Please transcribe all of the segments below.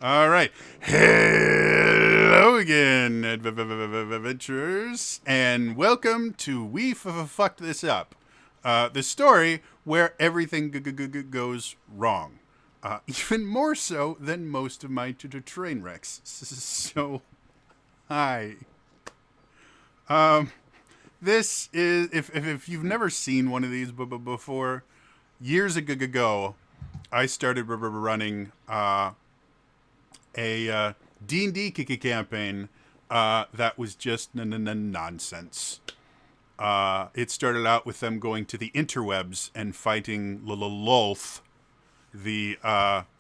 All right. Hello again, adventurers, and welcome to We Fucked This Up, the story where everything goes wrong. Even more so than most of my train wrecks. So, hi. This is, if you've never seen one of these before, years ago, I started running a D&D campaign that was just nonsense. It started out with them going to the interwebs and fighting Lolth, the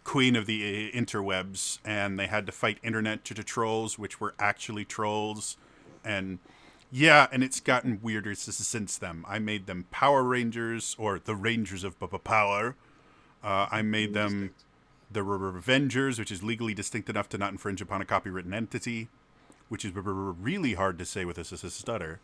queen of the interwebs, and they had to fight internet trolls, which were actually trolls. And yeah, and it's gotten weirder since then. I made them Power Rangers, or the Rangers of Power. I made them the Revengers, which is legally distinct enough to not infringe upon a copywritten entity, which is really hard to say with a stutter.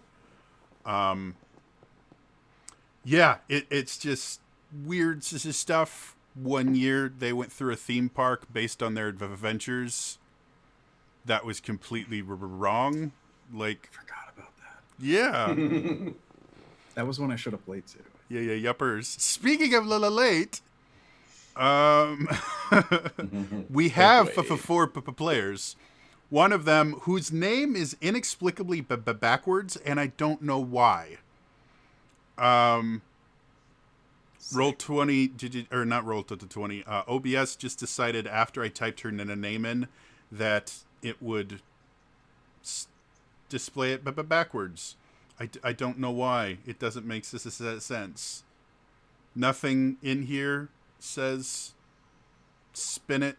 Yeah, it's just weird stuff. One year they went through a theme park based on their adventures that was completely wrong. Like, Forgot about that. yeah. That was one I should have played too. Yeah, yuppers. Speaking of late, um, we have four players. One of them whose name is inexplicably backwards, and I don't know why. Roll 20, or not roll to 20. OBS just decided after I typed her name in that it would display it backwards. I don't know why. It doesn't make sense. Nothing in here says spin it.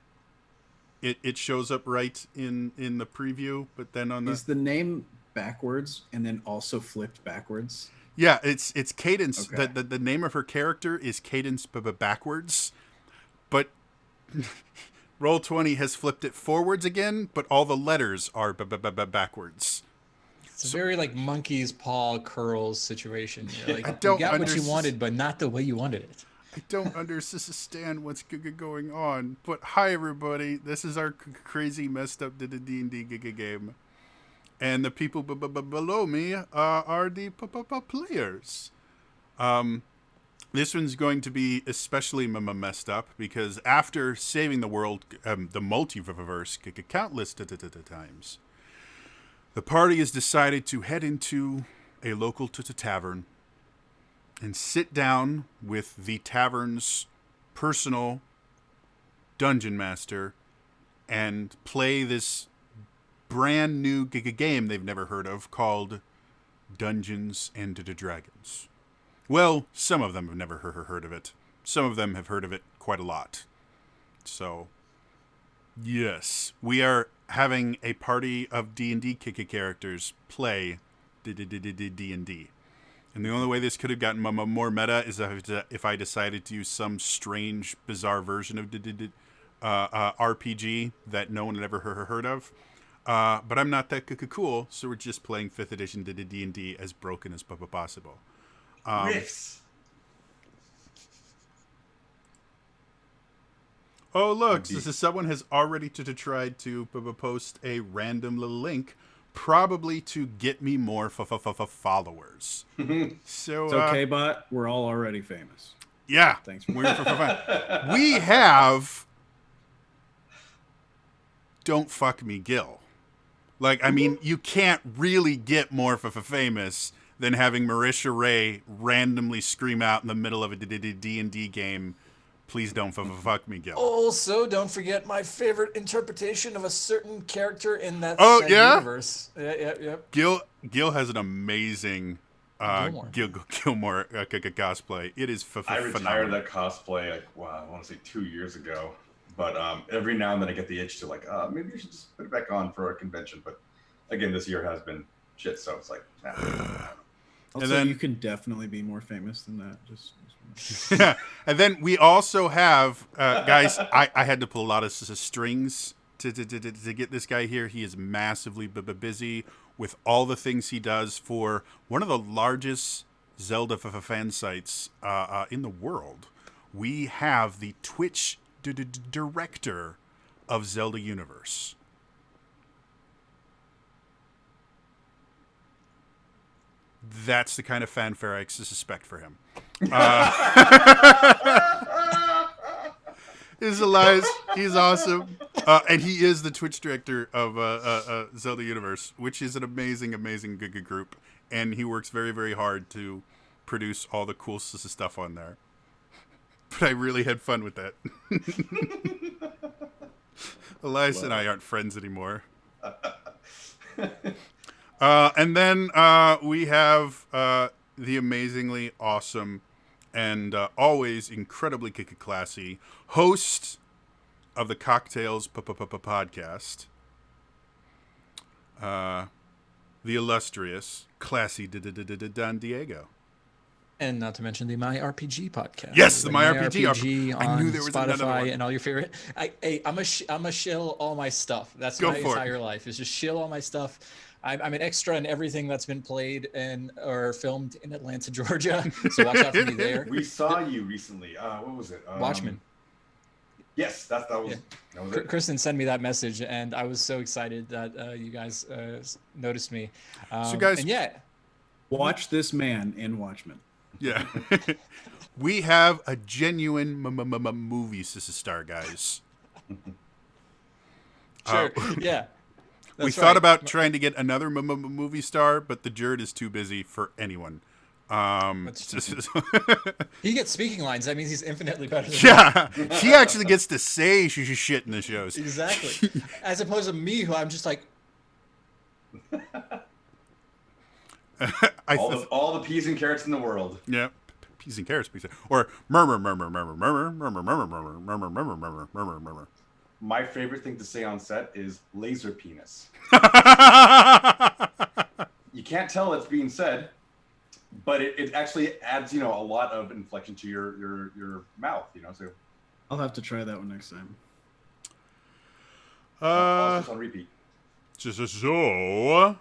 It shows up right in the preview, but then on Is the name backwards and then also flipped backwards? Yeah, it's Cadence. Okay. The name of her character is Cadence backwards, but Roll20 has flipped it forwards again, but all the letters are backwards. It's a very like monkey's paw curls situation. You're like, I don't you got what you wanted, but not the way you wanted it. I don't understand what's going on. But hi, everybody. This is our crazy, messed up D&D game. And the people below me are the players. This one's going to be especially messed up because after saving the world, the multiverse, countless times, the party has decided to head into a local tavern and sit down with the tavern's personal dungeon master and play this brand new game they've never heard of called Dungeons and Dragons. Well, some of them have never heard of it. Some of them have heard of it quite a lot. So, yes, we are having a party of D&D characters play D&D. And the only way this could have gotten more meta is if I decided to use some strange, bizarre version of RPG that no one had ever heard of. But I'm not that cool, so we're just playing 5th edition D&D as broken as possible. Riffs. Oh, look, someone has already tried to post a random little link, probably to get me more followers. So It's okay, bot. We're all already famous. Yeah. Thanks for fun. We have Don't Fuck Me Gil. Like, I mean, you can't really get more famous than having Marisha Ray randomly scream out in the middle of a D&D game, "Please don't fuck me, Gil." Also, don't forget my favorite interpretation of a certain character in that universe. Yeah. Gil has an amazing Gilmore cosplay. It is I phenomenal. retired that cosplay, like, wow, I want to say 2 years ago. But every now and then I get the itch to like, maybe you should just put it back on for a convention. But again, this year has been shit, so it's like, nah. Also, And then you can definitely be more famous than that. Yeah, and then we also have guys. I had to pull a lot of strings to get this guy here. He is massively busy with all the things he does for one of the largest Zelda fan sites in the world. We have the Twitch director of Zelda Universe. That's the kind of fanfare I suspect for him. Is Elias. He's awesome. And he is the Twitch director of Zelda Universe, which is an amazing, amazing good group. And he works very, very hard to produce all the cool stuff on there. But I really had fun with that. Elias and I aren't friends anymore. And then we have the amazingly awesome and always incredibly classy host of the Cocktails podcast, the illustrious, classy Don Diego. And not to mention the My RPG podcast. Yes, the My RPG. on I knew there was another one. Spotify and all your favorite. I'm a shill all my stuff. That's Go my for it. entire life. Is just shill all my stuff. I'm an extra in everything that's been played and or filmed in Atlanta, Georgia. So watch out for me there. We saw you recently. What was it? Watchmen. Yes, that was Yeah. that was it. Kristen sent me that message, and I was so excited that you guys noticed me. So guys- and yeah, Watch this man in Watchmen. Yeah. We have a genuine movie star, guys. sure, yeah. We That's thought right. about trying to get another movie star, but the Jerd is too busy for anyone. He gets speaking lines. That means he's infinitely better than Yeah, he actually gets to say shit in the shows. Exactly. As opposed to me, who I'm just like, All the peas and carrots in the world. Yeah, peas and carrots, or murmur. My favorite thing to say on set is laser penis. You can't tell it's being said, but it actually adds, a lot of inflection to your mouth, so I'll have to try that one next time. also on repeat. So,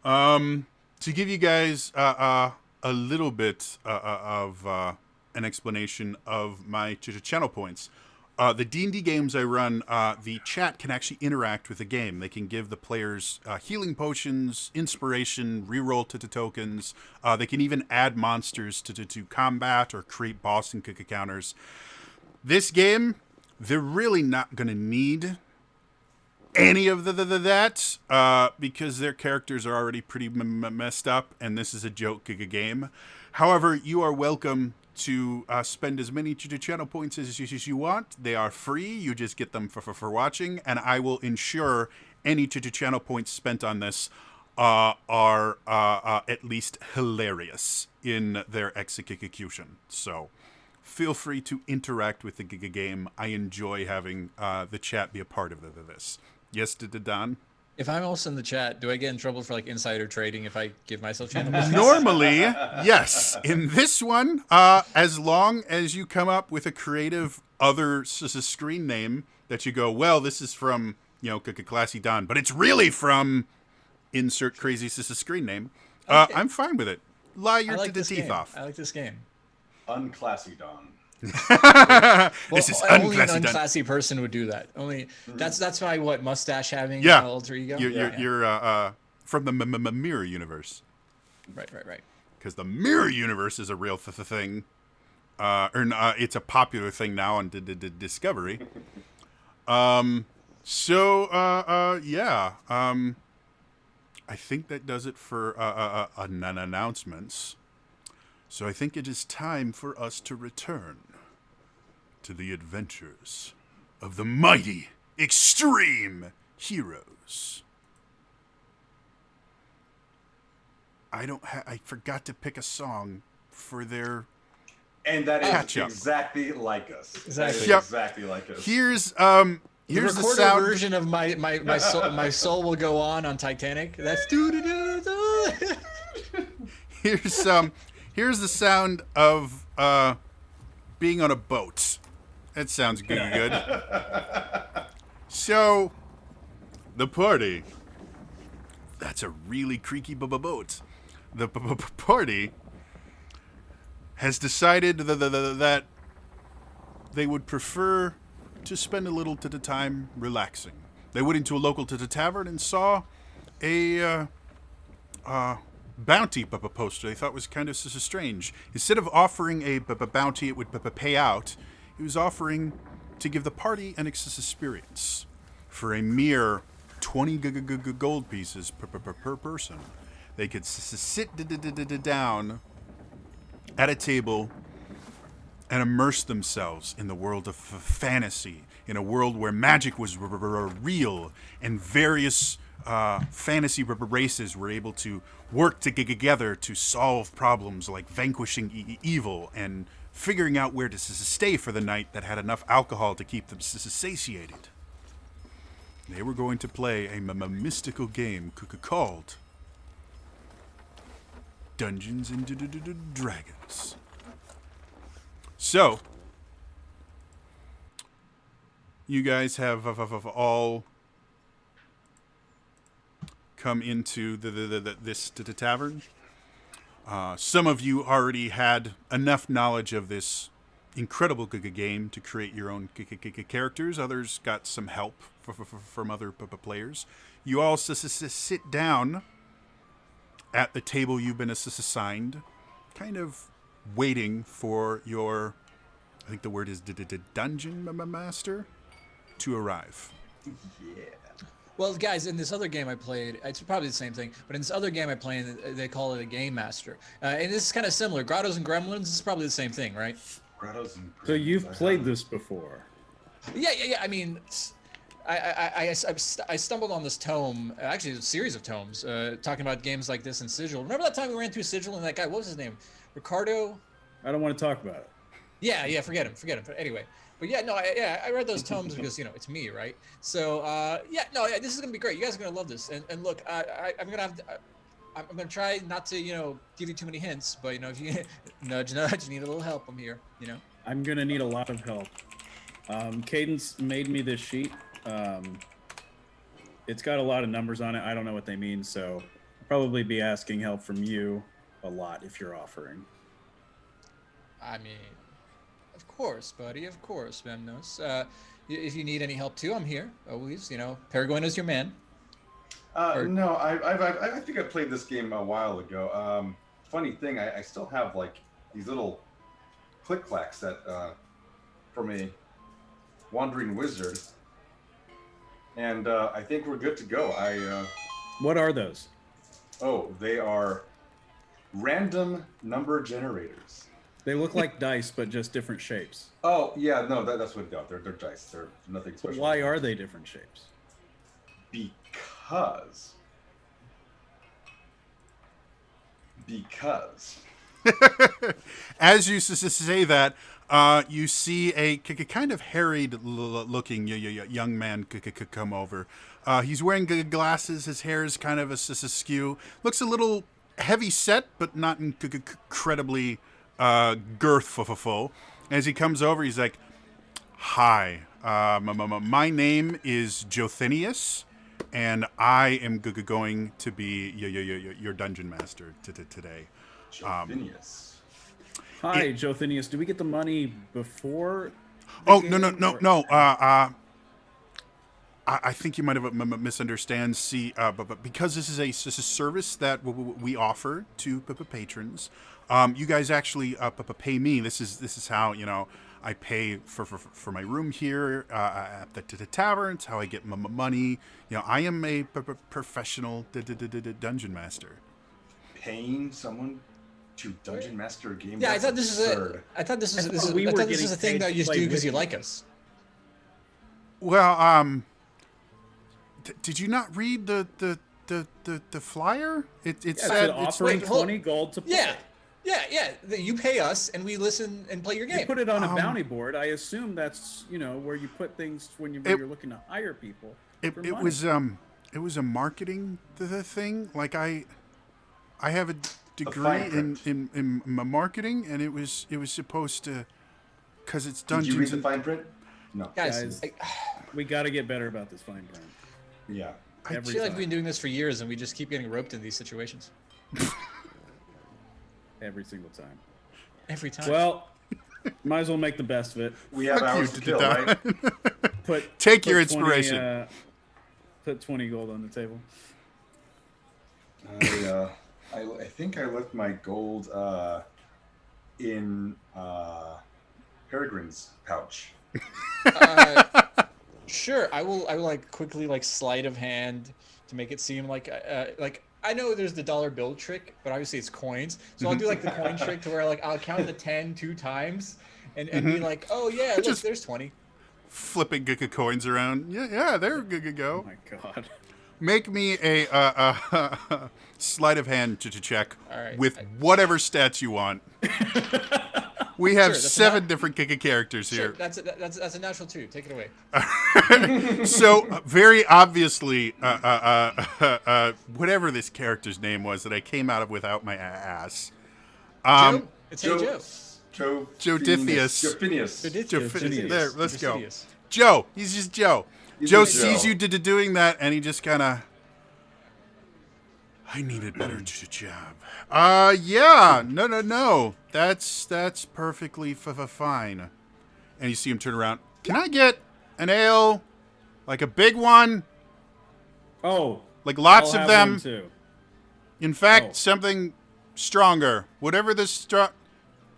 to give you guys a little bit of an explanation of my channel points, the D&D games I run, the chat can actually interact with the game. They can give the players healing potions, inspiration, reroll tokens. They can even add monsters to combat or create boss and counters. This game, they're really not going to need any of that because their characters are already pretty messed up, and this is a joke game. However, you are welcome to spend as many channel points as you want. They are free. You just get them for watching, and I will ensure any channel points spent on this are at least hilarious in their execution. So feel free to interact with the game. I enjoy having the chat be a part of this. Yes, Don? if I'm also in the chat, do I get in trouble for like insider trading if I give myself channel business? Normally, yes. In this one, as long as you come up with a creative other screen name that you go, well, this is from, Classy Don, but it's really from insert crazy screen name. Okay. I'm fine with it. Lie your this teeth game. off. I like this game. Unclassy Don. This is only an unclassy Don. unclassy person would do that. Only that's my mustache having Yeah. alter ego. You're from the Mirror Universe. Right. Because the Mirror Universe is a real thing. It's a popular thing now on Discovery. I think that does it for announcements. So I think it is time for us to return to the adventures of the mighty Extreme Heroes. I forgot to pick a song for their And that is Catch-up. exactly like us. Exactly. That is Yep. exactly like us. Here's The the recorded sound. version of my soul will go on Titanic. That's Here's the sound of being on a boat. That sounds good. So, the party. That's a really creaky boat. The party has decided that they would prefer to spend a little time relaxing. They went into a local tavern and saw a bounty poster they thought was kind of strange. Instead of offering a bounty it would pay out, he was offering to give the party an experience for a mere 20 gold pieces per person. They could sit down at a table and immerse themselves in the world of fantasy, in a world where magic was real and various fantasy races were able to work together to solve problems like vanquishing evil and figuring out where to stay for the night that had enough alcohol to keep them satiated. They were going to play a mystical game called Dungeons and Dragons. So, you guys have all come into this tavern. Some of you already had enough knowledge of this incredible game to create your own characters. Others got some help from other players. You all sit down at the table you've been assigned, kind of waiting for your, I think the word is dungeon master, to arrive. Yeah. Well, guys, in this other game I played, it's probably the same thing, but in this other game I played, they call it a game master. And this is kind of similar. Grottos and Gremlins is probably the same thing, right? Grottos and So you've played this before? Yeah. I mean, I stumbled on this tome, actually a series of tomes, talking about games like this in Sigil. Remember that time we ran through Sigil and that guy, what was his name? Ricardo? I don't want to talk about it. Yeah, forget him. But anyway, I read those tomes because, it's me, right? So, this is going to be great. You guys are going to love this. And look, I'm going to try not to, give you too many hints, but, if you nudge, you need a little help, I'm here, I'm going to need a lot of help. Cadence made me this sheet. It's got a lot of numbers on it. I don't know what they mean, so I'll probably be asking help from you a lot if you're offering. I mean, of course, buddy. Of course, Memnos. If you need any help too, I'm here. Always, Paragoyna's your man. No, I think I played this game a while ago. Funny thing, I still have like these little click clacks that from a wandering wizard, and I think we're good to go. What are those? Oh, they are random number generators. They look like dice, but just different shapes. Oh yeah, no, that's what they are. They're dice. They're nothing But special. why are they different shapes? Because. As you say that, you see a kind of harried looking young man come over. He's wearing glasses. His hair is kind of askew. Looks a little heavy set, but not incredibly girthful. As he comes over, he's like, "Hi, my name is Jothinius, and I am going to be your dungeon master today." Jothinius. Hi, Jothinius. Do we get the money before? Oh, no. I think you might have misunderstand. See, but because this is a service that we offer to patrons, you guys actually pay me. This is how I pay for my room here at the tavern. It's how I get money. I am a professional dungeon master. Paying someone to dungeon master a game? Yeah, That's I thought this absurd. I thought this is a thing paid that to you play do because with you you. like us. Well, did you not read the flyer? It Yes, said offering wait, hold- 20 gold to play. Yeah. You pay us and we listen and play your You game. put it on a bounty board. I assume that's where you put things when you're looking to hire people. It for money. was a marketing thing. Like I have a degree fine in marketing, and it was supposed to, because it's Did you read Dungeons the and fine print? No. Guys, Guys. We got to get better about this fine print. Yeah. I Every feel like time. we've been doing this for years and we just keep getting roped in these situations Every single time. every time. Well, Might as well make the best of it. We have Fuck you, hours to kill, right? Put your 20, inspiration. put 20 gold on the table. I think I left my gold in Peregrine's pouch. Sure, I will like quickly like sleight of hand to make it seem like I know there's the dollar bill trick, but obviously it's coins. So I'll do like the coin trick to where like I'll count the 10 2 times and be like, oh yeah, look, Just- there's 20. Flipping coins around. Yeah, there we Oh go. my god. Make me a sleight of hand to check All right. with whatever stats you want. We have Sure, that's 7 different characters Sure, here. that's a natural 2. Take it away. So very obviously, whatever this character's name was that I came out of without my ass. Joe? It's Hey Joe. Joe Dithius. Joe Phineas. There, let's go. Fastidious. Joe. He's just Joe. He's Joe just sees Joe. you doing that, and he just kind of. I needed better job. Yeah. No. That's perfectly fine. And you see him turn around. Can I get an ale, like a big one, Oh, like lots I'll of have them? one too. In fact, Oh. something stronger. Whatever the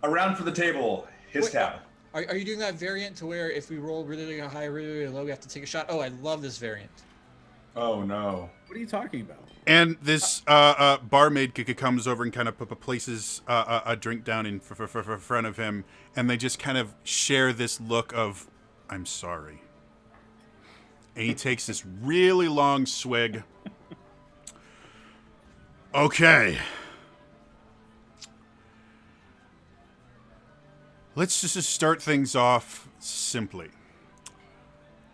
Around for the table. His Wait, tab. Are you doing that variant to where if we roll really high, really low, we have to take a shot? Oh, I love this variant. Oh no. What are you talking about? And this barmaid comes over and kind of places a drink down in front of him, and they just kind of share this look of, I'm sorry. And he takes this really long swig. Okay. Let's just start things off simply.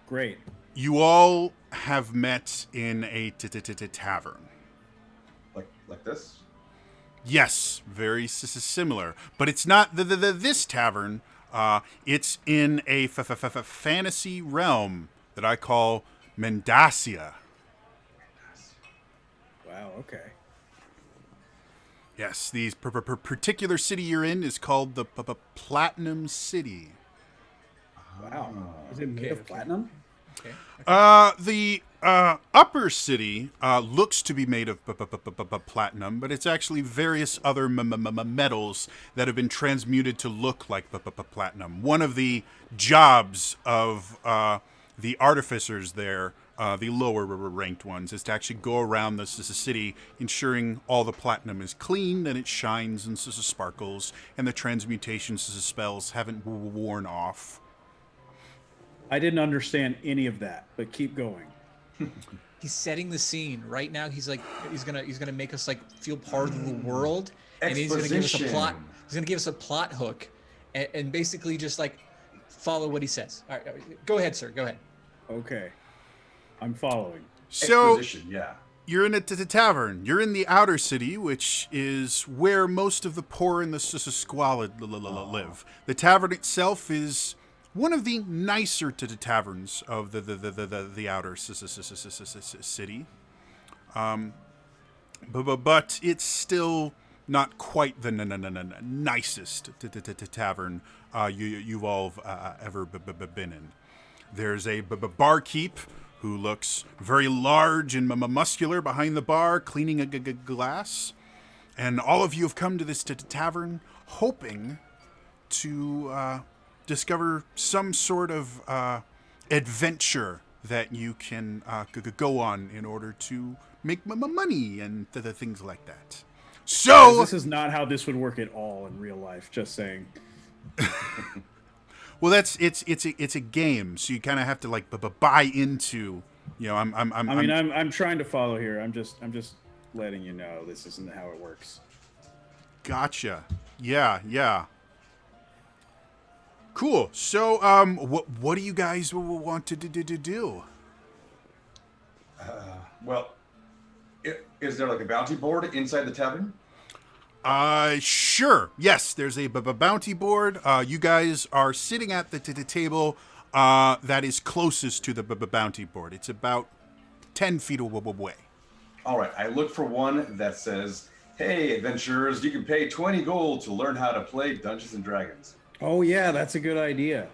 Great. You all have met in a tavern. Like this? Yes, very similar, but it's not this tavern. It's in a fantasy realm that I call Mendacia. Wow. Okay. Yes, the particular city you're in is called the Platinum City. Wow. Is it made of platinum? Okay. The upper city looks to be made of platinum, but it's actually various other metals that have been transmuted to look like platinum. One of the jobs of the artificers there, the lower ranked ones, is to actually go around the city ensuring all the platinum is clean and it shines and sparkles, and the transmutation spells haven't worn off. I didn't understand any of that, but keep going. He's setting the scene right now. He's gonna make us like feel part of the world, and he's gonna give us a plot. Exposition. He's gonna give us a plot hook, and basically just like follow what he says. All right, go ahead, sir. Go ahead. Okay. I'm following. So Exposition, yeah. you're in a tavern. You're in the outer city, which is where most of the poor and the squalid live. The tavern itself is one of the nicer taverns of the outer city. But it's still not quite the nicest tavern you've all ever been in. There's a barkeep who looks very large and muscular behind the bar, cleaning a glass. And all of you have come to this tavern hoping to discover some sort of adventure that you can go on in order to make money and things like that. So This is not how this would work at all in real life. Just saying. well, it's a game, so you kind of have to like buy into. You know, I'm trying to follow here. I'm just letting you know this isn't how it works. Gotcha. Yeah. Cool. So, what do you guys want to do? Well, is there like a bounty board inside the tavern? Sure. Yes, there's a bounty board. You guys are sitting at the table that is closest to the bounty board. It's about 10 feet away. All right, I look for one that says, "Hey, adventurers, you can pay 20 gold to learn how to play Dungeons and Dragons." Oh yeah, that's a good idea.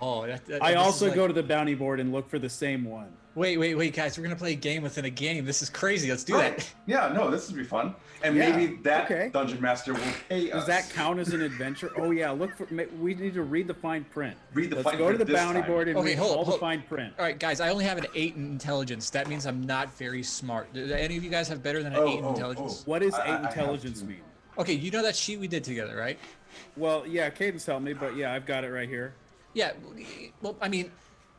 Oh, I this also is like, go to the bounty board and look for the same one. wait, guys, we're gonna play a game within a game. This is crazy. Let's do Right. that. Yeah, no, this would be fun. And Yeah, maybe that okay. dungeon master will pay us. Does that count as an adventure? Oh yeah, look for. We need to read the fine print. Read the Let's fine go to print the this bounty time. board and Okay, read hold- all the hold- fine print. All right, guys, I only have an 8 in intelligence. That means I'm not very smart. Do any of you guys have better than an 8 in intelligence? What does I 8 have intelligence to. mean? Okay, you know that sheet we did together, right? Well, yeah, Cadence helped me, but yeah, I've got it right here. Yeah. Well, I mean,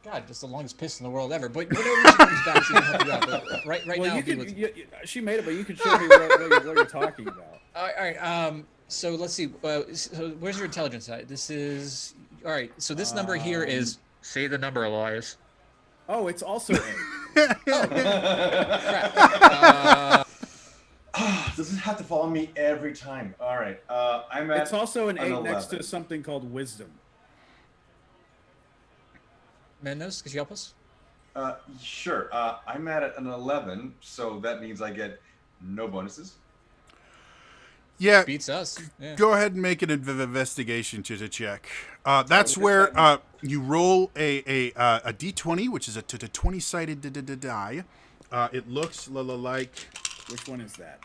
God, just the longest piss in the world ever. But whenever she comes back, she can help you out. But right Well, now, you be could. with- She made it, but you can show me what you're talking about. all right. So let's see. So where's your intelligence at? This is all right. So this number here is. Say the number, Elias. Oh, it's also 8. Crap. Does it have to follow me every time? All right. I'm at. It's also an 8 next 11. to something called wisdom. Mennos, could you help us? Sure. I'm at an 11, so that means I get no bonuses. Yeah, Beats us. Yeah. go ahead and make an investigation to check. That's where you roll a d20, which is a 20-sided die. It looks like Which one is that?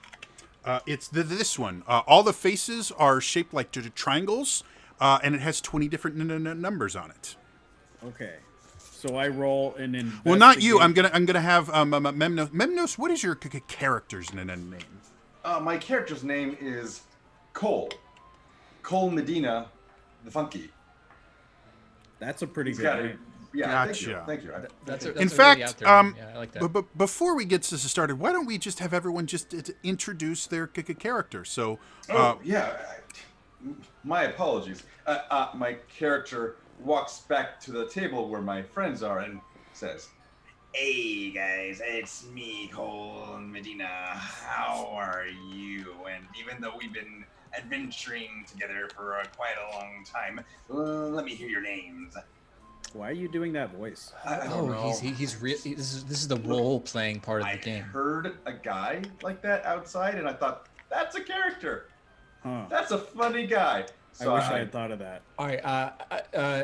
it's this one. All the faces are shaped like triangles, and it has 20 different numbers on it. Okay. So I roll an investigation. Well, not you. I'm gonna have Memnos. Memnos, what is your character's name? My character's name is Cole. Cole Medina, the Funky. That's a pretty He's good got it. name. Yeah, Gotcha. Thank you. That's In really fact, out there. Yeah, I like that. But before we get this started, why don't we just have everyone just introduce their character? So, Yeah. My apologies. My character walks back to the table where my friends are and says, "Hey guys, it's me, Cole Medina. How are you? And even though we've been adventuring together for quite a long time, let me hear your names." Why are you doing that voice? I don't know. He's real. This is the role playing part of the I game. heard a guy like that outside, and I thought, that's a character. Huh. That's a funny guy. I So wish I had thought of that. All right,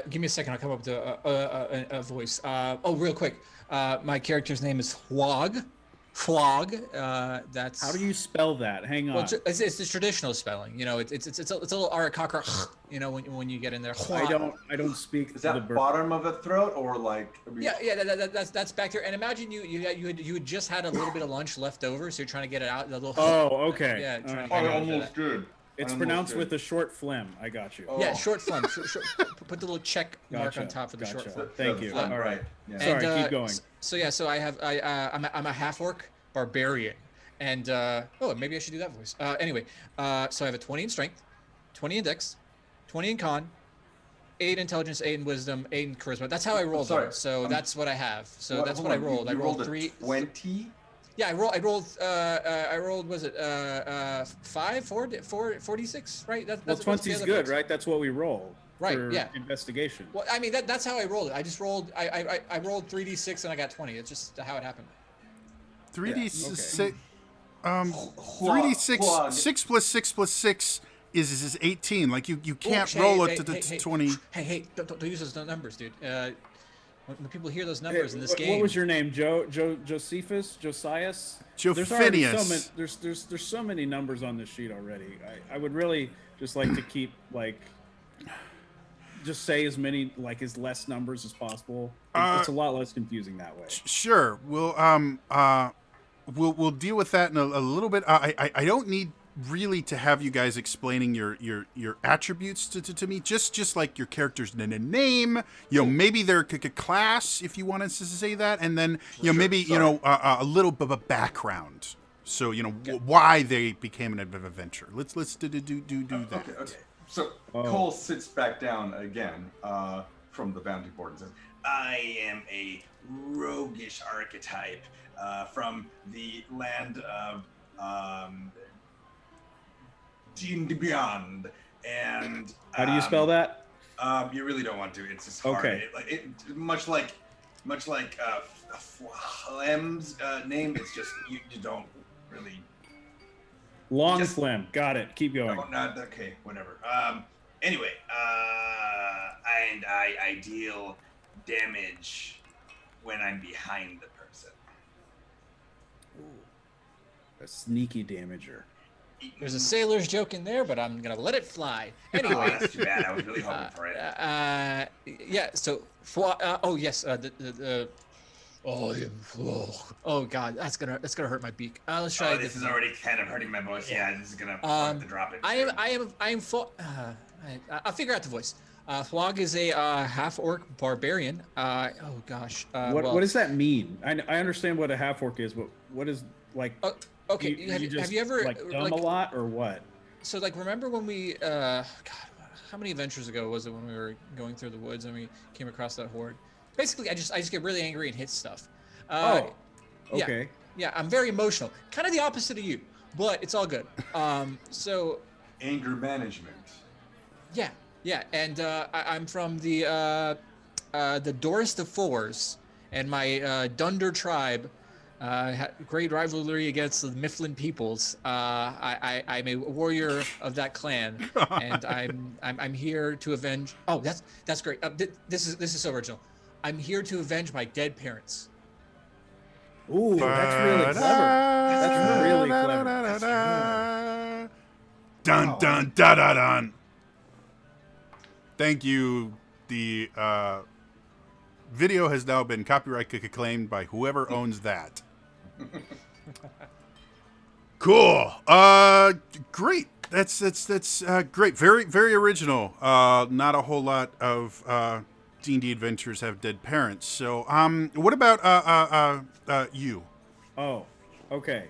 give me a second. I'll come up with a voice. Real quick. My character's name is Flog. Flog. That's. How do you spell that? Hang on. Well, it's the traditional spelling. You know, it's a little Arakakra. You know, when you get in there. I don't speak Is the that bird. bottom of the throat or like? Yeah. That's back there. And imagine you had just had a little bit of lunch left over, so you're trying to get it out. The little. Oh, okay. Yeah. All Trying right. to I get it out. almost did. It's I pronounced almost with a short phlegm. I got you. Oh. Yeah, short phlegm. Put the little check mark Gotcha, on top of the short gotcha. phlegm. Thank you. Phlegm. All right. Yeah. Sorry, And, keep going. So I'm a half orc barbarian, and maybe I should do that voice. Anyway, so I have a 20 in strength, 20 in dex, 20 in con, 8 intelligence, 8 in wisdom, 8 in charisma. That's how I rolled. sorry. So that's what I have. So that's Hold what I on, rolled. I you rolled a 3. 20. Yeah, I rolled. Was it 5, 4, 46? Right. Well, That's 20's the other good, ones. right? That's what we roll. Right, For yeah. Investigation. Well, I mean that's how I rolled it. I just rolled. I rolled 3d6 and I got 20. It's just how it happened. 3d6. Flog. 3d6. 6 plus 6 plus 6 is 18. Like you can't roll it to 20. Hey! Don't use those numbers, dude. When people hear those numbers in this game. What was your name? Josephus? Josias? There's Jophinius. there's so many numbers on this sheet already. I would really just like to keep just say as less numbers as possible. It's a lot less confusing that way. Sure. We'll deal with that in a little bit. I don't need really to have you guys explaining your attributes to me. Just like your character's name, maybe their class, if you want to say that, and then maybe a little bit of a background. So why they became an adventure. Let's do that. Okay. So Cole sits back down again from the bounty board and says, "I am a roguish archetype from the land of Beyond." And How do you spell that? You really don't want to. It's just hard. Okay. Much like Flem's name. It's just you don't really. Long Just- phlegm. Got it. Keep going. No, not okay. Whatever. Anyway, and I deal damage when I'm behind the person. A sneaky damager. There's a sailor's joke in there, but I'm gonna let it fly. Oh, Anyway, that's too bad. I was really hoping for it. yeah. So, oh yes, oh god, that's gonna hurt my beak. Let's try. Oh, this is already kind of hurting my voice. Yeah, this is gonna have to drop it. I'll figure out the voice. Flog is a half-orc barbarian. Oh gosh. What does that mean? I understand what a half orc is, but what is like? Okay. You Have just, you ever like dumb a lot or what? So like, remember when we God, how many adventures ago was it when we were going through the woods and we came across that horde? Basically, I just get really angry and hit stuff. Okay. Yeah, I'm very emotional. Kind of the opposite of you, but it's all good. So Anger management. yeah, and I'm from the Dorist of Fours, and my Dunder tribe had great rivalry against the Mifflin peoples. I'm a warrior of that clan, and I'm here to avenge. Oh, that's great. This is so original. I'm here to avenge my dead parents. Ooh, that's really clever. That's really clever. Dun dun da da dun. Thank you. The video has now been copyright claimed by whoever owns that. Cool. Great. That's great. Very very original. Not a whole lot of D&D adventures have dead parents. So what about you? Oh, okay.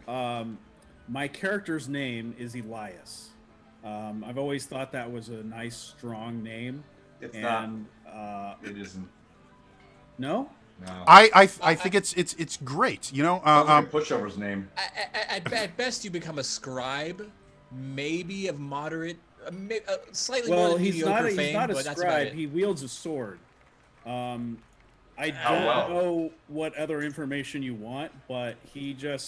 My character's name is Elias. I've always thought that was a nice, strong name. It's and, not. It isn't. No? No. I think it's great. You know, Sounds like a pushover's name. At best, you become a scribe, maybe of moderate, slightly Well, more than he's mediocre not. fame, He's not a but that's about scribe. it. He wields a sword. I How don't well? know what other information you want, but he's a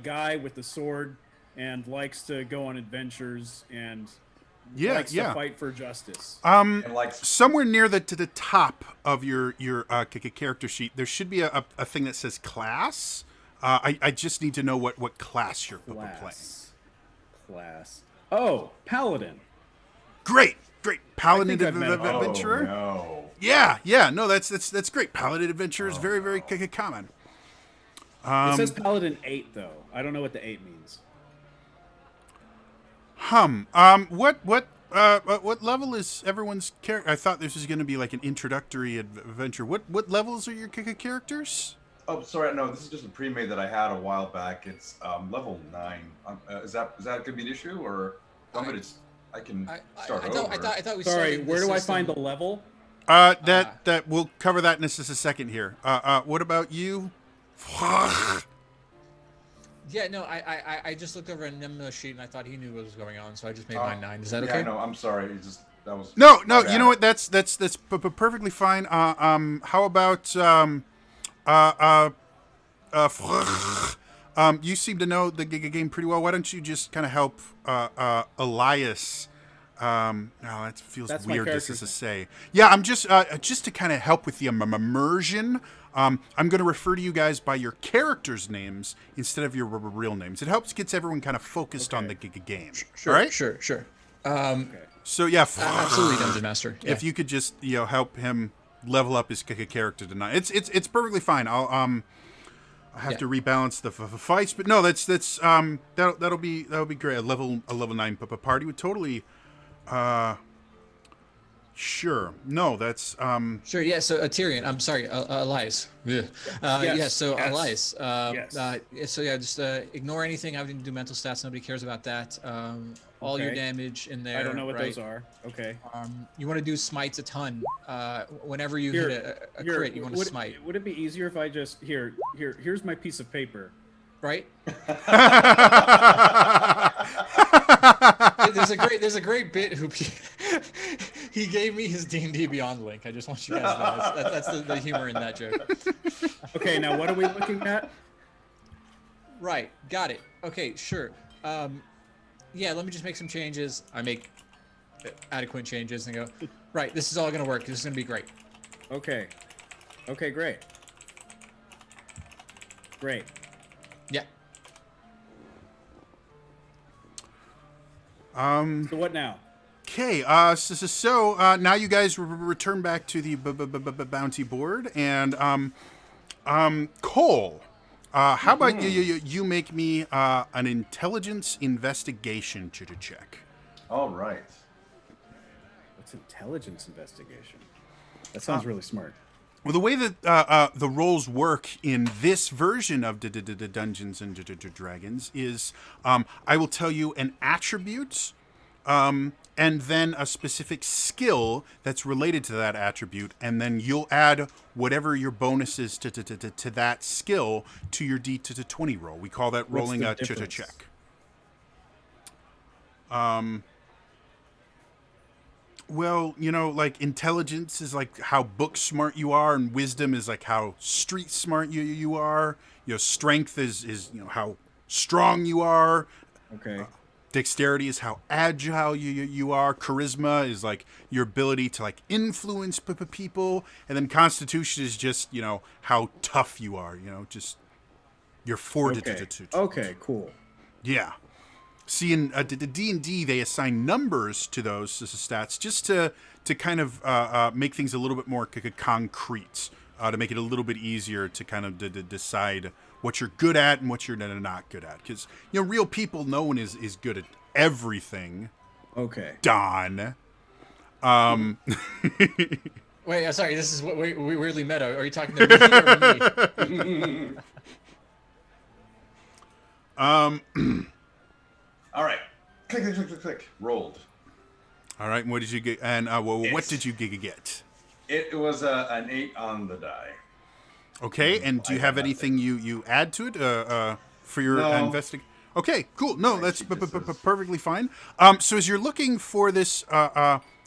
guy with a sword and likes to go on adventures and likes to fight for justice. And like Somewhere near to the top of your character sheet, there should be a thing that says class. I just need to know what class you're playing. Class. Oh, paladin. Great. Paladin I think I've met him. adventurer. Oh, no. Yeah. No, that's great. Paladin adventurer is very very common. It says paladin 8 though. I don't know what the 8 means. What level is everyone's character? I thought this was going to be like an introductory adventure. What levels are your characters? Oh, sorry. No, this is just a pre-made that I had a while back. It's level 9. Is that going to be an issue, or I can start over? I thought we Sorry, started where the do I system- find the level? That we'll cover that in just a second here. What about you? Yeah, no, I just looked over a Nimmo sheet and I thought he knew what was going on, so I just made mine 9. Is that okay? Yeah, no, I'm sorry. That was No. my bad. You know what? That's perfectly fine. How about you seem to know the game pretty well. Why don't you just kind of help Elias? No, that feels That's my weird. This character is to say. Yeah, I'm just to kind of help with the immersion. I'm going to refer to you guys by your characters' names instead of your real names. It gets everyone kind of focused on the game. Sure, All right? sure. Okay. So yeah, Absolutely, Dungeon Master. Yeah. if you could just help him level up his character tonight, it's perfectly fine. I'll have to rebalance the fights, but no, that'll be great. A level 9 party would totally. Sure. No, that's Sure, yeah, so Tyrion, I'm sorry, Elias. Yeah. Yes, So yes, Elias. yes. So yeah, just ignore anything having to do mental stats. Nobody cares about that. All your Okay. damage in there. I don't know what right? those are. Okay. You want to do smites a ton. Whenever you Here- hit a Here, crit, you want to smite, Would it be easier if I just here's my piece of paper. right? There's a great bit who he gave me his D&D Beyond link. I just want you guys to know that's the humor in that joke. Okay, now what are we looking at? Right, got it. Okay, sure. Yeah, let me just make some changes. I make adequate changes and go, right, this is all going to work. This is going to be great. Okay. Okay, great. Great. Yeah. So what now? Okay, so now you guys return back to the bounty board, and Cole, how about you make me an intelligence investigation check? All right. What's intelligence investigation? That sounds really smart. Well, the way that the roles work in this version of Dungeons and Dragons is I will tell you an attribute and then a specific skill that's related to that attribute, and then you'll add whatever your bonus is to that skill to your D20 roll. We call that rolling a check. Well, like intelligence is like how book smart you are, and wisdom is like how street smart you are. Strength is how strong you are. Okay. Dexterity is how agile you are. Charisma is like your ability to like influence people, and then Constitution is just how tough you are. Just your fortitude. Okay, cool. Yeah. See, in D&D, they assign numbers to those stats just to kind of make things a little bit more concrete, to make it a little bit easier to kind of decide what you're good at and what you're not good at. Because, real people, no one is good at everything. Okay. Don. Wait, sorry, this is weirdly meta. Are you talking to me or me? All right. Click. Rolled. All right. And what did you get? And what did you get? It was an 8 on the die. Okay. And do you have anything you add to it for your investigation? Okay. Cool. No, that's perfectly fine. So as you're looking for this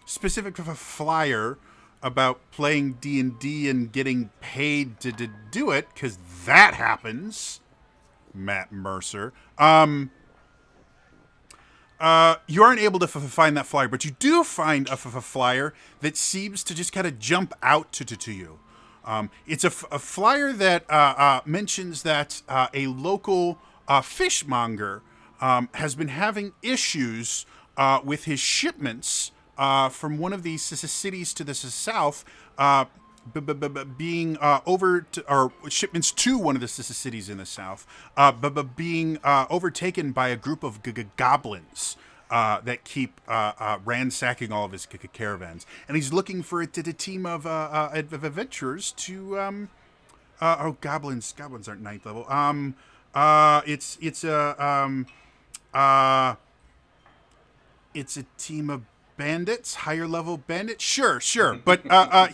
specific flyer about playing D&D and getting paid to do it, because that happens, Matt Mercer. You aren't able to find that flyer, but you do find a flyer that seems to just kind of jump out to you. It's a flyer that mentions that a local fishmonger has been having issues with his shipments from one of these cities to the south, being or shipments to one of the cities in the south, being overtaken by a group of goblins that keep ransacking all of his caravans, and he's looking for a team of adventurers to. Goblins aren't 9th level. It's a team of bandits, higher level bandits. Sure. But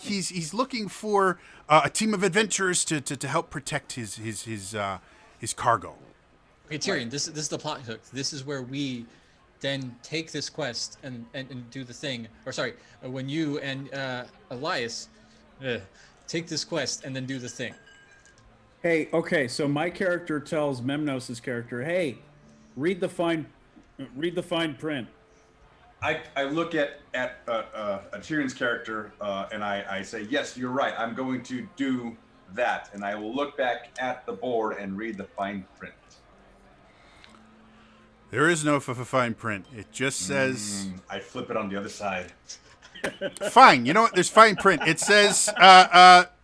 he's looking for a team of adventurers to help protect his cargo. Okay, Tyrion, this is the plot hook. This is where we then take this quest and do the thing. Or sorry, when you and Elias take this quest and then do the thing. Hey, okay, so my character tells Memnos' character, "Hey, read the fine print." I look at Tyrion's character and I say, yes, you're right. I'm going to do that, and I will look back at the board and read the fine print. There is no fine print. It just says. I flip it on the other side. Fine. You know what? There's fine print. It says.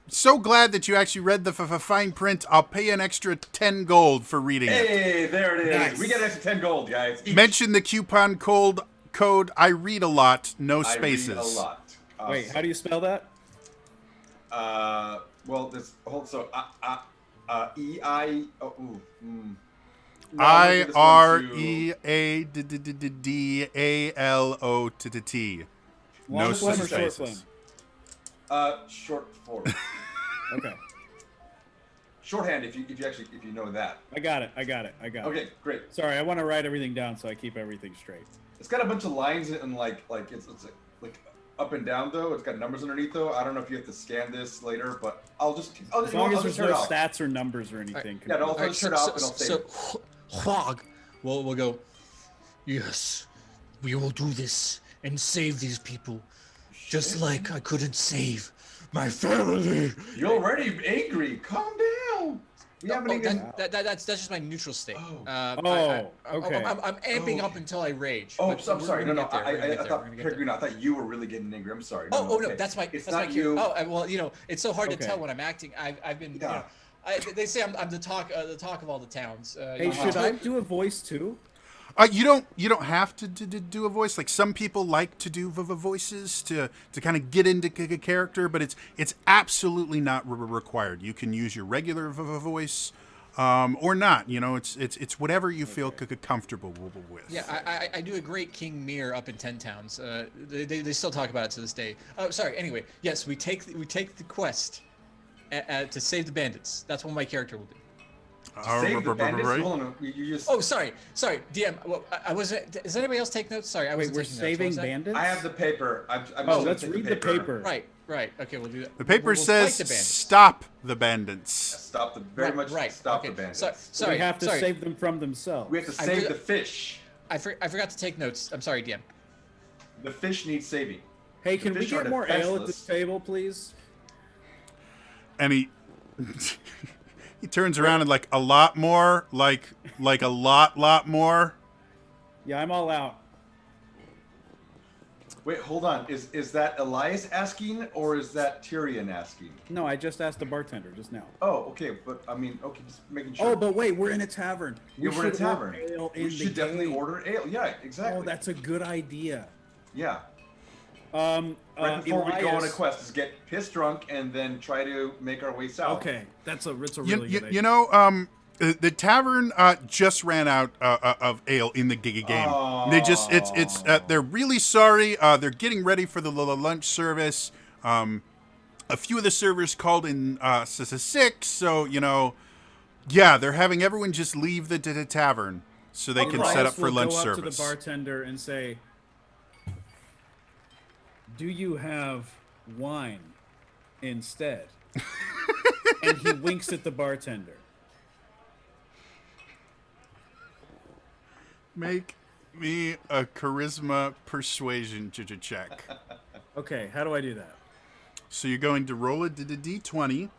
So glad that you actually read the fine print. I'll pay you an extra 10 gold for reading it. Hey, there it is. Nice. We get an extra 10 gold, guys. Each. Mention the coupon code. I read a lot. No spaces. I read a lot. Wait, how do you spell that? Well, this whole E-I. IREADALOT. No Long form or short spaces. form? Short form. Okay. Shorthand, if you know that. I got it. Okay, great. Sorry, I want to write everything down so I keep everything straight. It's got a bunch of lines and like it's like up and down though. It's got numbers underneath though. I don't know if you have to scan this later, but As long as there's no stats or numbers or anything. Yeah, I'll just turn it off and I'll save it. Hwag, we'll go. Yes, we will do this, and save these people, just like I couldn't save my family. You're already angry. Calm down. We haven't even. That's just my neutral state. Okay. I'm amping up until I rage. Oh, but I'm we're sorry. gonna No, get there, we're gonna I get there, thought, we're gonna get there. Peregrino, I thought you were really getting angry. I'm sorry. No, okay. that's my It's that's not my you. cue. Oh, well, it's so hard to Okay. tell when I'm acting. I've been. Yeah. They say I'm the talk of all the towns. Hey, should I do a voice too? You don't have to do a voice. Like some people like to do voices to kind of get into a character, but it's absolutely not required. You can use your regular voice or not. It's whatever you feel comfortable with. Yeah, I do a great King Mir up in 10 Towns. They still talk about it to this day. Oh, sorry. Anyway, yes, we take the quest to save the bandits. That's what my character will do. Save the bandits. Right. Hold on. You just. Oh, sorry, DM. Well, I wasn't. Does anybody else take notes? Sorry, I Wait, wasn't we're taking notes. What saving was that? bandits? I have the paper. I'm just Oh, gonna let's take read the paper. Right. Okay, we'll do that. The paper We'll says, fight the bandits. "Stop the bandits." Stop the very much. Stop the bandits. Sorry. We have to sorry. save them from themselves. We have to I save forgot- the fish. I forgot to take notes. I'm sorry, DM. The fish needs saving. Hey, can The we fish are get more ale at defenseless. this table, please? And he he turns around and like a lot more, like a lot more. Yeah, I'm all out. Wait, hold on. Is that Elias asking or is that Tyrion asking? No, I just asked the bartender just now. Oh, okay, but I mean, okay, just making sure. Oh, but wait, we're in a tavern. yeah, we're in a should order tavern. ale in We the should definitely game. order ale. Yeah, exactly. Oh, that's a good idea. yeah. Elias, Right before we go on a quest, is get pissed drunk and then try to make our way south. Okay, it's a really You, good you, idea. you know, the tavern just ran out of ale in the game. They just they're really sorry. They're getting ready for the lunch service. A few of the servers called in sick, so yeah, they're having everyone just leave the tavern so they can Elias set up for will lunch go up service. to the bartender and say, "Do you have wine instead?" And he winks at the bartender. Make me a charisma persuasion check. Okay, how do I do that? So you're going to roll a d20.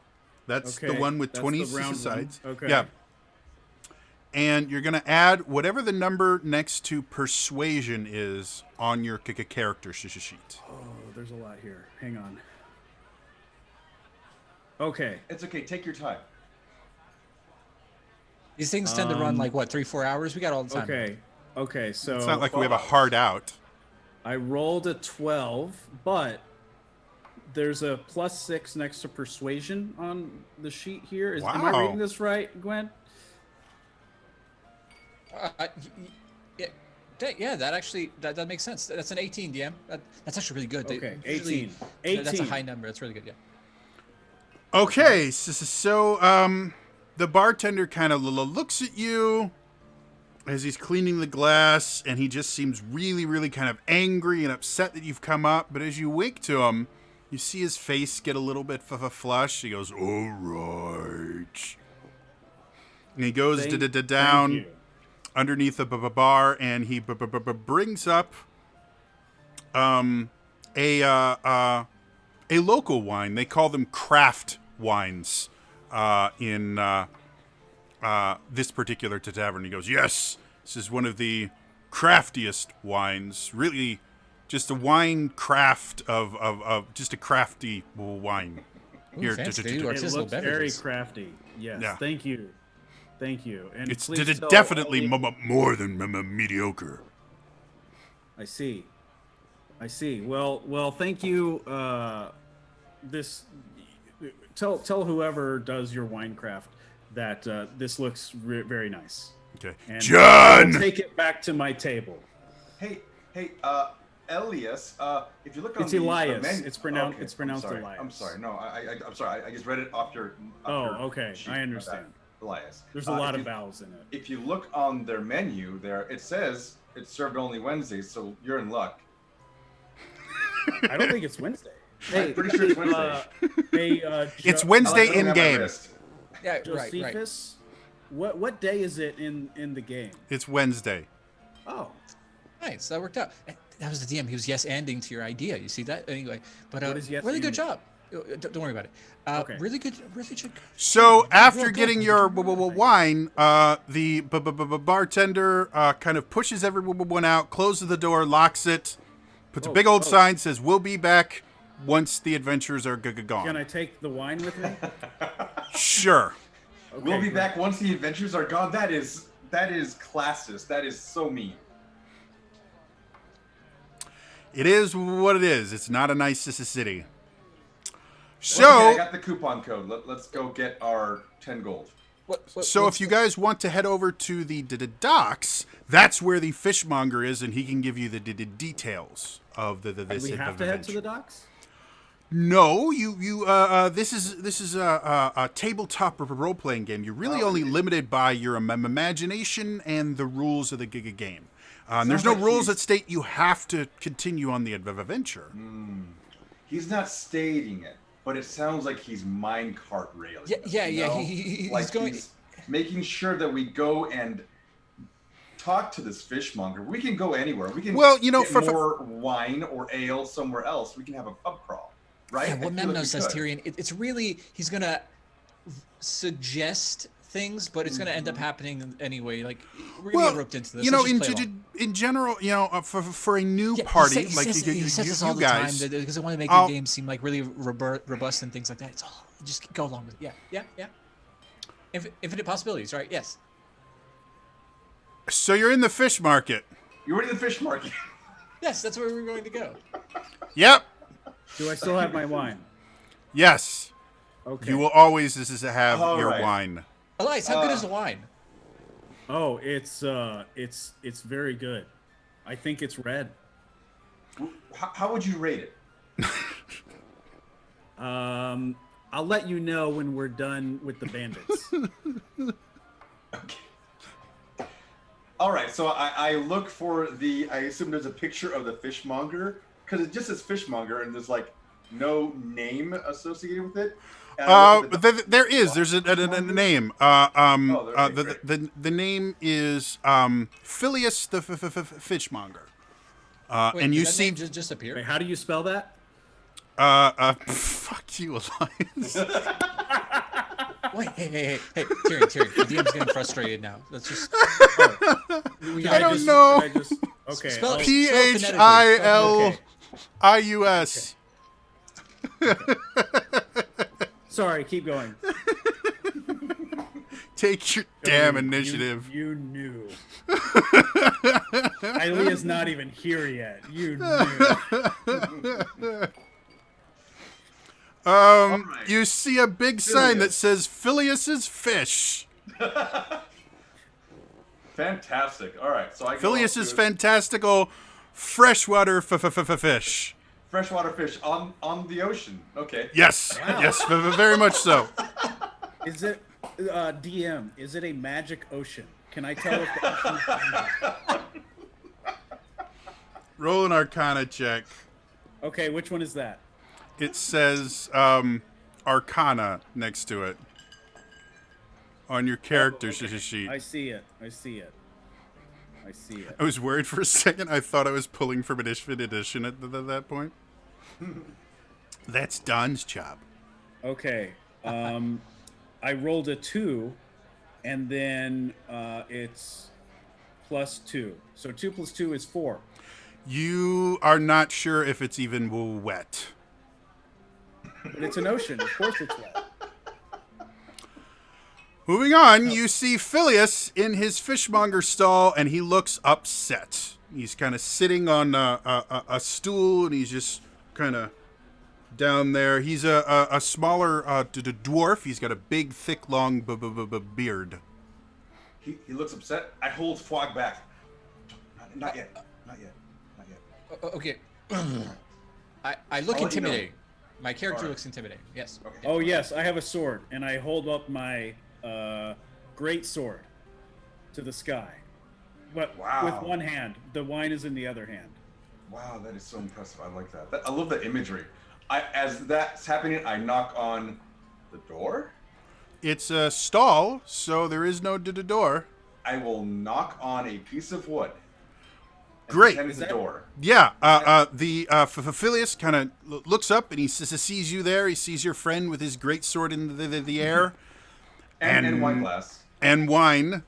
That's the Okay, one with that's 20 the round one. sides. Okay. Yeah. And you're going to add whatever the number next to persuasion is on your character sheet. Oh, there's a lot here. Hang on. Okay. It's okay. Take your time. These things tend to run like what, 3-4 hours? We got all the time. Okay, so It's not like we have a hard out. I rolled a 12, but there's a +6 next to persuasion on the sheet here. Am I Wow. reading this right, Gwen? Yeah, that actually that makes sense. That's an 18, DM. That's actually really good. Okay, usually- 18. That's a high number. That's really good. Yeah. Okay, so the bartender kind of looks at you as he's cleaning the glass, and he just seems really, really kind of angry and upset that you've come up. But as you wink to him, you see his face get a little bit of a flush. He goes, "All right," and he goes Thank down you. underneath the bar, and he brings up a local wine. They call them craft wines in this particular tavern. He goes, "Yes, this is one of the craftiest wines. Really, just a wine craft of just a crafty wine." Ooh, fancy. They do It artisanal looks very beverages. crafty. Yes. Yeah. Thank you. And It's please tell definitely all the- more than mediocre. I see. Well, thank you. Tell whoever does your winecraft that this looks very nice. Okay, And John. I'll take it back to my table. Hey, Elias. If you look on It's the Elias. menu- It's pronounced- Okay, it's pronounced I'm sorry. Elias. I'm sorry. No, I'm sorry. I just read it off your. Okay. sheet. I My understand. bad. Elias. There's a lot if of vowels in it. If you look on their menu, there it says it's served only Wednesdays, so you're in luck. I don't think it's Wednesday. I'm pretty sure it's Wednesday. It's I Wednesday like to look in at my game. wrist. Yeah, right. Josephus, what day is it in the game? It's Wednesday. Oh, Nice. That worked out. that was the DM. He was yes-anding to your idea. You see that? Anyway, but What is really good yes-anding? job. Don't worry about it. Okay. Really good. Really good. So after good. getting your wine, the bartender kind of pushes everyone out, closes the door, locks it, puts a big old sign, says, "We'll be back once the adventurers are gone." Can I take the wine with me? Sure. Okay, We'll be great. back once the adventures are gone. That is classist. That is so mean. It is what it is. It's not a nice city. So, Okay, I got the coupon code. Let's go get our 10 gold. so if you guys want to head over to the docks, that's where the fishmonger is, and he can give you the details of Do this we have to head to adventure. the docks? No, this is a tabletop role playing game. You're really only limited by your imagination and the rules of the game. There's no like rules he's- that state you have to continue on the adventure. He's not stating it, but it sounds like he's minecart railing. Yeah. us, you know? He's Like going. he's making sure that we go and talk to this fishmonger. We can go anywhere. We can get for more wine or ale somewhere else. We can have a pub crawl, right? Yeah, I what feel like Memno we says, could. Tyrion, it's really, he's going to suggest things, but it's going to end up happening anyway. Like, we're going to get roped into this. you know, Let's just play along. in general, for a new Yeah, party, he like says, you, he says you this all the guys, time because they want to make I'll- the game seem like really robust and things like that. It's all, just go along with it. Yeah. Infinite possibilities, right? Yes. So you're in the fish market. You're in the fish market. Yes, that's where we're going to go. Yep. Do I still have my wine? Yes. Okay. You will always have All your right. wine. Elias, how good is the wine? Oh, it's very good. I think it's red. How would you rate it? I'll let you know when we're done with the bandits. Okay. All right, so I look for I assume there's a picture of the fishmonger because it just says fishmonger and there's like no name associated with it. And I look at the- There is. There's a name. The name is Phileas the Fishmonger. Wait, and did you that see, name just appear? Wait, how do you spell that? fuck you, Elias. Wait, hey, Tyrion, the DM's getting frustrated now. Let's just. I don't know. Okay. Spell- I'll- PHILIUS. Sorry, keep going. Take your damn You- initiative. You knew. Ilea's not even here yet. You knew. You see a big sign that says Phileas's Fish. Fantastic. All right, so I go Phileas's to fantastical freshwater fish. freshwater fish on the ocean. Okay. Yes, yes, very much so. Is it DM? Is it a magic ocean? Can I tell if the ocean? Roll an Arcana check. Okay, which one is that? It says Arcana next to it on your character sheet. I see it. I see it. I see it. I was worried for a second. I thought I was pulling from edition at that point. That's Don's job. Okay. I rolled a 2, and then it's +2. So 2 + 2 is 4. You are not sure if it's even wet. But it's an ocean. Of course it's wet. Moving on, you see Phileas in his fishmonger stall, and he looks upset. He's kind of sitting on a stool, and he's just kind of down there. He's a smaller dwarf. He's got a big, thick, long beard. He looks upset. I hold Fwag back. Not yet. Not yet. Not yet. Okay. I look I'll let you know. intimidating. My character Alright. looks intimidating. Yes. Okay. Oh, yes, I have a sword, and I hold up my great sword to the sky. But Wow. with one hand. The wine is in the other hand. Wow, that is so impressive. I like that. I love that imagery. As that's happening, I knock on the door. It's a stall, so there is no door. I will knock on a piece of wood. Great. And it's the door. Yeah. Phileas kind of looks up and he sees you there. He sees your friend with his great sword in the air. And wine glass. And wine.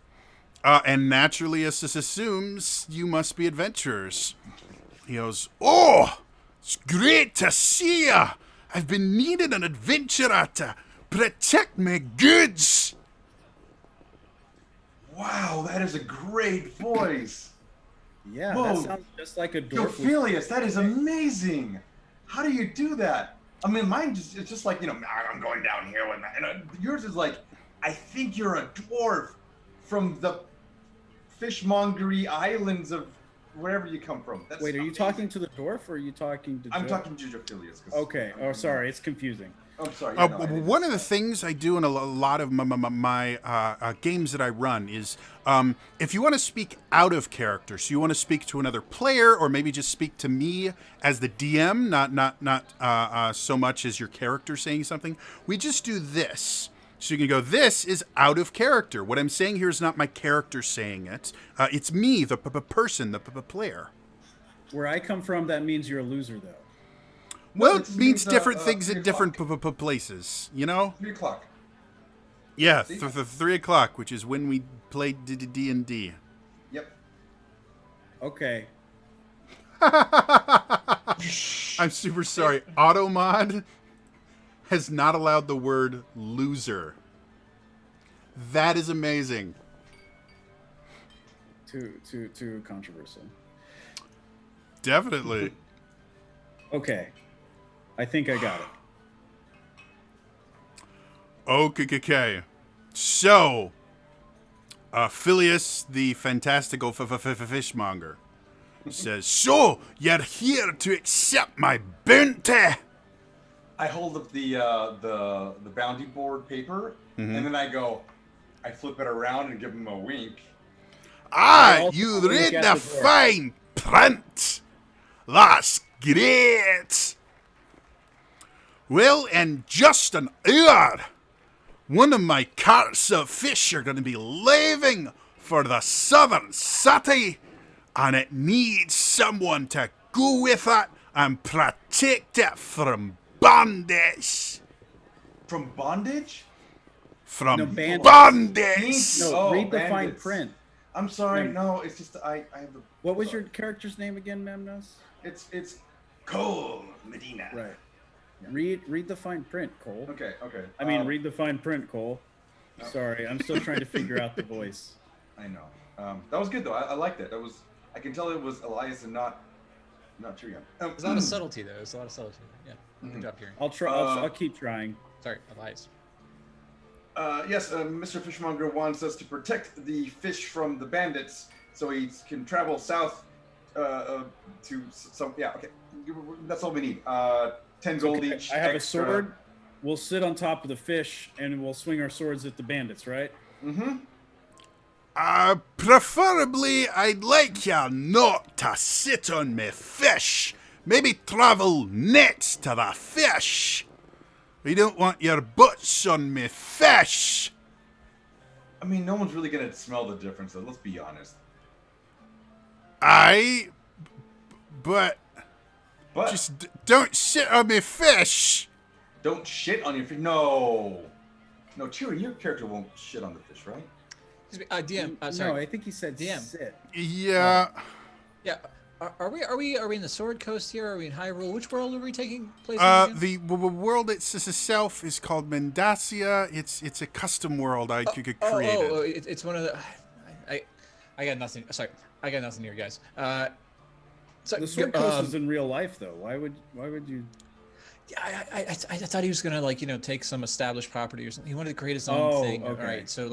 And naturally assumes you must be adventurers. He goes, "Oh, it's great to see ya. I've been needing an adventurer to protect my goods." Wow, that is a great voice. Yeah, Whoa. that sounds just like a dwarf. Phileas, that is amazing. How do you do that? I mean, mine it's just like, I'm going down here with that. And yours is like, I think you're a dwarf from the fishmongery islands of wherever you come from. That's Wait, are you amazing. talking to the dwarf or are you talking to I'm Joe? talking to Phileas. Okay. Oh, sorry. It's confusing. I'm sorry. One of the things I do in a lot of my games that I run is if you want to speak out of character, so you want to speak to another player or maybe just speak to me as the DM, not so much as your character saying something, we just do this. So you can go, this is out of character. What I'm saying here is not my character saying it. It's me, the person, the player. Where I come from, that means you're a loser, though. Well, it it just means means, different things 3 at different o'clock. places, you know? 3 o'clock. Yeah, See? 3 o'clock, which is when we played D&D. Yep. Okay. I'm super sorry. Automod has not allowed the word loser. That is amazing. Too controversial. Definitely. Okay. I think I got it. Okay. So, Phileas, the fantastical fishmonger, says, "So, you're here to accept my bounty?" I hold up the bounty board paper, and then I flip it around and give him a wink. You also read look the at the door. fine print. That's great. Well, in just an hour, one of my carts of fish are going to be leaving for the southern city, and it needs someone to go with it and protect it from bondage. From bondage? From No, bandits. bondage. No, Oh, read the fine bandits. print. I'm sorry. Mem- No, it's just I have the. What was your character's name again, Memnos? It's Cole Medina. Right. Read the fine print, Cole. Okay. I mean, read the fine print, Cole. Sorry, I'm still trying to figure out the voice. I know. That was good though. I liked it. I can tell it was Elias and not Tyrion. There's a lot of subtlety, though. There's a lot of subtlety. Yeah. Good job, Kieran. I'll try. I'll keep trying. Sorry, Elias. Yes, Mr. Fishmonger wants us to protect the fish from the bandits, so he can travel south to some. Yeah, okay. That's all we need. 10 gold Okay, each. I have extra. a sword. We'll sit on top of the fish and we'll swing our swords at the bandits, right? Mm-hmm. Preferably, I'd like you not to sit on me fish. Maybe travel next to the fish. We don't want your butts on me fish. I mean, no one's really gonna smell the difference, though. Let's be honest. But But just don't sit on me fish. don't shit on your fish. No, Tyrion, your character won't shit on the fish, right? Excuse me, DM. No, Sorry. I think he said DM. sit. Yeah. Yeah. Are we in the Sword Coast here? Are we in Hyrule? Which world are we taking place in? again? The world itself is called Mendacia. It's a custom world I created. It's one of the. I got nothing. Sorry, I got nothing here, guys. So, The Sword Coast is in real life, though. Why would you? Yeah, I thought he was gonna take some established property or something. He wanted to create his own thing. Okay. All right, so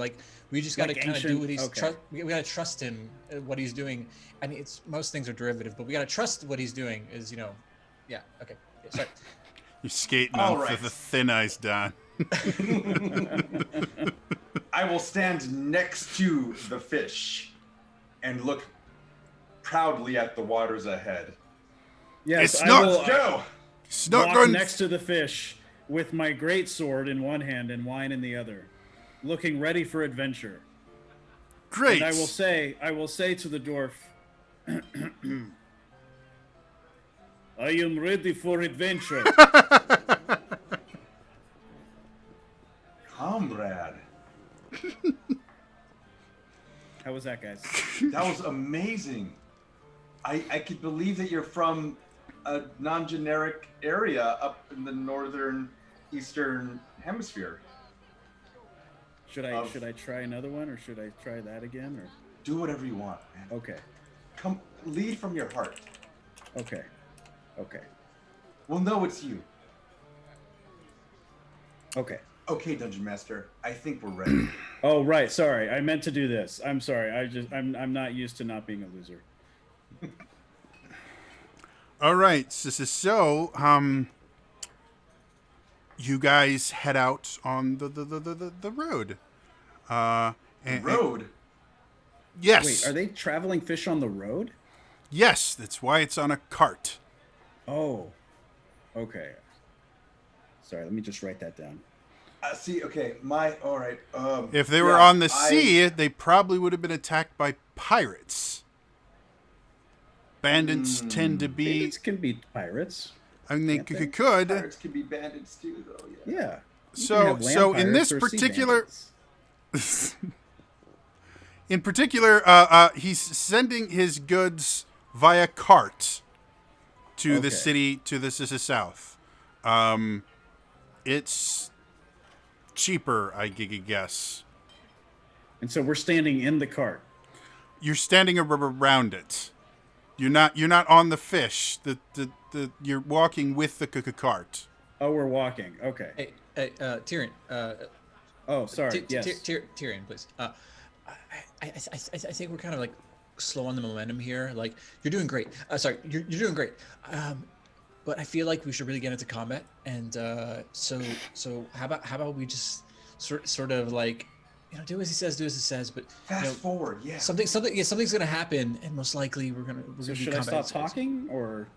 we just gotta Like kind of do ancient- what he's. okay. We gotta trust him what he's doing, and it's most things are derivative, but we gotta trust what he's doing. Yeah. Okay. Yeah, sorry. You're skating All on right. the thin ice, Don. I will stand next to the fish and look proudly at the waters ahead. Yes, It's I not- will Let's go. It's not walk going. next to the fish with my great sword in one hand and wine in the other, looking ready for adventure. Great. And I will say to the dwarf, I am ready for adventure. Comrade. How was that, guys? That was amazing. I could believe that you're from a non-generic area up in the northern eastern hemisphere. Should I try another one, or should I try that again, or? Do whatever you want, man. Okay. Come, lead from your heart. Okay. We'll know it's you. Okay. Okay, Dungeon Master. I think we're ready. Oh, right. Sorry. I meant to do this. I'm sorry. I'm not used to not being a loser. All right. So, you guys head out on the road. Road? Yes. Wait, are they traveling fish on the road? Yes, that's why it's on a cart. Oh. Okay. Sorry, let me just write that down. See, okay, all right. If they were on the sea, they probably would have been attacked by pirates. Bandits tend to be. Bandits can be pirates. I mean, they Can't could. Pirates can be bandits too, though. Yeah. Yeah. You So- can have land so in this pirates or sea particular- bandits. In particular, he's sending his goods via cart to the Okay. city, to the south. It's cheaper, I guess. And so we're standing in the cart. You're standing around it. You're not on the fish. You're walking with the cart. Oh, we're walking. Okay. Hey, Tyrion. Oh, sorry. Yes. Tyrion, please. I think we're kind of like slow on the momentum here. Like you're doing great. Sorry, you're doing great. But I feel like we should really get into combat. And so how about we just sort of like, do as he says. But Fast forward, yeah. something's gonna happen, and most likely we're gonna So be should I combat stop talking, or?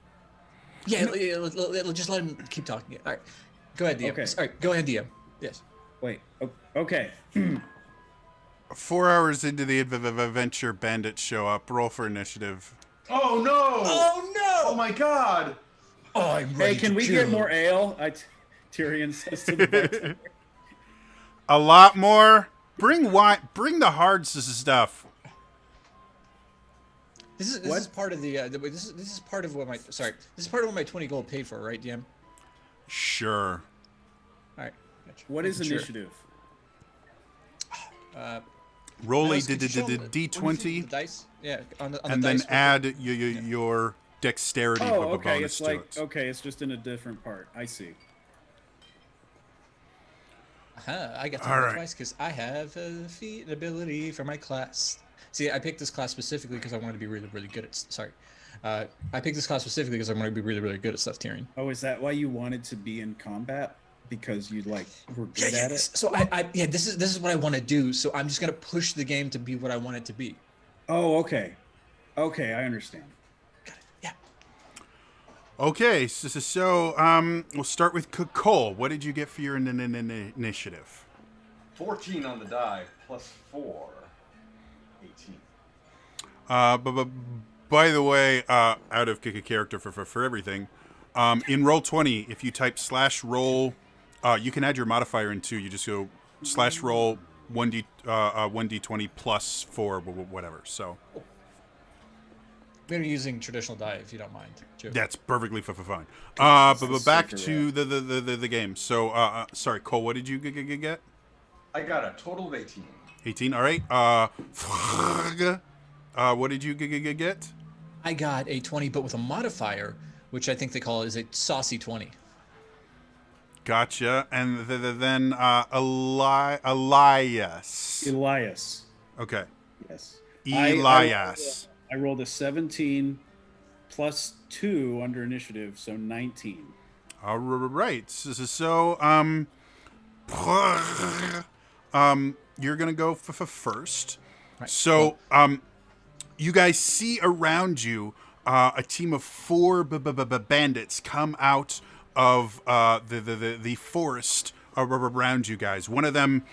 Yeah, just let him keep talking. All right, go ahead, DM. Okay. All right, go ahead, DM. Yes. Wait. Okay. 4 hours into the adventure, bandits show up. Roll for initiative. Oh no! Oh no! Oh my God! Oh, I'm Hey, ready can to we kill. get more ale? Tyrion says to the bartender. A lot more. Bring wine. Bring the hard stuff. This is part of the this is part of what my this is part of what my 20 gold paid for, right, DM? Sure. All right. Gotcha. What is Sure. initiative? Roll a Nice, could you show 'em the- d20, the dice? Yeah, on the and dice. then add your dexterity Oh, okay. bonus It's to like it. okay. It's just in a different part. I see. I got to All roll right. twice because I have a feat ability for my class. See, I picked this class specifically because I wanted to be really, really good at. Sorry, I picked this class specifically because I wanted to be really, really good at stuff, Tyrion. Oh, is that why you wanted to be in combat? Because you were good at it? So this is what I want to do. So I'm just gonna push the game to be what I want it to be. Oh, okay. Okay, I understand. Got it. Yeah. Okay, so we'll start with Cole. What did you get for your initiative? 14 on the die plus 4. 18. But by the way, out of character for everything, in Roll20, if you type /roll, you can add your modifier in too. You just go /roll 1d20 plus 4, whatever. So We're using traditional die if you don't mind. Joe. that's perfectly fine. But back super to the game. So sorry, Cole, what did you get? I got a total of 18. 18. All right. What did you get? I got a 20, but with a modifier, which I think they call is a saucy 20. Gotcha. And then Elias. Elias. Okay. Yes. Elias. I rolled a 17 plus 2 under initiative, so 19. All right. So you're gonna go first. Right. So you guys see around you a team of 4 bandits come out of the forest around you guys. One of them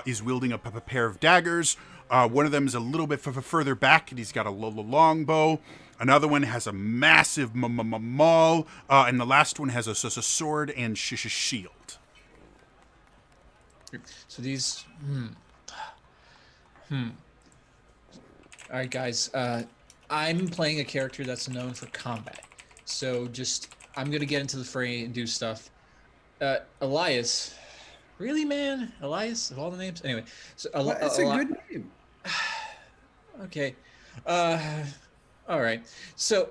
is wielding a pair of daggers. One of them is a little bit further back, and he's got a long bow. Another one has a massive maul, and the last one has a sword and shield. So these. All right, guys. I'm playing a character that's known for combat. So I'm gonna get into the fray and do stuff. Elias, really, man? Elias of all the names. Anyway, so It's a good name. Okay. All right. So,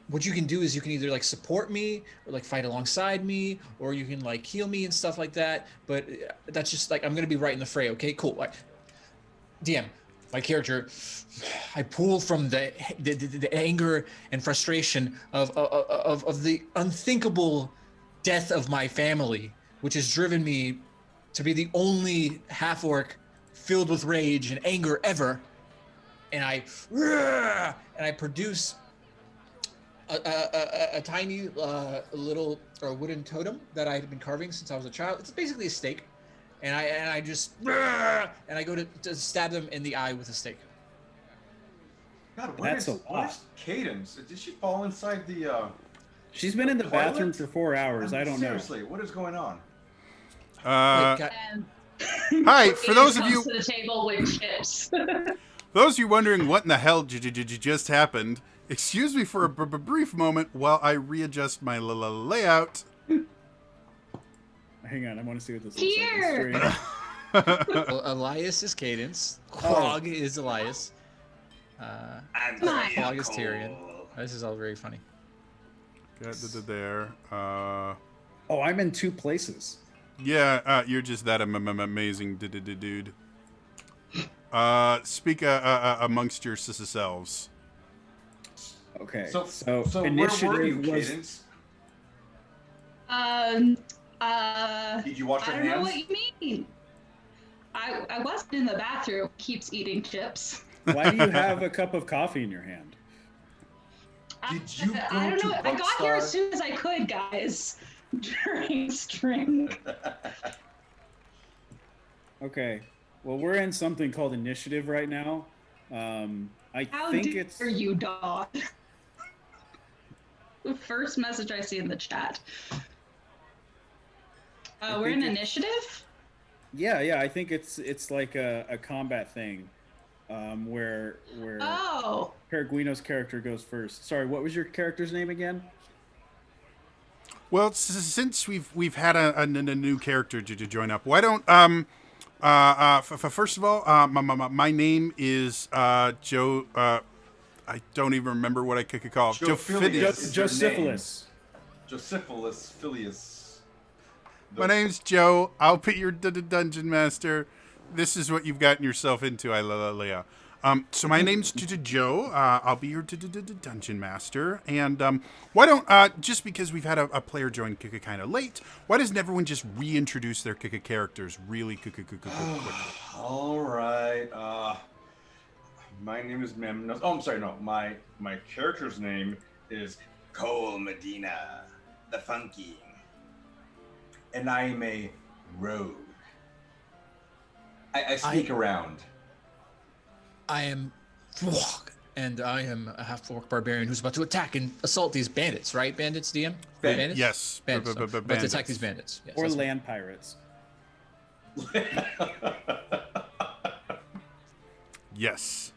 what you can do is you can either like support me or like fight alongside me, or you can like heal me and stuff like that. But that's just like I'm gonna be right in the fray. Okay, cool. All right. DM, my character, I pull from the anger and frustration of the unthinkable death of my family, which has driven me to be the only half-orc filled with rage and anger ever. And I produce a tiny little wooden totem that I had been carving since I was a child. It's basically a stake, and I go to stab them in the eye with a stake. God, That's a lot. Where's Cadence? Did she fall inside the? She's been in the toilet? bathroom for 4 hours. I don't know. Seriously, what is going on? Hi, for those of you to the table with chips. those of you wondering what in the hell just happened, excuse me for a brief moment while I readjust my layout. Hang on, I want to see what this Here! looks like. Well, Elias is Cadence. Quag is Elias. Quag is Tyrion. This is all very funny. Got there. Oh, I'm in 2 places. Yeah, you're just that amazing dude. Speak amongst yourselves. Okay. So initiative where were you, was. Cadence? Did you I wash your don't know hands? what you mean. I wasn't in the bathroom. Keeps eating chips. Why do you have a cup of coffee in your hand? Did you go I don't to know. I got here Buckstar? as soon as I could, guys. During string. Okay. Well, we're in something called initiative right now. I How think dare it's. you, dog? The first message I see in the chat. We're in think initiative. Yeah. I think it's like a combat thing, where Oh. Peregrino's character goes first. Sorry, what was your character's name again? Well, since we've had a new character to join up, why don't first of all, my name is Joe. I don't even remember what I could call it. Josephilus. Josephilus. Josephilus Filius. My name's Joe. I'll be your dungeon master. This is what you've gotten yourself into, Leia. So my name's Joe. I'll be your dungeon master. And why don't, just because we've had a player join kind of late, why doesn't everyone just reintroduce their characters really quickly? All right. My name is Memnos. Oh, I'm sorry. No, my character's name is Cole Medina, the funky. and I am a rogue. I sneak around. I am Quag, and I am a half-orc barbarian who's about to attack and assault these bandits, right? Bandits, DM? Bandits? Yes. Bandits. About to Bandits. attack these bandits. Yes, Or that's land pirates. Yes.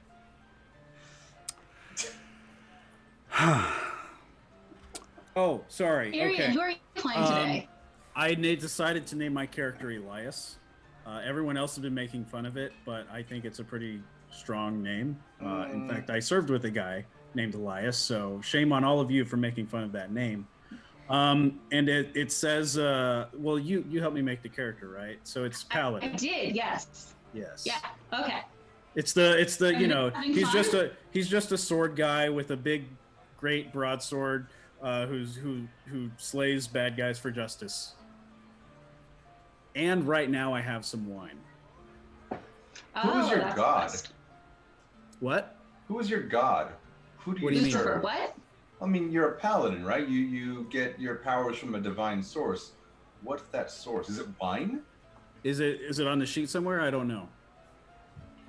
Oh, sorry. Tyrion, Okay. who are you playing today? I decided to name my character Elias. Everyone else has been making fun of it, but I think it's a pretty strong name. In fact, I served with a guy named Elias, so shame on all of you for making fun of that name. And it says, well, you helped me make the character, right? So it's I Paladin. did, yes. Yes. Yeah. Okay. It's the Are you you know having he's fun? just a sword guy with a big, great broadsword, who slays bad guys for justice. And right now I have some wine. Who is your that's god? nice. What? Who is your god? Who do What do you you mean? For serve? what? I mean, you're a paladin, right? You get your powers from a divine source. What's that source? Is it wine? Is it on the sheet somewhere? I don't know.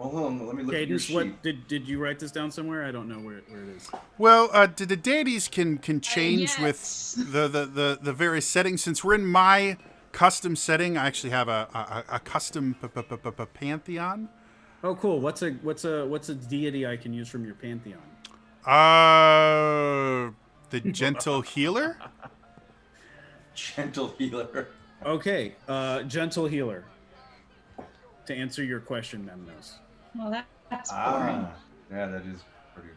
Well, hold on, let me look at your Cadence, sheet. what did you write this down somewhere? I don't know where it is. Well, the deities can change with Yes. the various settings. Since we're in my custom setting, I actually have a custom pantheon. Oh, cool. What's a deity I can use from your pantheon? The gentle healer. Gentle healer. Okay, gentle healer. To answer your question, Memnos. Well, that's boring. Yeah, that is pretty.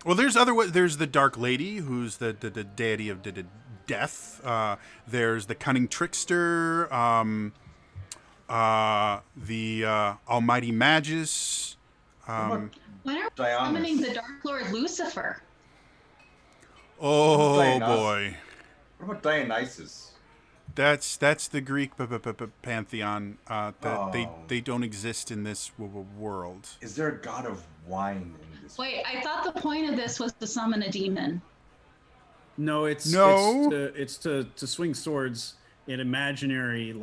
Well, there's the Dark Lady, who's the deity of death. There's the cunning trickster. The Almighty Magus. When are we Dionysus. summoning the Dark Lord Lucifer? Oh Dionysus. boy, What about Dionysus? that's the Greek pantheon. They don't exist in this world. Is there a god of wine in this? Wait, I thought the point of this was to summon a demon. No, it's No. it's to swing swords in imaginary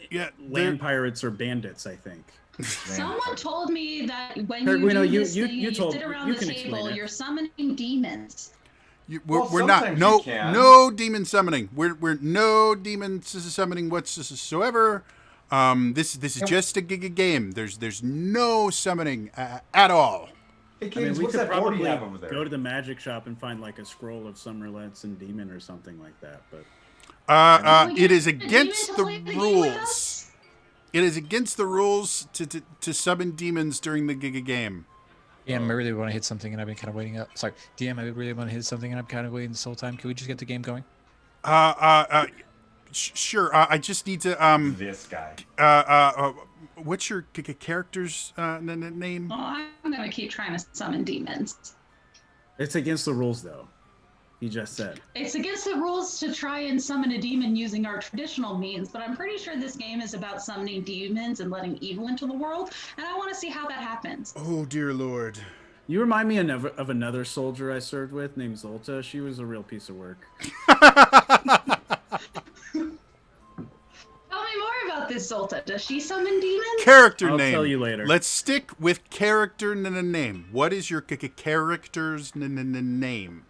Yeah, land pirates or bandits, I think. Someone told me that when Guino, you do you- this you- thing you and told- sit around you the can explain table, it. you're summoning demons. Well, we're not sometimes no you can. no demon summoning. We're no demon summoning whatsoever. This is just a game. There's no summoning at all. Hey, I Cadence, mean, we what's could that board you probably have over there? go to the magic shop and find like a scroll of Summerlets and Demon or something like that. But Can we It get is a demon against to the play the game with rules. us? It is against the rules to summon demons during the game. DM, I really want to hit something, and I've been kind of waiting up. Sorry, DM, I really want to hit something, and I'm kind of waiting this whole time. Can we just get the game going? Sure. I just need to This guy. what's your character's name? Oh, I'm gonna keep trying to summon demons. it's against the rules, though. He just said. It's against the rules to try and summon a demon using our traditional means, but I'm pretty sure this game is about summoning demons and letting evil into the world, and I want to see how that happens. Oh dear Lord. You remind me of another soldier I served with named Zolta. She was a real piece of work. Tell me more about this Zolta. Does she summon demons? Character I'll name. tell you later. Let's stick with character name. What is your character's name?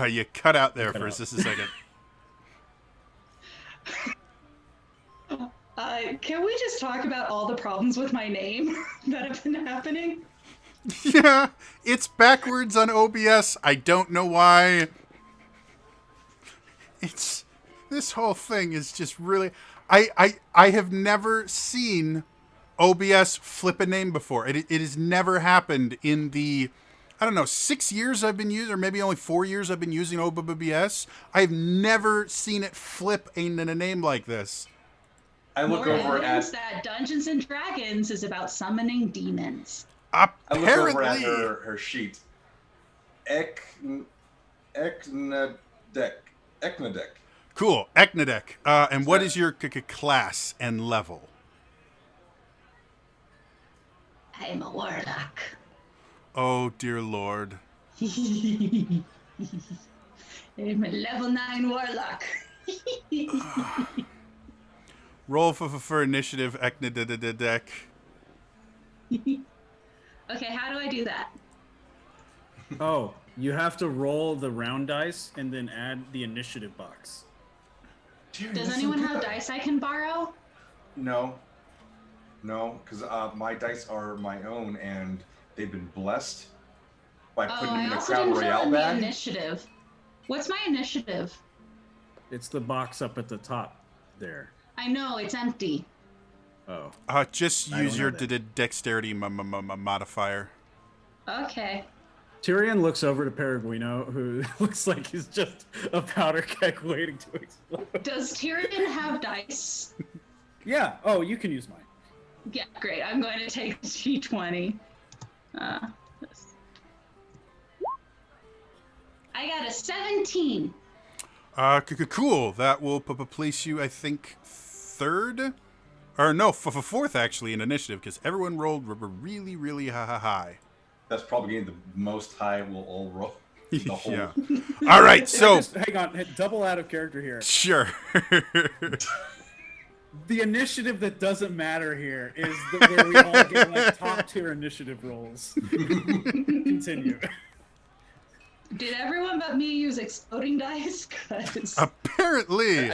You cut out there for just a second. Can we just talk about all the problems with my name that have been happening? Yeah, it's backwards on OBS. I don't know why. This whole thing is just really. I have never seen OBS flip a name before. It has never happened in the, I don't know, 6 years I've been using, or maybe only 4 years I've been using OBS. I've never seen it flip a name like this. I look More over evidence at. that Dungeons and Dragons is about summoning demons. I look over at Apparently, her sheet. Eknadek. cool. Eknadek. And what is your class and level? I'm a warlock. Oh dear Lord. I'm a level 9 warlock. Roll for initiative, Eknadek. Okay, how do I do that? Oh, you have to roll the round dice and then add the initiative box. Does anyone have dice I can borrow? No, because my dice are my own, and they've been blessed by Oh, putting them I in a also Crown didn't fill Royale in the bag. initiative. What's my initiative? It's the box up at the top there. I know, it's empty. Oh. Just I don't use your know that. dexterity modifier. Okay. Tyrion looks over to Peregrino, who looks like he's just a powder keg waiting to explode. Does Tyrion have dice? Yeah. Oh, you can use mine. Yeah, great. I'm going to take the D20. This. I got a 17. Cool. That will place you, I think, third? Or no, fourth, actually, in initiative, because everyone rolled really, really high. That's probably the most high we'll all roll. the hole. Yeah. All right, so Hang on, double out of character here. sure. The initiative that doesn't matter here is where we all get like top tier initiative rolls. Continue. Did everyone but me use exploding dice? 'Cause Apparently.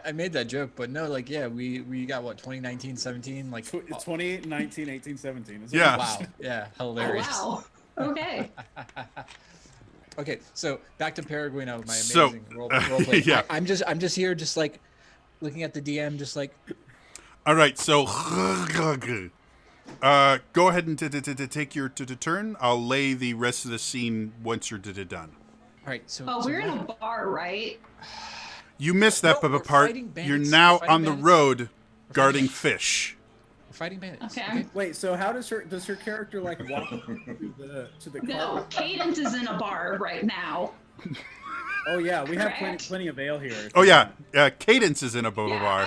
I made that joke, but no, like, yeah, we got what, 2019, 17, like, 28, 19, 18, 17. Is Yeah. wow, yeah, oh, hilarious. wow. Okay. Okay, so back to Peregrino, my So, amazing role play. yeah. I'm just here, just like looking at the DM, just like, All right, so go ahead and take your turn. I'll lay the rest of the scene once you're done. all right, so. Oh, so we're in what- a bar, right? You missed that No, we're part. fighting bandits. You're now We're fighting on the bandits. road guarding bandits. fish. We're fighting bandits. Okay. Wait, so how does her character like walk to the No, car? Cadence is in a bar right now. Oh yeah, we have Correct. plenty of ale here. Oh yeah, Cadence is in a boba bar.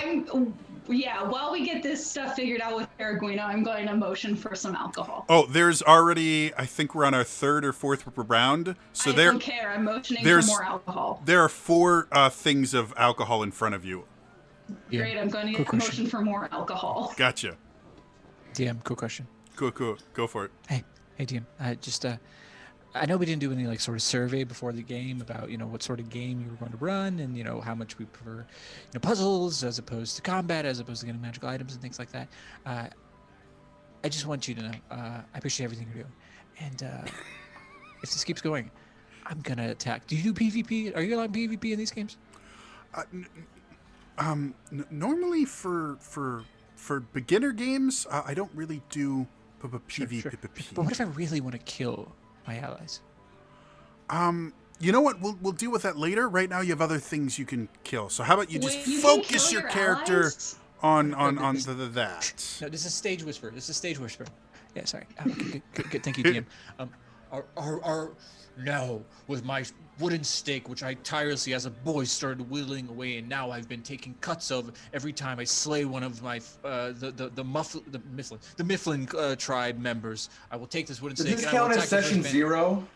While we get this stuff figured out with Peregrino, I'm going to motion for some alcohol. Oh, there's already. I think we're on our third or fourth round. So I there, don't care. I'm motioning for there's- more alcohol. there are 4 things of alcohol in front of you. Yeah. Great. I'm going to Quick question. motion for more alcohol. Gotcha. DM, quick question. Cool. Go for it. Hey, DM. I know we didn't do any like sort of survey before the game about what sort of game you were going to run and how much we prefer puzzles as opposed to combat, as opposed to getting magical items and things like that. I just want you to know I appreciate everything you're doing, and if this keeps going, I'm gonna attack. Do you do PvP? Are you allowed PvP in these games? Normally for beginner games, I don't really do PvP. But what if I really want to kill my allies? You know what? We'll deal with that later. Right now, you have other things you can kill. So how about you just Wait, you can focus kill your your character allies? on this- that. No, this is stage whisper. This is stage whisper. Yeah, sorry. Okay, good. Thank you, DM. Now, with my wooden stake, which I tirelessly as a boy started whittling away, and now I've been taking cuts of every time I slay one of my the Mifflin tribe members. I will take this wooden Does stake. this and I will count as attack the session first 0?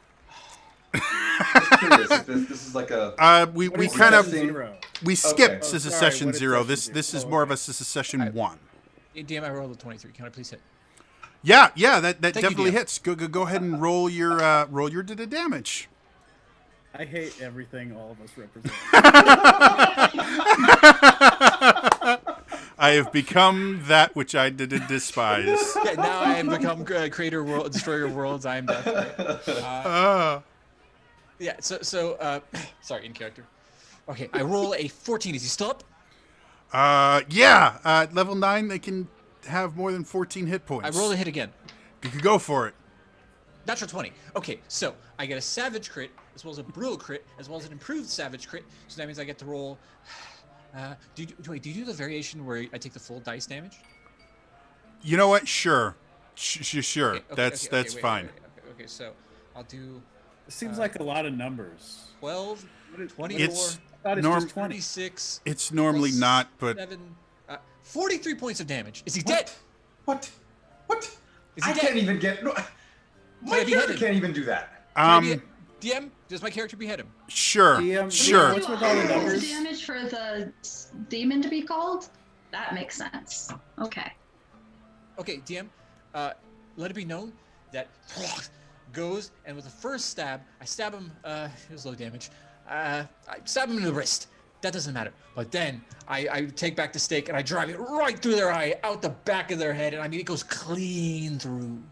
Just curious if this is like a. We What is kind of session 0? we skipped Oh, this is sorry, session what is 0. session This 0? this is Oh, more of okay. a this is session 1. band. DM, I rolled a 23. Can I please hit? Yeah, that you, definitely DM. hits. Go ahead and roll your damage. I hate everything all of us represent. I have become that which I did despise. Yeah, now I have become creator world, destroyer of worlds. I am death. Yeah. So sorry, in character. Okay, I roll a 14. Is he still up? Level 9, they can have more than 14 hit points. I roll a hit again. You could go for it. Natural 20. Okay, so I get a savage crit, as well as a brutal crit, as well as an improved savage crit. So that means I get to roll. Do you do the variation where I take the full dice damage? You know what? Sure. Sure. Okay, That's wait, fine. Okay, so I'll do It seems like a lot of numbers. 12, 24, It's I thought it's norm- just 20. 26. It's normally plus not, but 7, 43 points of damage. Is he dead? What? Is he I dead? can't even get. No, my I character beheaded? can't even do that. DM, does my character behead him? sure. DM, Sure. What's with all the 100 numbers? damage for the demon to be called? That makes sense. Okay. Okay, DM, let it be known that goes, and with the first stab, I stab him, it was low damage. I stab him in the wrist. That doesn't matter. But then I take back the stake and I drive it right through their eye, out the back of their head, and I mean, it goes clean through.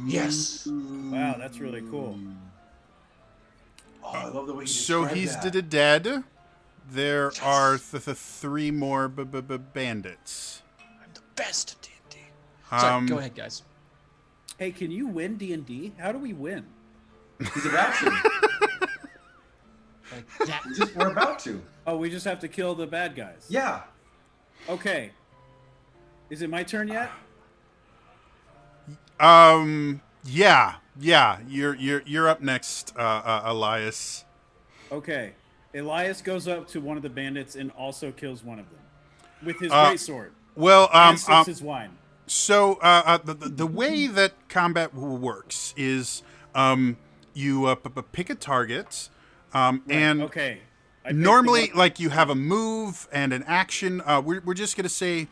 Yes. Wow, that's really cool. Oh, I love the way you So described he's that. dead. There are the 3 more bandits. I'm the best at D&D. Sorry, go Um, ahead, guys. Hey, can you win D&D? How do we win? He's about to. Like that. We're about to. Oh, we just have to kill the bad guys. Yeah. Okay. Is it my turn yet? Yeah. You're up next, Elias. Okay. Elias goes up to one of the bandits and also kills one of them with his Uh, great sword. Well, And sips his wine. So the way that combat works is you pick a target, and okay. Normally, like you have a move and an action. We're just gonna say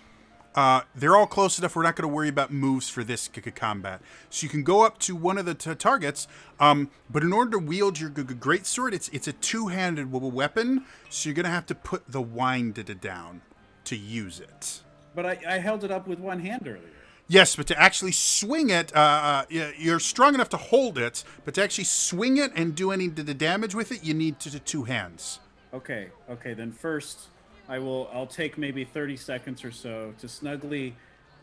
they're all close enough. We're not gonna worry about moves for this combat. So you can go up to one of the targets. But in order to wield your greatsword, it's a two-handed weapon. So you're gonna have to put the wind down to use it. But I held it up with one hand earlier. Yes, but to actually swing it, you're strong enough to hold it. But to actually swing it and do any damage with it, you need two hands. Okay, then first I'll take maybe 30 seconds or so to snugly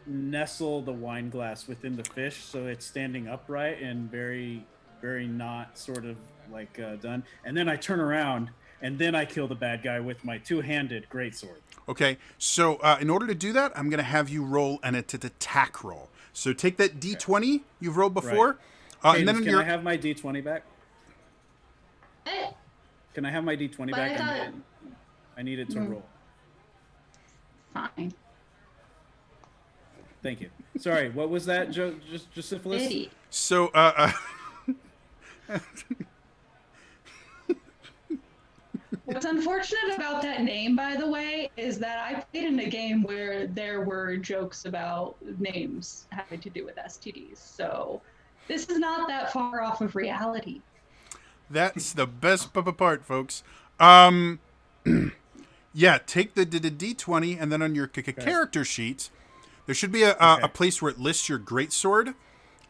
nestle the wine glass within the fish so it's standing upright and very, very not sort of like done. And then I turn around and then I kill the bad guy with my two-handed greatsword. Okay, so in order to do that, I'm going to have you roll an attack roll. So take that D20 you've rolled before. Right. And then can I have my D20 back? Can I have my D20 back? I need it to roll. Fine. Thank you. Sorry, what was that, Josephus? So, What's unfortunate about that name, by the way, is that I played in a game where there were jokes about names having to do with STDs. So this is not that far off of reality. That's the best part, folks. Yeah, take the D20, and then on your character sheet, there should be a place where it lists your greatsword,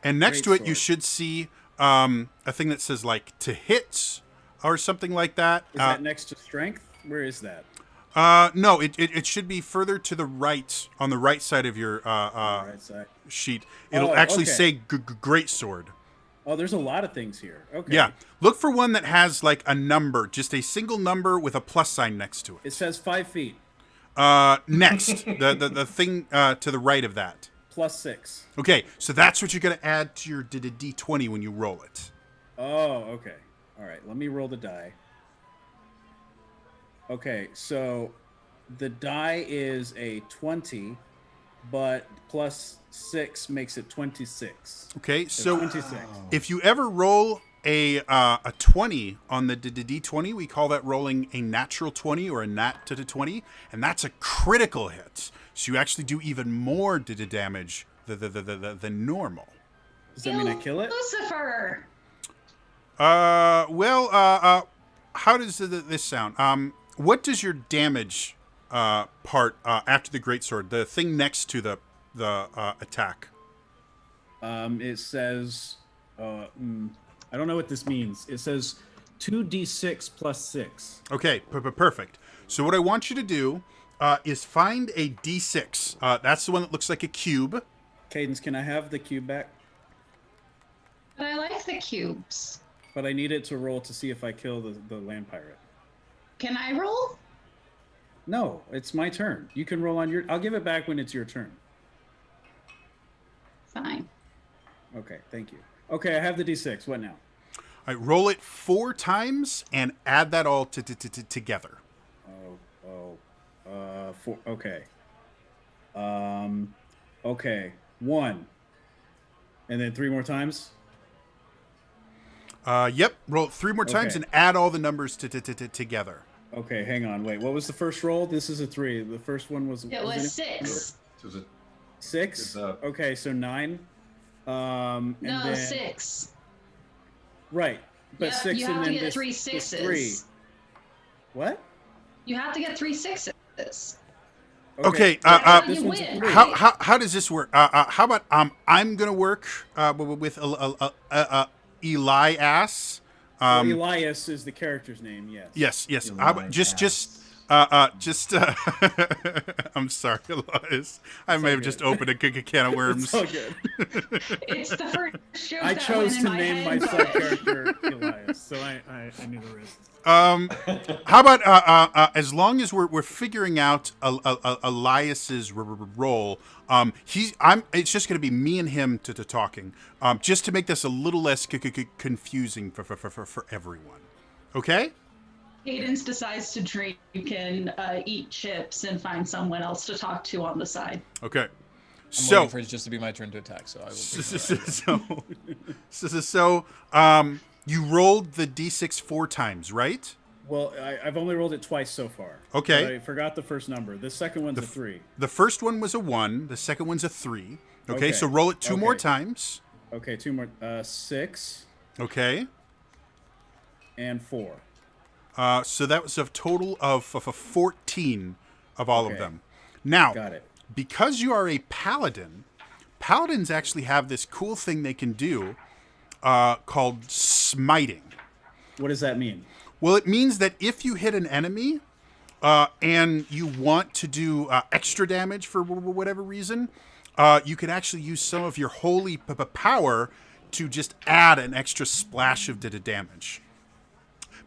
and next to it you should see a thing that says like to hit or something like that. Is that next to strength? Where is that? No, it should be further to the right, on the right side of your right side. sheet. It'll actually say greatsword. Oh, there's a lot of things here. Okay. Yeah. Look for one that has like a number, just a single number with a plus sign next to it. It says 5 feet. Next, the thing to the right of that. +6. Okay, so that's what you're going to add to your D20 when you roll it. Oh, okay. All right, let me roll the die. Okay, so the die is a 20, but +6 makes it 26. Okay, so 26. If you ever roll a 20 on the D20, we call that rolling a natural 20 or a nat to 20, and that's a critical hit. So you actually do even more damage than normal. Does that mean I kill it? Lucifer! How does this sound? What does your damage part after the greatsword, the thing next to the attack? It says, I don't know what this means. It says 2d6 + 6. Okay, perfect. So what I want you to do is find a d6. That's the one that looks like a cube. Cadence, can I have the cube back? But I like the cubes. But I need it to roll to see if I kill the land pirate. Can I roll? No, it's my turn. You can roll on your... I'll give it back when it's your turn. Fine. Okay, thank you. Okay, I have the d6. What now? All right, roll it 4 times and add that all together. 4. Okay. Okay. 1. And then 3 more times? Yep. Roll it 3 more times and add all the numbers together. Okay, hang on. Wait, what was the first roll? This is a 3. The first one was... It was 6. Was it 6? Okay, so 9. No, then... 6. Right. But Yep, 6 you and have then to get this 3 this sixes. 3. What? You have to get 3 6s. Okay. This one's a 3. How does this work? How about I'm gonna work with Elias. Elias is the character's name. Yes. Yes. I'm sorry, Elias. I may have just opened a can of worms. It's all good. It's the first joke I that chose went in to my name head, my but- sub character Elias, so I knew the rest. How about as long as we're figuring out Elias's role, it's just going to be me and him to talking, just to make this a little less confusing for everyone. Okay. Cadence decides to drink and eat chips and find someone else to talk to on the side. Okay. I'm waiting for it just to be my turn to attack, so I will. You rolled the d6 4 times, right? Well, I've only rolled it twice so far. Okay. I forgot the first number. The second one's a 3. The first one was a 1. The second one's a 3. Okay, so roll it 2 more times. Okay, 2 more. 6. Okay. And 4. So that was a total of 14 of all of them. Now, got it. Because you are a paladin, paladins actually have this cool thing they can do called smiting. What does that mean? Well, it means that if you hit an enemy and you want to do extra damage for whatever reason, you can actually use some of your holy power to just add an extra splash of damage.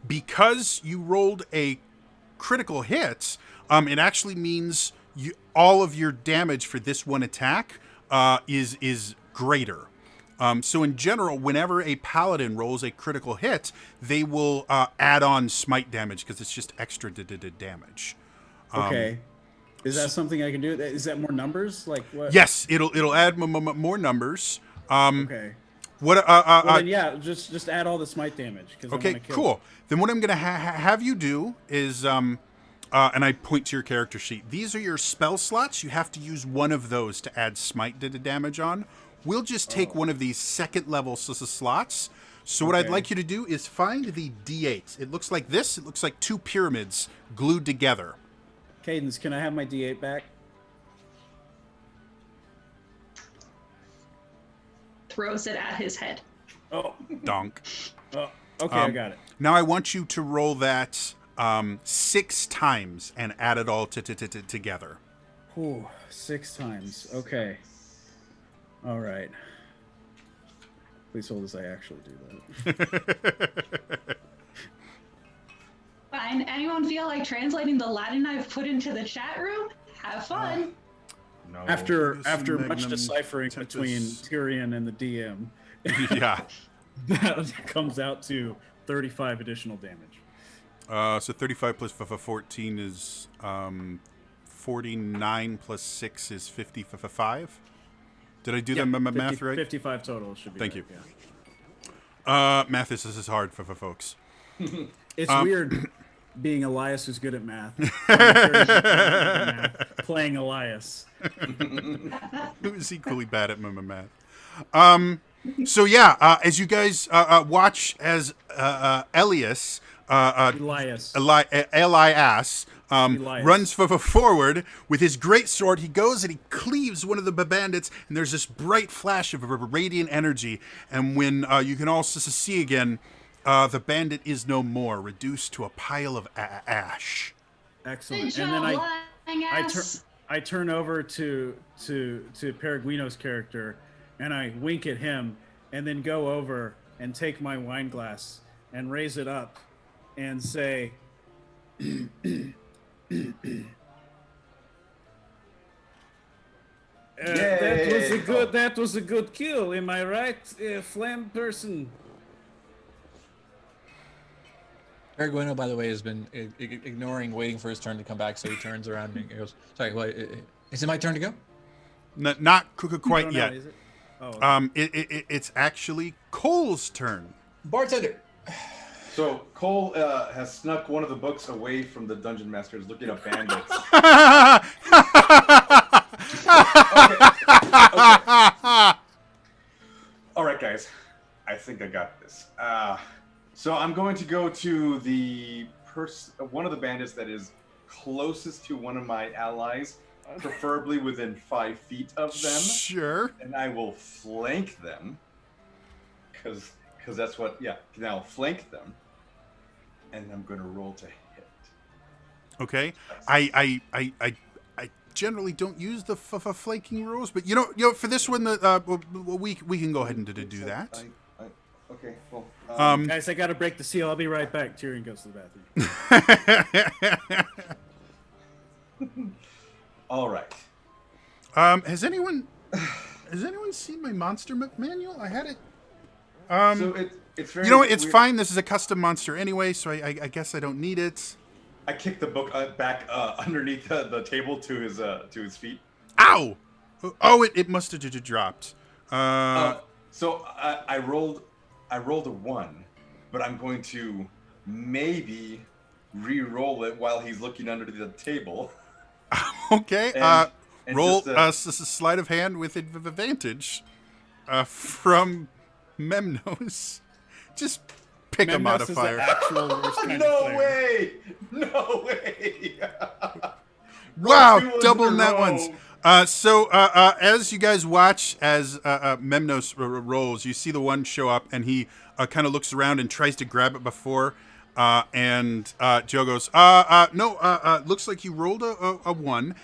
Because you rolled a critical hit, it actually means all of your damage for this one attack is greater. So in general, whenever a paladin rolls a critical hit, they will add on smite damage because it's just extra damage. Okay. Is that something I can do? Is that more numbers? Like what? Yes, it'll add more numbers. Okay. What? Well, then, yeah, just add all the smite damage. Okay, cool. Then what I'm gonna have you do is, and I point to your character sheet. These are your spell slots. You have to use one of those to add smite damage on. We'll just take one of these second level slots. So what I'd like you to do is find the D8. It looks like this. It looks like 2 pyramids glued together. Cadence, can I have my D8 back? Throws it at his head. Oh, Donk. oh okay, I got it. Now I want you to roll that 6 times and add it all together. Ooh, 6 times. Okay. All right. Please hold as I actually do that. Fine. Anyone feel like translating the Latin I've put into the chat room? Have fun. No. After much Magnum deciphering Tempest. between Tyrion and the DM, Yeah. that comes out to 35 additional damage. So 35 plus 14 is 49 plus 6 is 55. Did I do the math right? 55 total should be. Thank right, you. Yeah. Math this is hard for folks. It's weird being Elias who's good at math. Playing Elias. Who's equally bad at math. So yeah, as you guys watch as Elias Elias. Elias Elias. runs forward with his great sword. He goes and he cleaves one of the bandits, and there's this bright flash of radiant energy. And when you can also see again, the bandit is no more, reduced to a pile of ash. Excellent. Good And then job, lying ass. I turn over to Peregrino's character, and I wink at him, and then go over and take my wine glass and raise it up, and say, that was a good kill. Am I right, Flam person? Peregrino, by the way, has been ignoring, waiting for his turn to come back, so he turns around and goes, "Sorry, what? Is it my turn to go?" Not quite yet. Is it? Oh, okay. It's actually Cole's turn. Bartender. So Cole has snuck one of the books away from the dungeon masters, looking up bandits. Okay. All right, guys. I think I got this. So I'm going to go to the one of the bandits that is closest to one of my allies, preferably within 5 feet of them. Sure. And I will flank them, because that's what. Yeah. Now I'll flank them, and I'm going to roll to hit. Okay. I generally don't use the flanking rules, but you know for this one, we can go ahead and do that. Okay. Well. Guys, I gotta break the seal. I'll be right back. Tyrion goes to the bathroom. All right. Has anyone seen my monster manual? I had it. So it's very. You know what? It's weird. fine. This is a custom monster anyway, so I guess I don't need it. I kicked the book back underneath the table to his feet. Ow! Oh, it must have dropped. So I rolled a 1, but I'm going to maybe re-roll it while he's looking under the table. Okay. And Roll just, a sleight of hand with advantage from Memnos. Just pick a Memnos is the modifier. actual worst kind of No player. way! No way! Wow, Roll 2 ones double in a net row. ones. So as you guys watch as Memnos rolls, you see the one show up, and he kind of looks around and tries to grab it before, and Joe goes, no, looks like you rolled a 1.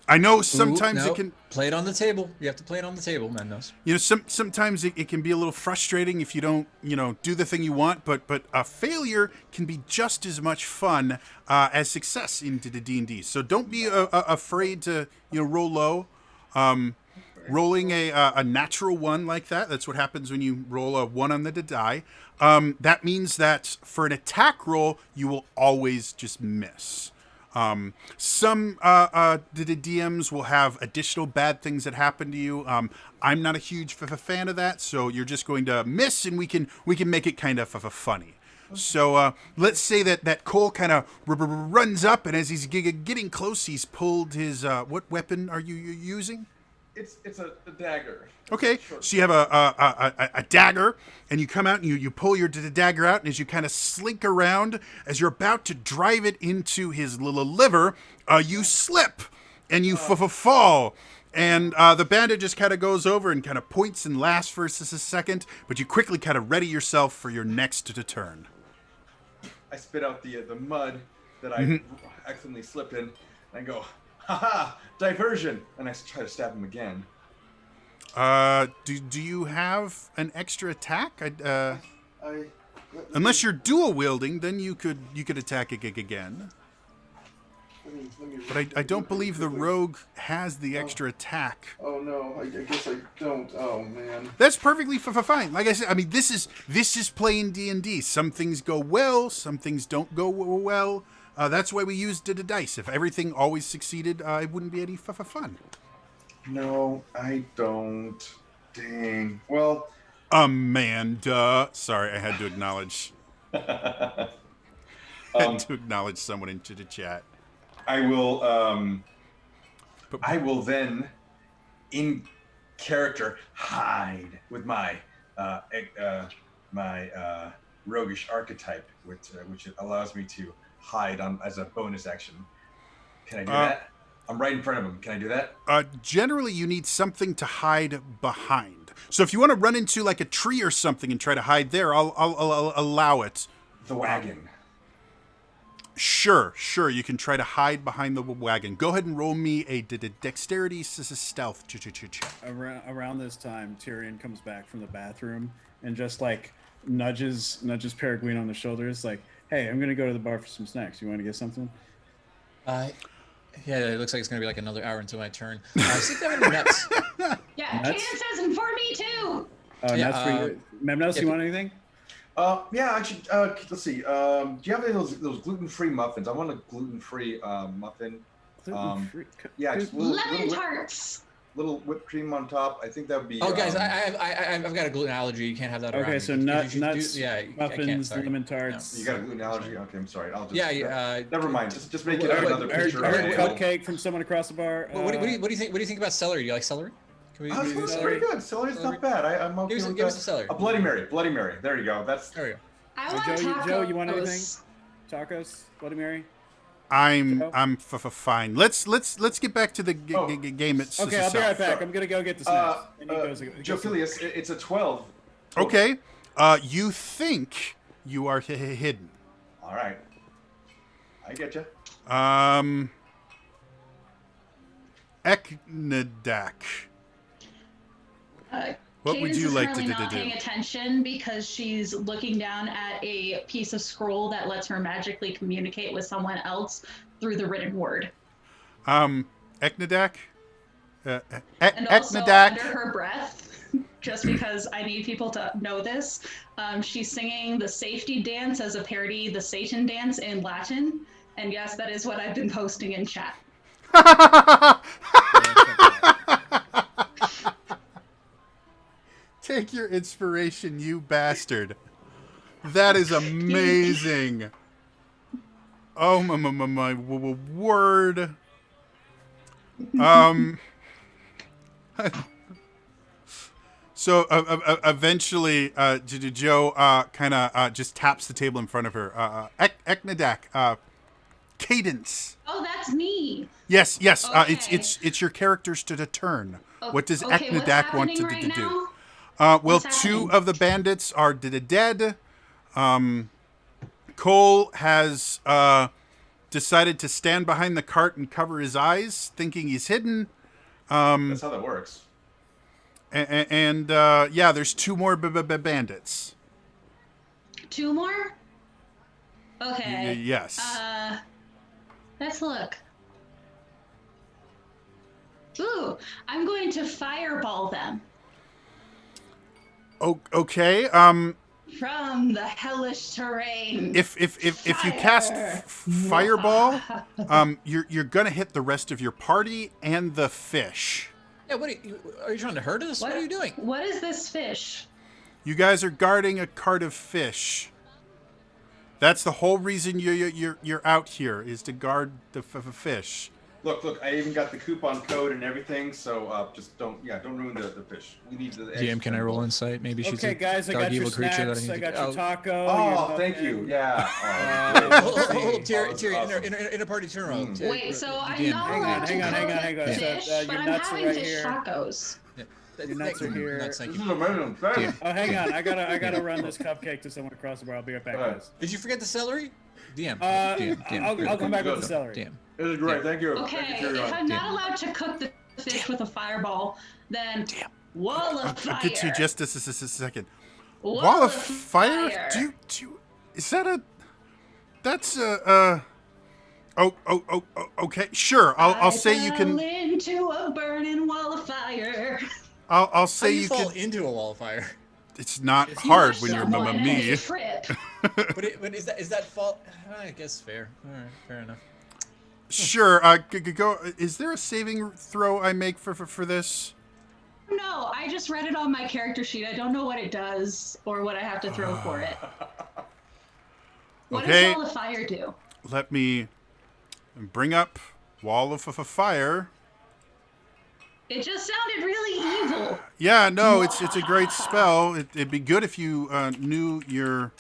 I know sometimes it can play it on the table. You have to play it on the table, Mendos. You know, sometimes it can be a little frustrating if you don't, do the thing you want. But a failure can be just as much fun as success into the D&D. So don't be afraid to, roll low. Rolling a natural 1 like that's what happens when you roll a 1 on the die. That means that for an attack roll, you will always just miss. Some the DMs will have additional bad things that happen to you. I'm not a huge fan of that, so you're just going to miss, and we can make it kind of funny. So let's say that Cole kind of runs up, and as he's getting close, he's pulled his what weapon are you using? It's a dagger. Okay, so you have a dagger, and you come out and you pull your dagger out, and as you kind of slink around, as you're about to drive it into his little liver, you slip, and you fall. And the bandit just kind of goes over and kind of points and laughs for a second, but you quickly kind of ready yourself for your next turn. I spit out the mud that I accidentally slipped in, and I go, haha, diversion, and I try to stab him again. Do you have an extra attack? Unless you're dual wielding, then you could attack again. But I don't believe the rogue has the extra attack. Oh no, I guess I don't. Oh man. That's perfectly fine. Like I said, I mean this is playing D&D. Some things go well, some things don't go well. That's why we used the dice. If everything always succeeded, it wouldn't be any fun. No, I don't. Dang. Well, Amanda. Sorry, I had to acknowledge. Had to acknowledge someone into the chat. I will. I will then, in character, hide with my roguish archetype, which allows me to hide as a bonus action. Can I do that? I'm right in front of him. Can I do that? Generally, you need something to hide behind. So if you want to run into like a tree or something and try to hide there, I'll allow it. The wagon. Sure. You can try to hide behind the wagon. Go ahead and roll me a dexterity stealth. Around this time, Tyrion comes back from the bathroom and just like nudges Peregrine on the shoulders, like, "Hey, I'm gonna go to the bar for some snacks. You want to get something?" Yeah, it looks like it's gonna be like another hour until my turn. See if they have any nuts. Yeah, Jaden says, and for me too. Nuts for you. Memnos, you want anything? Yeah, actually, let's see. Do you have any of those gluten-free muffins? I want a gluten-free muffin. Gluten-free? Yeah, just Lemon tarts. Little whipped cream on top. I think that would be. Oh, guys, I've got a gluten allergy. You can't have that. Okay, around so me. nuts, muffins, lemon tarts. You got a gluten allergy? Okay, I'm sorry. I'll just. Yeah. Never mind. Just make it another picture. I heard cupcake from someone across the bar. What do you think? What do you think about celery? Do you like celery? Can we do Celery's celery? pretty good. Celery's not bad. I'm okay with Give us the celery. A Bloody Mary. Bloody Mary. There you go. There we go. I want Joe, you want tacos. anything? Tacos? Bloody Mary? I'm fine. Let's get back to the game itself. Okay, I'll be right back. I'm gonna go get the snacks. Joe Phileas, it's a 12. Okay. You think you are hidden. All right. I get you. Eknadak. What would you like to do? Not paying attention because she's looking down at a piece of scroll that lets her magically communicate with someone else through the written word. Eknadak? And also under her breath, just because I need people to know this, she's singing the safety dance as a parody, the Satan dance in Latin. And yes, that is what I've been posting in chat. Take your inspiration, you bastard. That is amazing. Oh my word. So eventually, Joe kind of just taps the table in front of her. Eknadak, Cadence. Oh, that's me. Yes. Okay. It's your character's turn. What does Okay, what's Eknadak want to happening right do? now? Well, What's two happening? of the bandits are dead. Cole has decided to stand behind the cart and cover his eyes, thinking he's hidden. That's how that works. And there's two more bandits. Two more? Okay. Yes. Let's look. Ooh, I'm going to fireball them Okay. from the hellish terrain. If you cast fireball, you're gonna hit the rest of your party and the fish. Yeah, are you trying to hurt us? What are you doing? What is this fish? You guys are guarding a cart of fish. That's the whole reason you're out here, is to guard the fish. Look, I even got the coupon code and everything, so just don't ruin the fish. We need the DM, can I roll insight? Maybe she's Okay, a guys, I dark got your evil creature that I snacks. need I to got your taco. Oh, your thank muffin. you. Yeah. Hold up, Tier, in a party turn around. Wait, so I'm DM. not Hang on, allowed to hang on, hang on, cook hang on. fish, So, but your I'm nuts are having right fish here. tacos. Your nuts are here. Nuts, thank This you. is amazing. Thanks. Oh, hang on. I gotta run this cupcake to someone across the bar. I'll be right back, Alright. guys. Did you forget the celery? DM. I'll come back with the Good. celery. DM. It was great. Thank you. Okay, Thank you, if I'm not allowed to cook the fish with a fireball, then wall of fire. I'll get to you just a second. Wall of fire. Do you, is that a? That's a. Okay. Sure. I'll say you can. I fell into a burning wall of fire. I'll How say do you you fall can. into a wall of fire? It's not hard when you're Someone Mamma had a Mia. trip. But is that fault? I guess fair. All right, fair enough. Sure. Go. Is there a saving throw I make for this? No, I just read it on my character sheet. I don't know what it does or what I have to throw for it. What Okay. does wall of fire do? Let me bring up Wall of Fire. It just sounded really evil. Yeah, no, it's a great spell. It'd be good if you knew your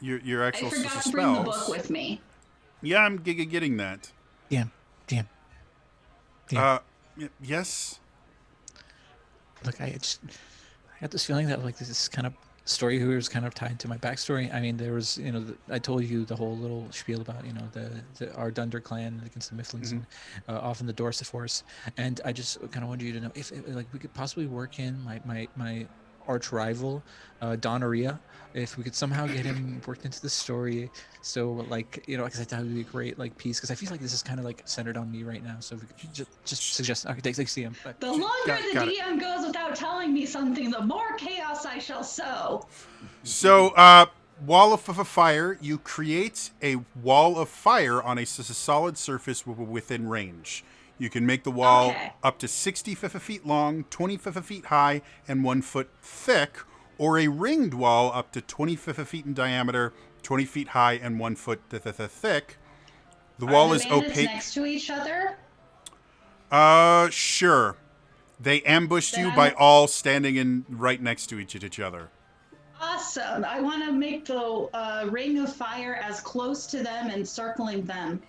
I actual forgot to spells. bring the book with me. Yeah, I'm getting that. DM. Yes. Look, I got this feeling that like this is kind of story here is kind of tied to my backstory. I mean, there was, I told you the whole little spiel about, our Dunder clan against the Mifflins and often the Dorset Force. And I just kind of wanted you to know if like we could possibly work in my arch rival, Donaria, if we could somehow get him worked into the story. So like, because I thought it would be a great like piece, because I feel like this is kind of like centered on me right now. So if we could just suggest, okay, thanks, DM. The longer the got DM goes without telling me something, the more chaos I shall sow. So, Wall of Fire, you create a wall of fire on a solid surface within range. You can make the wall up to 60 feet long, 20 feet high, and 1 foot thick, or a ringed wall up to 20 feet in diameter, 20 feet high, and 1 foot thick. The wall is opaque. Next to each other? Sure. They ambushed Then you I by will- all standing in right next to each other. Awesome. I want to make the ring of fire as close to them and circling them.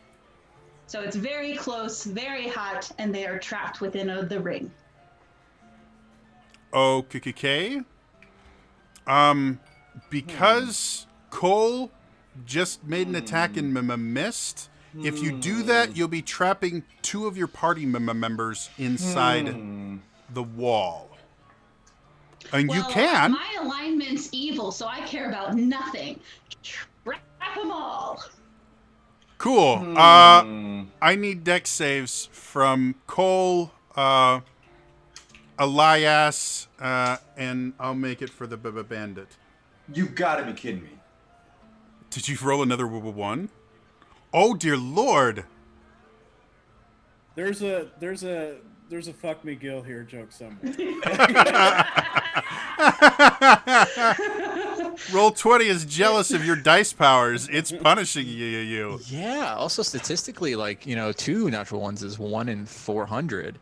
So it's very close, very hot, and they are trapped within the ring. Okay. Because Cole just made an attack and missed, if you do that, you'll be trapping 2 of your party members inside the wall. And you can. My alignment's evil, so I care about nothing. Trap them all. Cool. I need dex saves from Cole, Elias, and I'll make it for the bandit. You gotta be kidding me. Did you roll another 1? Oh dear lord! There's a fuck me Gil here joke somewhere. Roll 20 is jealous of your dice powers. It's punishing you. Yeah. Also, statistically, like 2 natural ones is 1 in 400.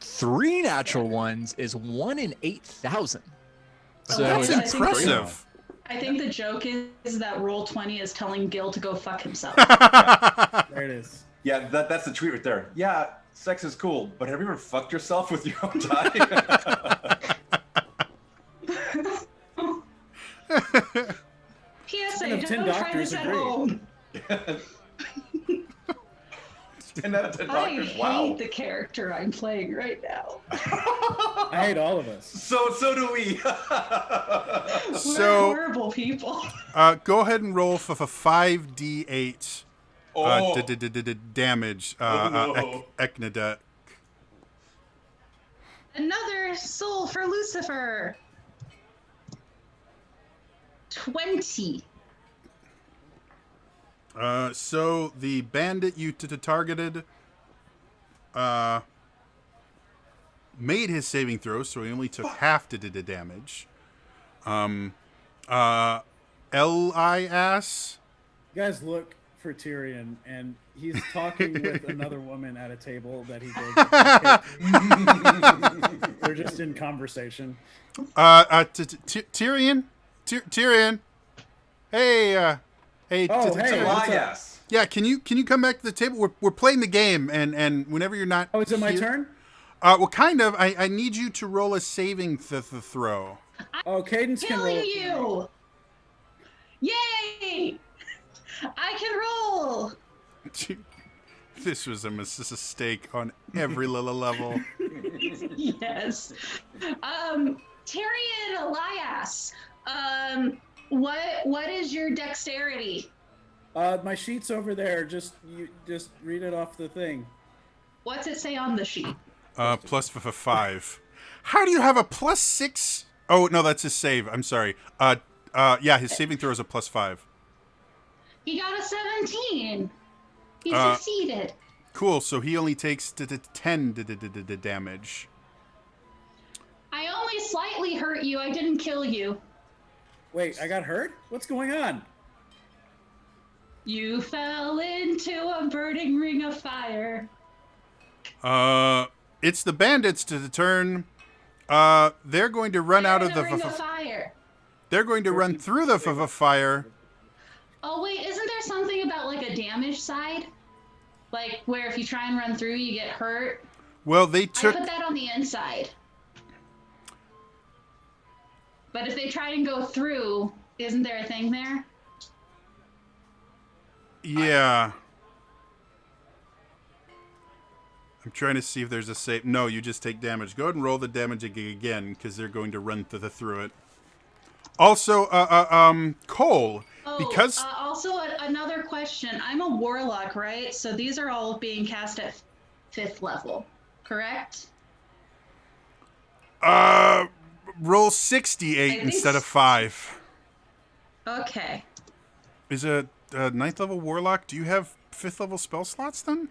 3 natural ones is 1 in 8,000. So That's impressive. I think the joke is that Roll 20 is telling Gil to go fuck himself. There it is. Yeah, that's the tweet right there. Yeah, sex is cool, but have you ever fucked yourself with your own die? PSA, of 10 don't try this doctors at agree. home. 10 out of 10 I doctors. hate Wow. the character I'm playing right now. I hate all of us. So do we. We're So, horrible people. go ahead and roll for 5d8 Oh. damage, no. Eknadet. Another soul for Lucifer. 20. So the bandit you targeted made his saving throw, so he only took half the damage. Elias. You guys look for Tyrion, and he's talking with another woman at a table that he goes. They're just in conversation. Tyrion. Tyrion. Hey. Hey. Oh, hey. Elias. Yeah. Can you come back to the table? We're playing the game, and whenever you're not. Oh, is it my here- turn? Well, kind of. I need you to roll a saving throw. Oh, Cadence can roll. Killing you! Yay! I can roll! This was a mistake on every little level. Yes. Tyrion Elias, what is your dexterity? My sheet's over there. Just read it off the thing. What's it say on the sheet? Plus 5. How do you have a +6? Oh no, that's his save. I'm sorry. Yeah, his saving throw is a +5. He got a 17. He Uh, succeeded. Cool. So he only takes 10 damage. I only slightly hurt you. I didn't kill you. Wait, I got hurt? What's going on? You fell into a burning ring of fire. It's the bandits to the turn. They're going to run out of the. ring of fire. They're going to run through the fire. Oh wait, isn't there something about like a damage side? Like where if you try and run through, you get hurt. Well, they took. I put that on the inside. But if they try and go through, isn't there a thing there? Yeah. I'm trying to see if there's a save. No, you just take damage. Go ahead and roll the damage again, because they're going to run through it. Also, Cole, because... Also, another question. I'm a warlock, right? So these are all being cast at 5th level, correct? Roll 68 instead of 5. Okay. Is a 9th level warlock? Do you have 5th level spell slots then?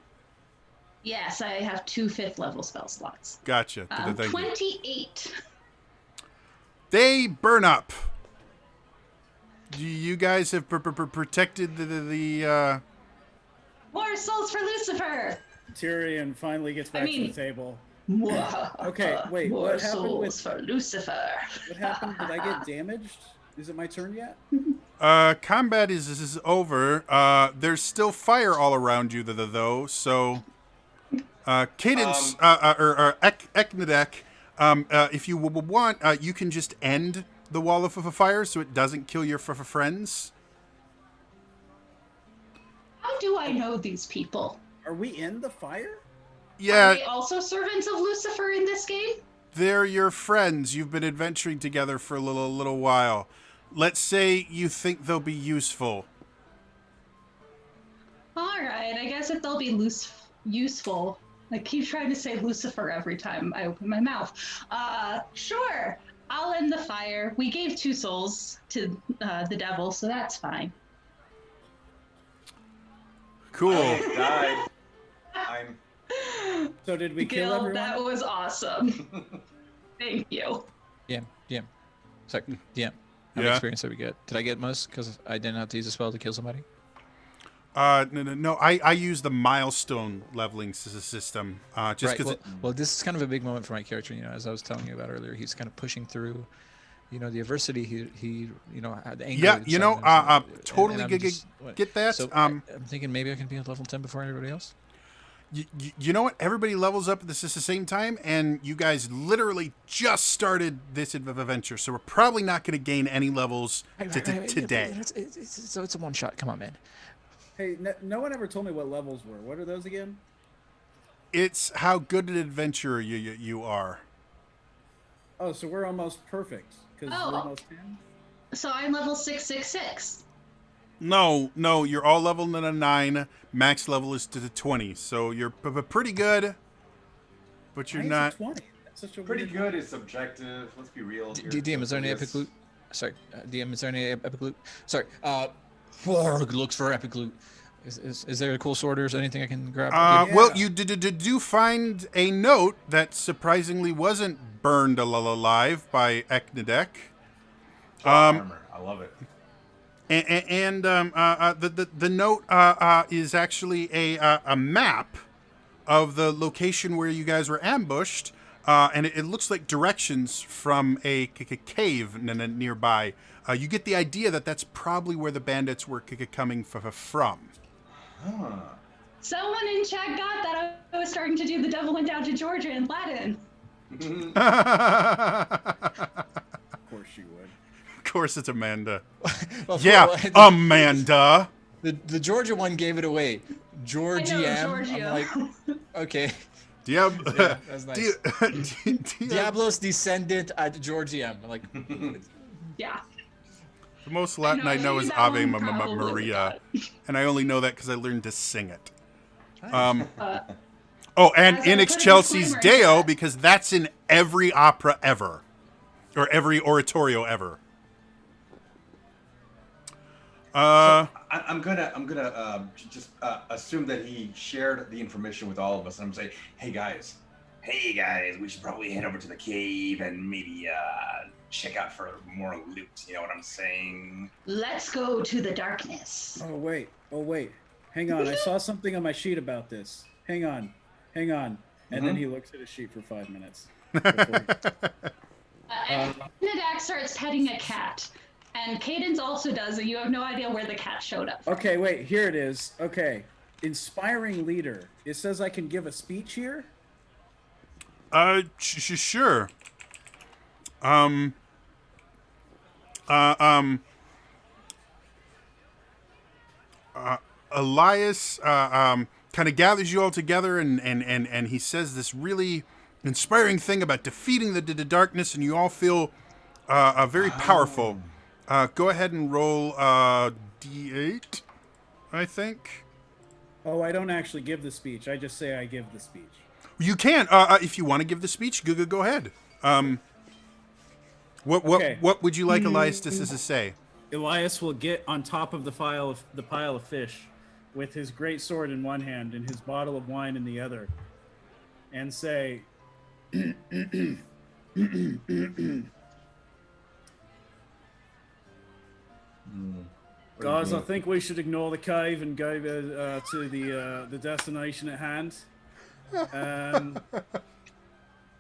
Yes, I have 2 5th level spell slots. Gotcha. Thank you. 28. They burn up. You guys have protected the More souls for Lucifer. Tyrion finally gets back to the table. Okay, wait. More What happened souls with for Lucifer? What happened? Did I get damaged? Is it my turn yet? Combat is over. There's still fire all around you though. So, Cadence or Eknadet, if you want, you can just end the wall of fire so it doesn't kill your friends. How do I know these people? Are we in the fire? Yeah. Are they also servants of Lucifer in this game? They're your friends. You've been adventuring together for a little while. Let's say you think they'll be useful. All right, I guess if they'll be useful. I keep trying to say Lucifer every time I open my mouth. Sure, I'll end the fire. We gave 2 souls to the devil, so that's fine. Cool. Died. So did we kill Gil, everyone? that was awesome. Thank you. DM. Sorry, DM. many experience did we get? Did I get most because I didn't have to use a spell to kill somebody? No. I use the milestone leveling system. Just because. Well, this is kind of a big moment for my character. As I was telling you about earlier, he's kind of pushing through. The adversity he had the anger. Yeah, totally get that. So I'm thinking maybe I can be at level 10 before everybody else. You know what? Everybody levels up at the same time, and you guys literally just started this adventure, so we're probably not going to gain any levels today. So it's a one shot. Come on, man. Hey, no one ever told me what levels were. What are those again? It's how good an adventurer you are. Oh, so we're almost perfect because we're almost 10. So I'm level 666. No, you're all level 9. Max level is to the 20, so you're pretty good, but you're not. 20? That's such a Pretty good is subjective. Let's be real here. DM, is there any epic loot? Sorry, DM, is there any epic loot? Sorry, looks for epic loot. Is there a cool sword or is there anything I can grab? Well, you do find a note that surprisingly wasn't burned alive by Eknedek. Armor. I love it. And the note is actually a map of the location where you guys were ambushed, and it looks like directions from a cave nearby. You get the idea that that's probably where the bandits were coming from. Huh. Someone in chat got that I was starting to do the devil went down to Georgia in Latin. Of course you would. Of course, it's Amanda. Amanda. The Georgia one gave it away. Georgiam. I'm like, okay. That's nice. Diablos descendant at Georgiam. I'm like, yeah. The most Latin I know is Ave Maria, and I only know that because I learned to sing it. And in Excelsis Deo, because that's in every opera ever, or every oratorio ever. I'm gonna just assume that he shared the information with all of us, and I'm saying, hey guys, we should probably head over to the cave and maybe check out for more loot. You know what I'm saying? Let's go to the darkness. Oh wait. Hang on, I saw something on my sheet about this. Hang on. And then he looks at his sheet for 5 minutes. Nadak starts petting a cat. And Cadence also does, and you have no idea where the cat showed up. Okay, wait, here it is. Okay. Inspiring leader. It says I can give a speech here? Sure. Elias kind of gathers you all together, and he says this really inspiring thing about defeating the darkness, and you all feel very powerful. Go ahead and roll D8, I think. Oh, I don't actually give the speech. I just say I give the speech. You can, if you want to give the speech. Go ahead. What would you like Elias to say? Elias will get on top of the pile of fish, with his great sword in one hand and his bottle of wine in the other, and say, guys, I think we should ignore the cave and go to the destination at hand.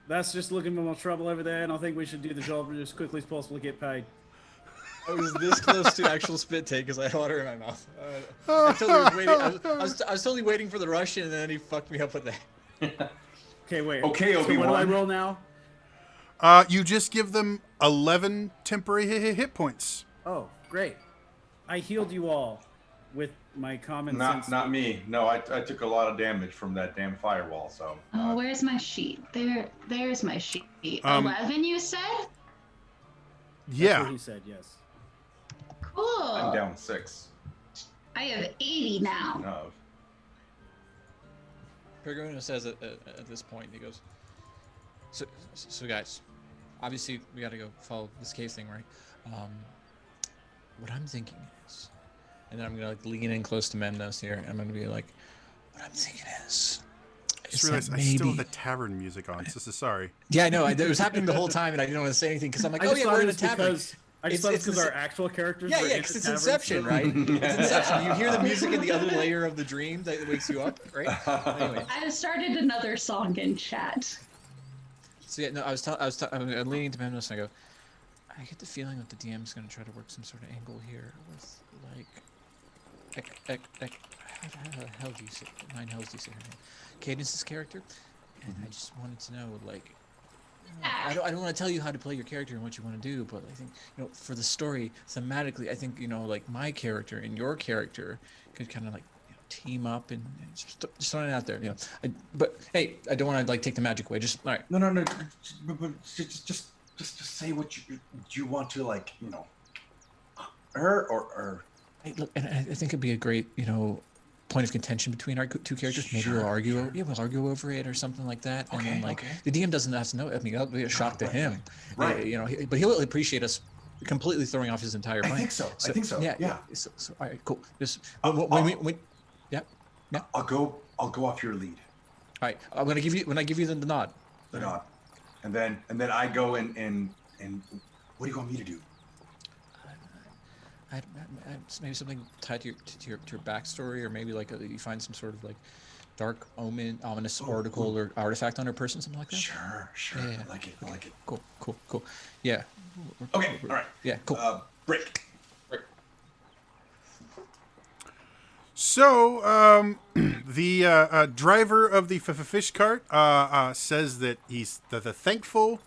That's just looking for more trouble over there, and I think we should do the job as quickly as possible to get paid. I was this close to actual spit take because I had water in my mouth. I was totally waiting for the Russian, and then he fucked me up with that. Okay, wait. Okay, so Obi-Wan. what do I roll now? You just give them 11 temporary hit points. Oh, great. I healed you all with my common sense. Not me. No, I took a lot of damage from that damn firewall, so. Oh, where's my sheet? There's my sheet. 11, you said? Yeah. That's what he said, yes. Cool. I'm down 6. I have 80 now. No. Pergamino says at this point, he goes, so guys, obviously we got to go follow this case thing, right? What I'm thinking is, and then I'm gonna lean in close to Mendes here, and I'm gonna be like, what I'm thinking is I just realized I still have the tavern music on. So sorry. Yeah, I know. It was happening the whole time, and I didn't want to say anything because I'm like, oh yeah, we're in a tavern. I just thought it's because our actual characters. Yeah, were yeah, in because the it's tavern, Inception, so- right? It's Inception. You hear the music in the other layer of the dream that wakes you up, right? Anyway, I started another song in chat. so yeah, no, I'm leaning to Memnos and I go, I get the feeling that the DM is going to try to work some sort of angle here with like, how the hell do you say? 9 hells do you say her name? Cadence's character, and I just wanted to know like. I don't want to tell you how to play your character and what you want to do, but I think for the story thematically, I think like my character and your character could kind of like team up and just throwing it out there. But hey, I don't want to like take the magic away. Just all right. No. But just say what you want to like. Her or. Hey, look, and I think it'd be a great point of contention between our 2 characters. Maybe we'll argue. Yeah, we'll argue over it or something like that. And then the DM doesn't have to know. I mean, that'll be a shock to him. Right. But he'll appreciate us completely throwing off his entire plan. I think so. Yeah. So all right, cool. Just yeah. I'll go off your lead. All right, I'm gonna give you when I give you the nod. The nod, and then I go and what do you want me to do? Maybe something tied to your backstory, or maybe like you find some sort of like dark ominous article or artifact on her person, something like that. Sure. Yeah. I like it. Cool. Yeah. Okay. All right. Yeah. Cool. Break. So, the driver of the fish cart says that he's thankful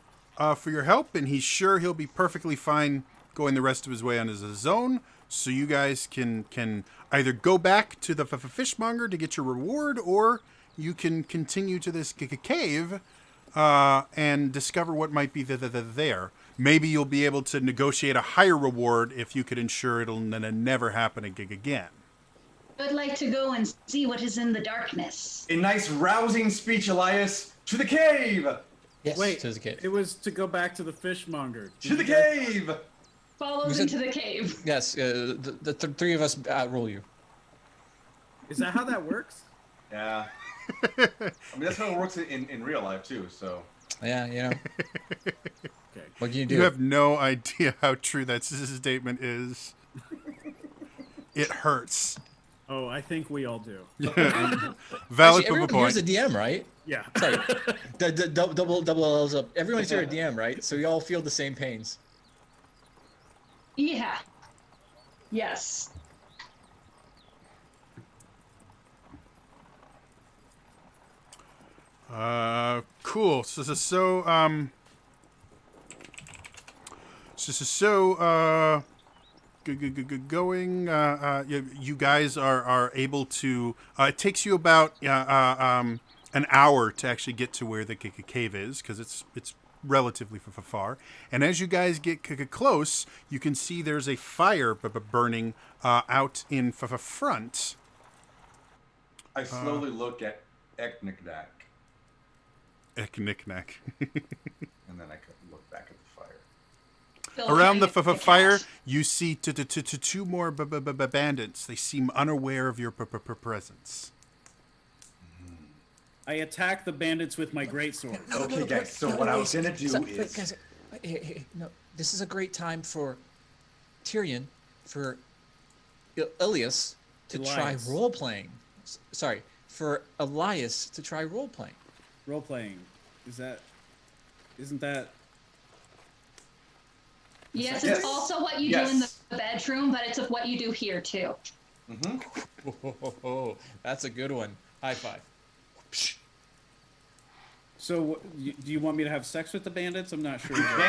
for your help, and he's sure he'll be perfectly fine going the rest of his way on his own. So you guys can either go back to the fishmonger to get your reward, or you can continue to this cave and discover what might be there. Maybe you'll be able to negotiate a higher reward if you could ensure it'll never happen again. I'd like to go and see what is in the darkness. A nice rousing speech, Elias. To the cave. Yes. Wait, to the cave. It was to go back to the fishmonger. To the cave. Follows into the cave. Yes. The 3 of us outrule you. Is that how that works? Yeah. I mean, that's how it works in real life too. So. Yeah. Okay. What can you do? You have no idea how true that statement is. It hurts. Oh, I think we all do. Valid Actually, point. here's a DM, right? Yeah. Sorry. Double L's up. Everyone's here at DM, right? So we all feel the same pains. Yeah. Yes. Cool. Going. You guys are able to. It takes you about an hour to actually get to where the cave is, because it's relatively far. And as you guys get close, you can see there's a fire burning out in front. I slowly look at Ekniknak. Ekniknak. And then I could look back at the fire. Still Around the trying to fire, catch. you see 2 more bandits. They seem unaware of your presence. I attack the bandits with my greatsword. Okay, guys. So what I was gonna do is. Guys, no, this is a great time for Tyrion, for Ilias to try Elias. role playing. Sorry, for Elias to try role playing. Role playing. Isn't that? Yes, Yes. it's also what you do in the bedroom, but it's what you do here too. Oh, that's a good one. High five. So, do you want me to have sex with the bandits? I'm not sure. You could.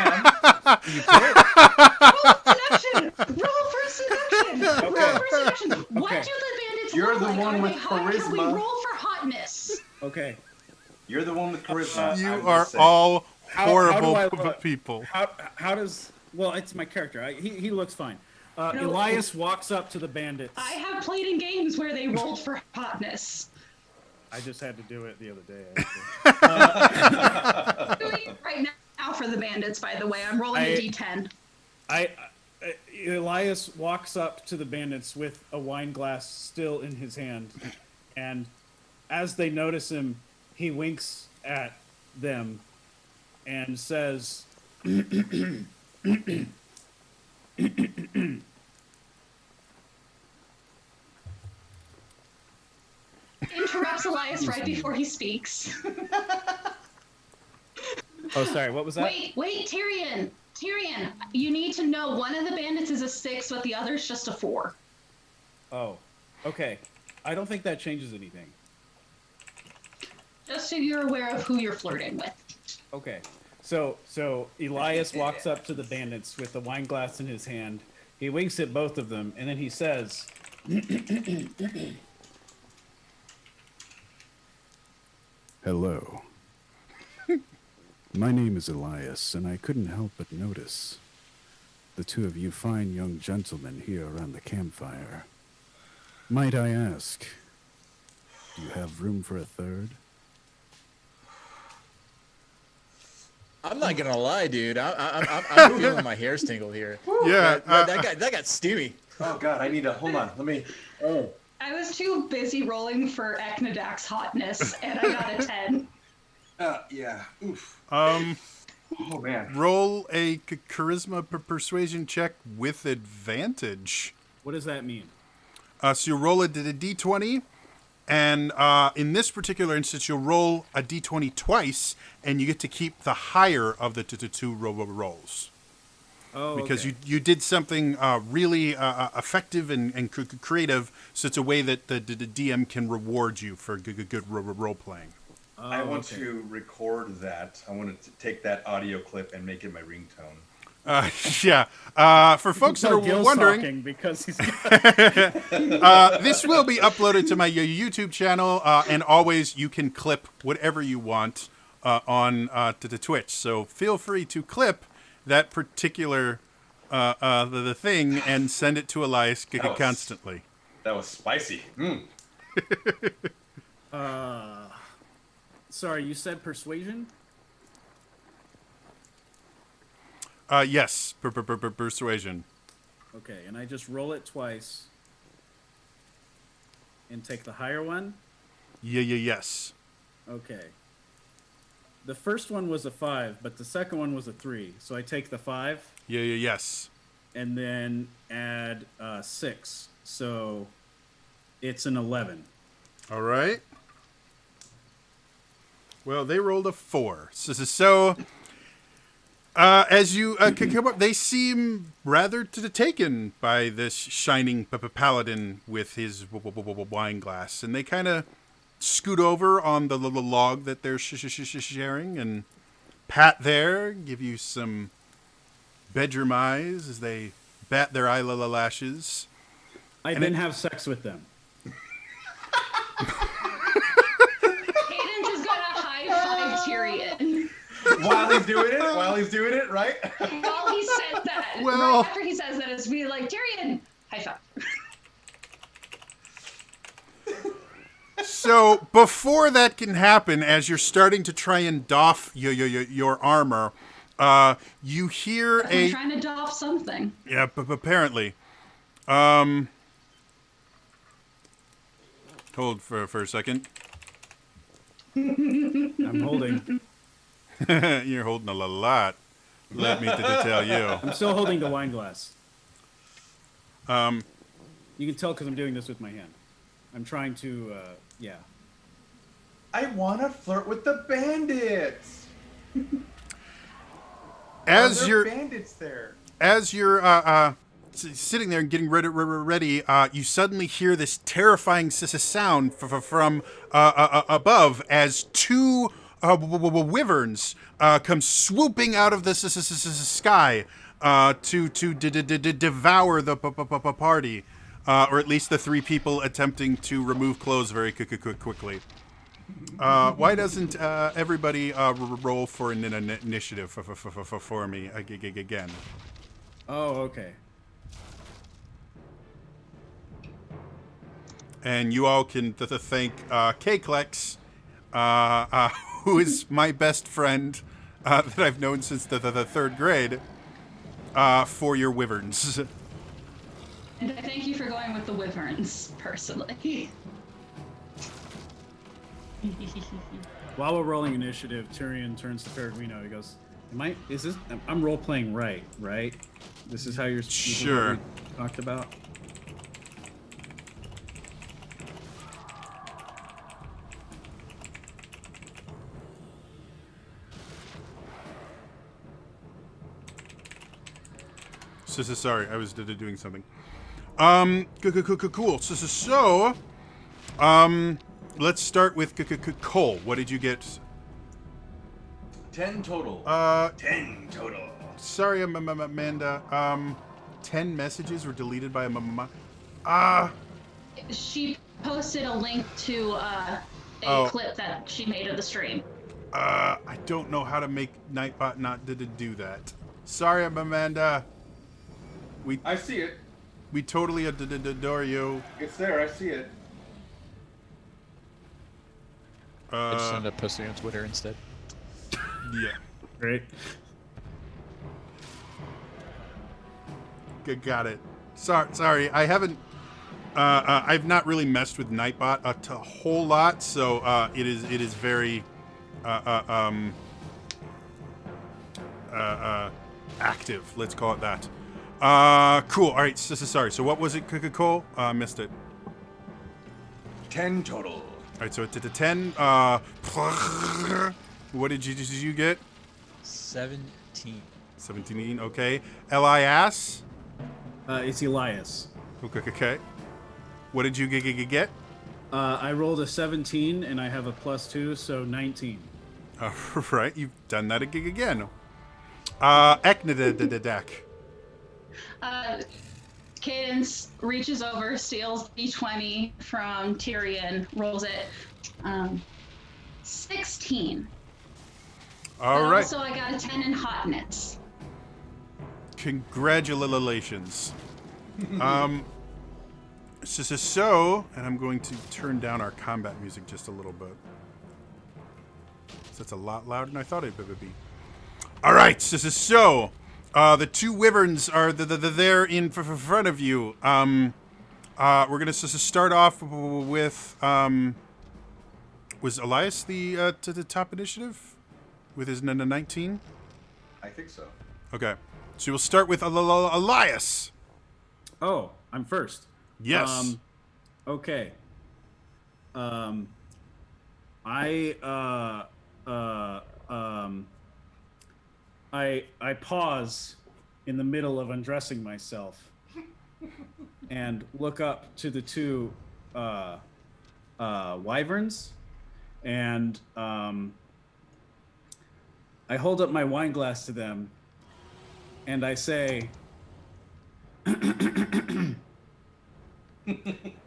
Roll for seduction. Roll for seduction. What Okay. do the bandits You're look the like? one Are with they hot? Can we charisma. roll for hotness? Okay. You're the one with charisma. You I'm are just saying. all How do horrible I look? people. How does? Well, it's my character. He looks fine. Elias walks up to the bandits. I have played in games where they rolled for hotness. I just had to do it the other day. Actually. Doing it right now for the bandits, by the way. I'm rolling a d10. Elias walks up to the bandits with a wine glass still in his hand, and as they notice him, he winks at them and says, Interrupts Elias right before he speaks. Oh, sorry. What was that? Wait, Tyrion. Tyrion, you need to know one of the bandits is a 6, but the other's just a 4. Oh, okay. I don't think that changes anything. Just so you're aware of who you're flirting with. Okay. So Elias walks up to the bandits with the wine glass in his hand. He winks at both of them, and then he says, "Hello. My name is Elias, and I couldn't help but notice the two of you fine young gentlemen here around the campfire. Might I ask, do you have room for a third?" I'm not gonna lie, dude. I'm feeling my hairs tingle here. Yeah, that got steamy. Oh God, I need to hold on. Let me. Oh. I was too busy rolling for Eknadak's hotness, and I got a 10. Yeah. Oof. Um, Oh man. roll a charisma persuasion check with advantage. what does that mean? So you roll a d20, and in this particular instance, you'll roll a d20 twice, and you get to keep the higher of the two rolls. Oh, Because okay. you did something really effective and creative, so it's a way that the DM can reward you for good role playing. I want okay. to record that. I want to take that audio clip and make it my ringtone. Yeah. For folks that Tell are Gil's wondering, talking because he's this will be uploaded to my YouTube channel, and always you can clip whatever you want on to the Twitch. So feel free to clip that particular the thing and send it to Elias constantly. That was spicy. Mm. Sorry, you said persuasion? Yes, persuasion. Okay, and I just roll it twice and take the higher one? Yes. Okay. The first one was a 5, but the second one was a 3. So I take the 5 Yes. and then add 6. So it's an 11. All right. Well, they rolled a 4. So as you come up, they seem rather taken by this shining paladin with his wine glass, and they kind of scoot over on the little log that they're sharing and pat there, give you some bedroom eyes as they bat their eyelashes. I then have sex with them. Hayden just got a high 5 Tyrion. While he's doing it, right? While he said that, Well- right after he says that, it's be like, Tyrion, high 5. So before that can happen, as you're starting to try and doff your armor, you hear I'm trying to doff something. Yeah, apparently. Hold for a second. I'm holding. You're holding a lot. Let me tell you. I'm still holding the wine glass. You can tell because I'm doing this with my hand. I'm trying to, yeah. I want to flirt with the bandits. As you're bandits there. sitting there and getting ready, you suddenly hear this terrifying sound from above as two wyverns come swooping out of the sky to devour the party, or at least the 3 people attempting to remove clothes very quickly. Why doesn't everybody roll for an initiative for me again? Oh, okay. And you all can thank K-Klex, who is my best friend that I've known since the 3rd grade, for your wyverns. And I thank you for going with the wyverns, personally. While we're rolling initiative, Tyrion turns to Peregrino. He goes, I'm role playing right? This is how you're Sure. talked about. So sorry, I was doing something. Cool. So, let's start with Cole. What did you get? 10 total. 10 total. Sorry, Amanda. 10 messages were deleted by Mama. She posted a link to a clip that she made of the stream. I don't know how to make Nightbot not to do that. Sorry, Amanda. I see it. We totally adore you. It's there. I see it. I just ended up posting on Twitter instead. Yeah. Great. Got it. Sorry. I haven't. I've not really messed with Nightbot a whole lot, so it is very active. Let's call it that. Cool. All right. Sorry. So what was it, Cole? Missed it. 10 total. All right. So it's at the 10. What did you get? 17. 17. Okay. LIS. It's Elias. Okay. What did you get? I rolled a 17 and I have a +2, so 19. Right. You've done that again. Eknadadaddak. Cadence reaches over, steals D20 from Tyrion, rolls it. 16. All but right. Also, I got a 10 in hotness. Congratulations. So, and I'm going to turn down our combat music just a little bit. That's a lot louder than I thought it would be. All right. So, the two wyverns are there in front of you. We're gonna start off with was Elias the top initiative with his 19? I think so. Okay, so we'll start with Elias. Oh, I'm first. Yes. Okay. I pause in the middle of undressing myself and look up to the two wyverns, and I hold up my wine glass to them and I say,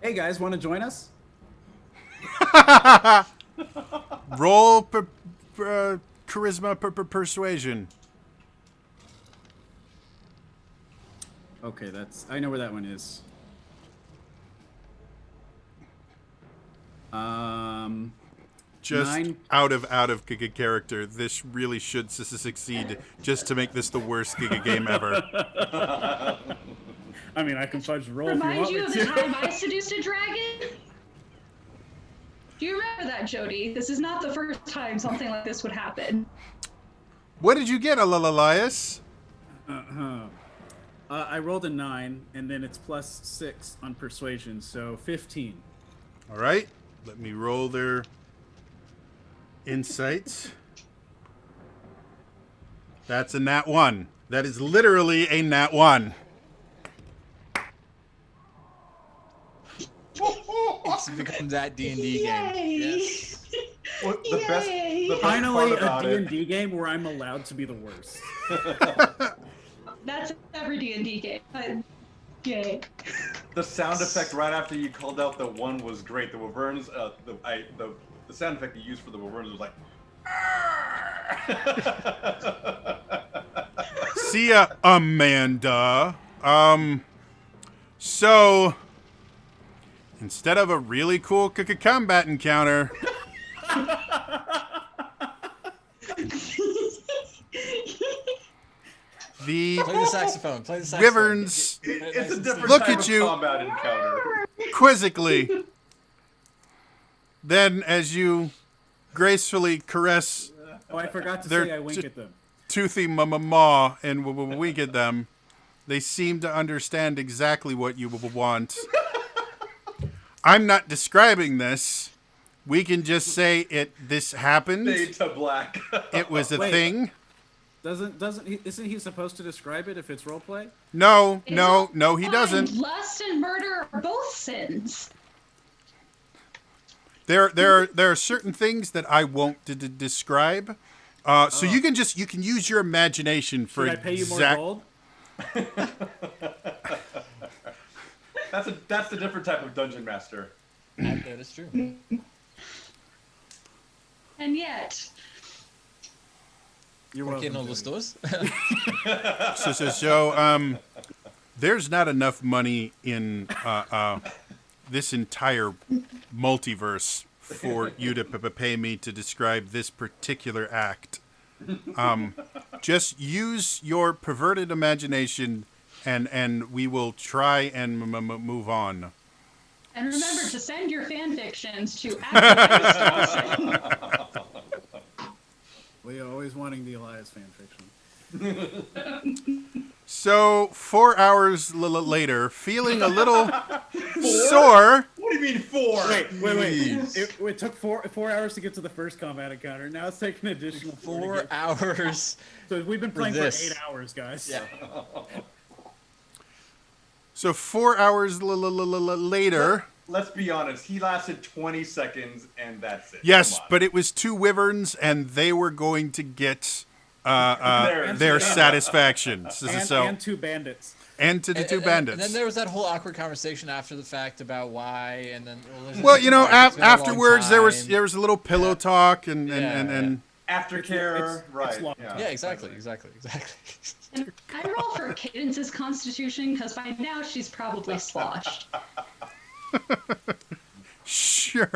"Hey guys, want to join us?" Roll charisma persuasion. Okay, I know where that one is. Just 9. out of character. This really should succeed just to make this the worst Giga game ever. I mean, I can fudge roll if you Remind want you me of to. the time I seduced a dragon? Do you remember that, Jody? This is not the first time something like this would happen. What did you get, Elias? I rolled a 9, and then it's +6 on persuasion, so 15. All right. Let me roll their insights. That's a nat 1. That is literally a nat 1. It's become that D&D game. Yes. Well, the best Finally, part a about it, D&D game where I'm allowed to be the worst. That's every D&D game. Yay. the sound effect right after you called out the one was great. The wyverns, the sound effect you used for the wyverns was like. See ya, Amanda. So instead of a really cool combat encounter, the Play the saxophone. wyverns It's a different look type at of you combat encounter. quizzically. Then, as you gracefully caress Oh, I forgot to They're say I wink at them. toothy maw and wink at them, They seem to understand exactly what you want. I'm not describing this. We can just say this happened. Fade to black. It was a Wait. thing. Isn't he supposed to describe it if it's roleplay? No, It's no, all no, he fine. doesn't. Lust and murder are both sins. There are certain things that I won't describe. So you can use your imagination for Should I pay you more exact. gold? That's a different type of dungeon master. That is true. And yet, You're ¿Por qué no welcome. los dos? So, there's not enough money in this entire multiverse for you to pay me to describe this particular act. Just use your perverted imagination, and we will try and move on. and remember to send your fan fictions to @Elias We are always wanting the Elias fan fiction. So 4 hours later, feeling a little sore. What do you mean 4? Wait. It took 4 hours to get to the first combat encounter. Now it's taking an additional 4 hours. So we've been playing for this. 8 hours, guys. Yeah. So 4 hours later. Let's be honest. He lasted 20 seconds, and that's it. Yes, Come on. but it was 2 wyverns, and they were going to get their Their- satisfaction. So And 2 bandits. and to the And- two and- bandits. And then there was that whole awkward conversation after the fact about why, and then Well, you know, it's been a long afterwards there was time. a little pillow talk and Yeah. Aftercare, it's right? long. Yeah, exactly. And I roll for Cadence's constitution because by now she's probably sloshed. Sure.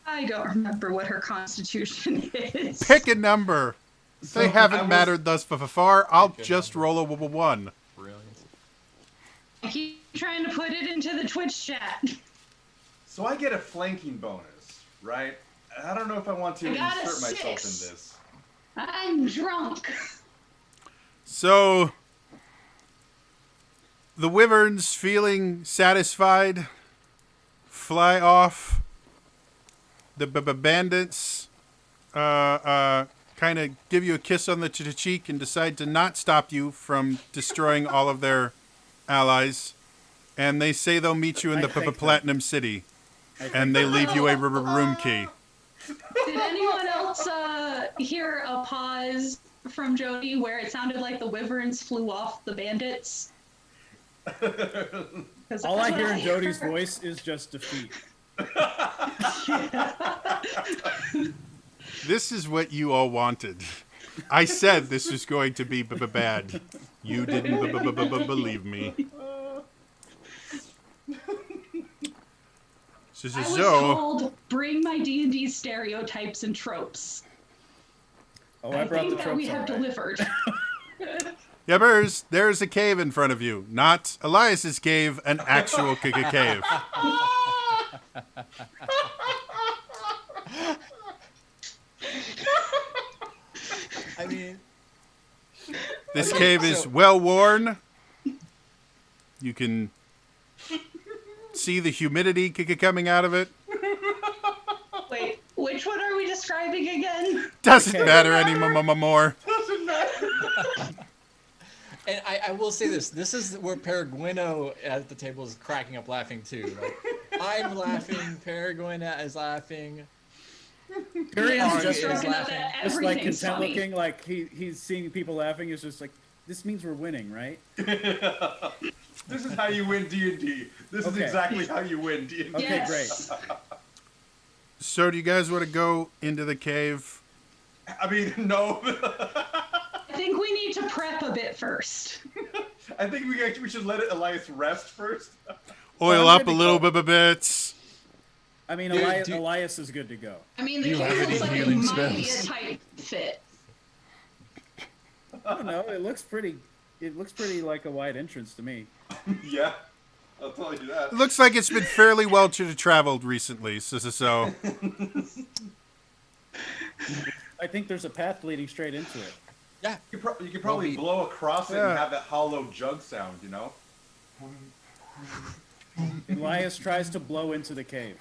I don't remember what her constitution is. Pick a number. So They I haven't was- mattered thus far. I'll just roll a 1. Brilliant. I keep trying to put it into the Twitch chat. So I get a flanking bonus, right? I don't know if I want to I got a insert myself 6. in this. I'm drunk. So the wyverns, feeling satisfied, fly off. The bandits kind of give you a kiss on the cheek and decide to not stop you from destroying all of their allies. And they say they'll meet you in the I thank them. Platinum City. And they leave you a room key. Did anyone else hear a pause from Jody where it sounded like the wyverns flew off the bandits? 'Cause All I that's hear what in Jody's heard. voice is just defeat. This is what you all wanted. I said this was going to be bad. You didn't believe me. I was told, bring my D&D stereotypes and tropes. Oh, I brought the think that we tropes. have all right. delivered. Yeah, there's a cave in front of you. Not Elias's cave, an actual cave. I mean, This Okay, cave is so- well worn. You can see the humidity coming out of it. Wait, which one are we describing again? Doesn't matter anymore. and I will say this: this is where Peregrino at the table is cracking up laughing too. Like, I'm laughing, Peregrino is laughing. Perry Yeah, is Target just, is joking laughing. that just like everything's content funny. looking, like he's seeing people laughing. Is just like, this means we're winning, right? This is how you win D&D. This is Okay. exactly how you win D&D. Okay, Yes. great. So do you guys want to go into the cave? I mean, no. I think we need to prep a bit first. I think we should let Elias rest first. Oil I'm up a good to little go. bits. I mean, Dude, Elias is good to go. I mean, the You have cave any looks like it healing might be a spells? tight fit. I don't know. It looks pretty. It looks pretty like a wide entrance to me. Yeah, I'll tell you that. It looks like it's been fairly well traveled recently. So. I think there's a path leading straight into it. Yeah. You could probably blow across it and have that hollow jug sound, you know? Elias tries to blow into the cave.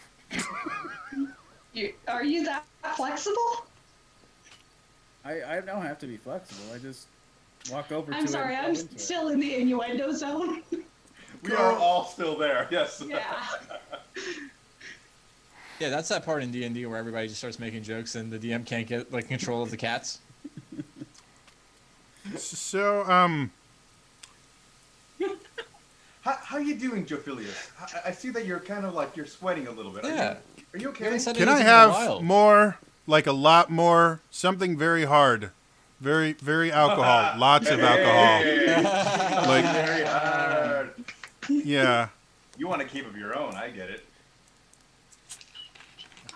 Are you that flexible? I don't have to be flexible. I just walk over to it. I'm sorry, I'm still in the innuendo zone. We are all still there. Yes. Yeah. Yeah, that's that part in D&D where everybody just starts making jokes and the DM can't get like control of the cats. So, How you doing, Jophilius? I see that you're kind of like you're sweating a little bit. Yeah. Are you okay? Can I have more, like a lot more, something very hard, very, very alcohol, lots of alcohol. Like very hard. Yeah. You want to keep of your own? I get it.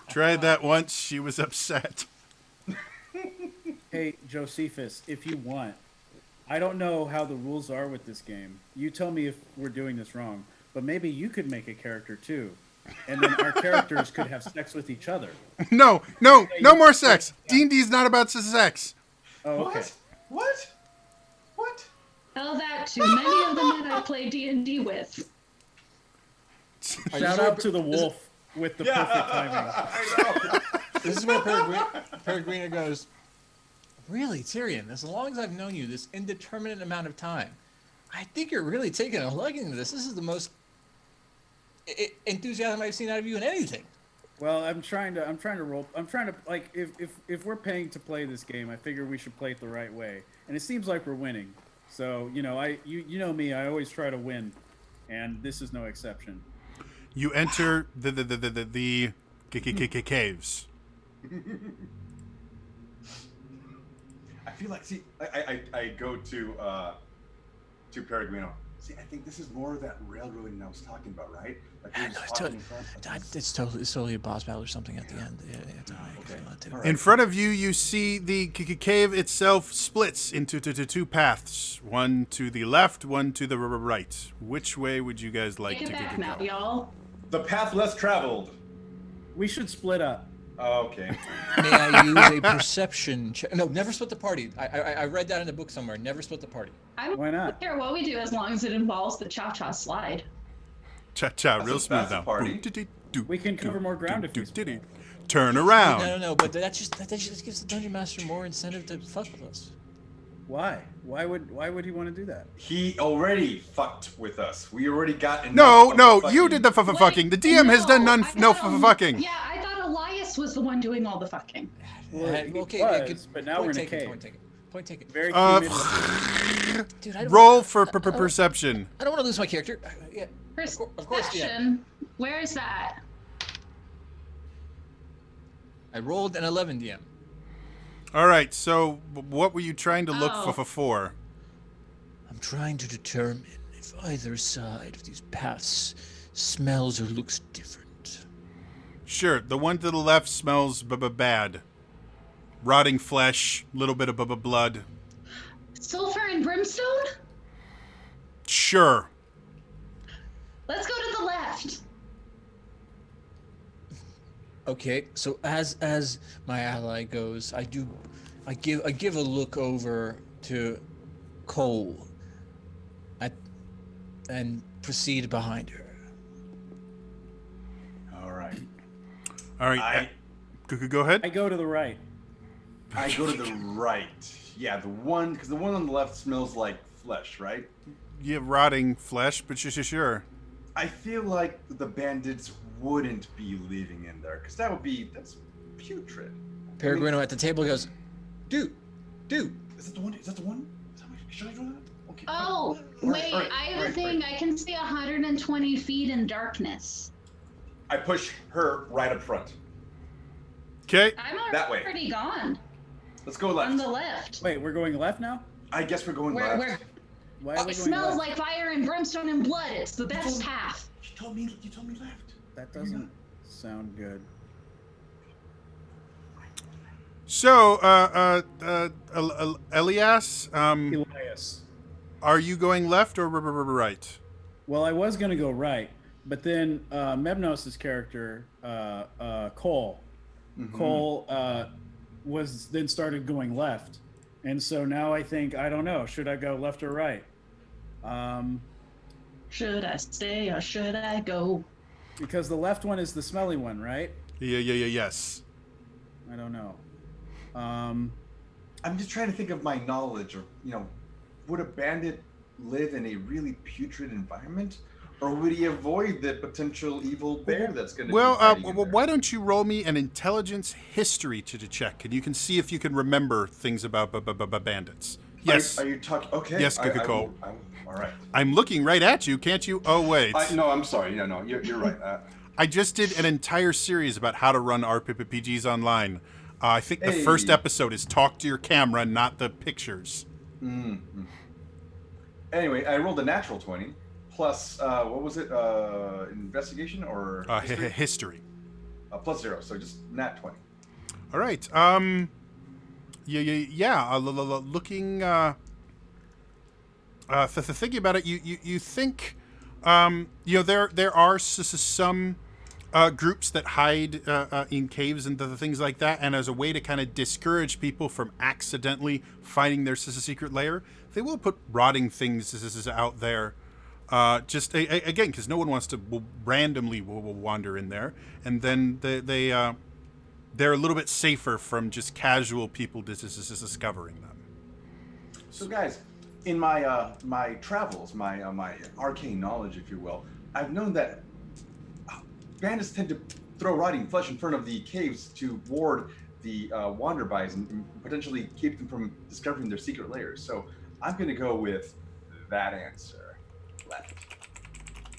Tried that once. She was upset. Hey, Josephus, if you want, I don't know how the rules are with this game. You tell me if we're doing this wrong, but maybe you could make a character too, and then our characters could have sex with each other. No more sex. D&D's not about sex. Oh, okay. What? Tell that to many of the men I play D&D with. Shout out to the wolf with the perfect timing. I know. This is where Peregrina goes, really, Tyrion, as long as I've known you this indeterminate amount of time, I think you're really taking a liking to this. This is the most enthusiasm I've seen out of you in anything. Well, I'm trying to like if we're paying to play this game, I figure we should play it the right way. And it seems like we're winning. So, you know, you know me, I always try to win, and this is no exception. You enter the caves. I feel like, see, I go to Peregrino. See, I think this is more of that railroading I was talking about, right? Like It's totally a boss battle or something at the end. In front of you, you see the cave itself splits into two paths. One to the left, one to the right. Which way would you guys like Take to it back go? now, y'all. The path less traveled. We should split up. Oh, okay. May I use a perception check? No, never split the party. I read that in a book somewhere. Never split the party. Why not? I don't care what we do as long as it involves the cha-cha slide. Cha-cha, real smooth that's a now. party. We can cover more ground if we split. Turn around. No, but that just gives the dungeon master more incentive to fuck with us. Why? Why would he want to do that? He already fucked with us. We already got enough. No, of you fucking- did the fucking. The DM has done no fucking. Yeah, I thought Elias was the one doing all the fucking. Well, he was, but now we're in a cave. Point taken. Very Dude, I don't, Roll for perception. I don't want to lose my character. Yeah, of course, yeah. Perception. Where is that? I rolled an 11 DM. All right, so what were you trying to look Oh. for? I'm trying to determine if either side of these paths smells or looks different. Sure, the one to the left smells bad. Rotting flesh, little bit of blood. Sulfur and brimstone? Sure. Let's go to the left. Okay, so as my ally goes, I give a look over to Cole, and proceed behind her. All right. All right. Go ahead. I go to the right. I go to the right. Yeah, because the one on the left smells like flesh, right? Yeah, rotting flesh, but sure. I feel like the bandits wouldn't be living in there, because that's putrid. Peregrino at the table goes, dude. Is that the one? Should I do that? Okay. Oh, All right, wait, all right, I have all a right, thing. right. I can see 120 feet in darkness. I push her right up front. Okay. I'm That way. already gone. Let's go left. On the left. Wait, we're going left now? I guess we're going Where, left. Why are we it going smells left? like fire and brimstone and blood. It's the best path. You told me left. That doesn't sound good. So, Elias, Elias. are you going left or right? Well, I was going to go right, but then Mebnos' character, Cole, was then started going left, And so now I think, I don't know, should I go left or right? Should I stay or should I go? Because the left one is the smelly one, right? Yes. I don't know. I'm just trying to think of my knowledge of, would a bandit live in a really putrid environment? Or would he avoid the potential evil bear that's going to be hiding in there? Why don't you roll me an intelligence history to check, and you can see if you can remember things about bandits. Yes. Are you talking? Okay. Yes, Kikako. All right. I'm looking right at you. Can't you? Oh, wait. No, I'm sorry. No, you're right. I just did an entire series about how to run RPGs online. I think the first episode is talk to your camera, not the pictures. Mm-hmm. Anyway, I rolled a natural 20 plus, what was it? Investigation or history? History. Plus 0, so just nat 20. All right. Looking. Thinking about it, you think, there are some groups that hide in caves and things like that, and as a way to kind of discourage people from accidentally finding their secret lair, they will put rotting things out there. Just again, because no one wants to randomly wander in there, and then they're a little bit safer from just casual people discovering them. So, guys, in my my travels, my arcane knowledge, if you will, I've known that bandits tend to throw rotting flesh in front of the caves to ward the wanderbys and potentially keep them from discovering their secret lairs. So I'm going to go with that answer, left.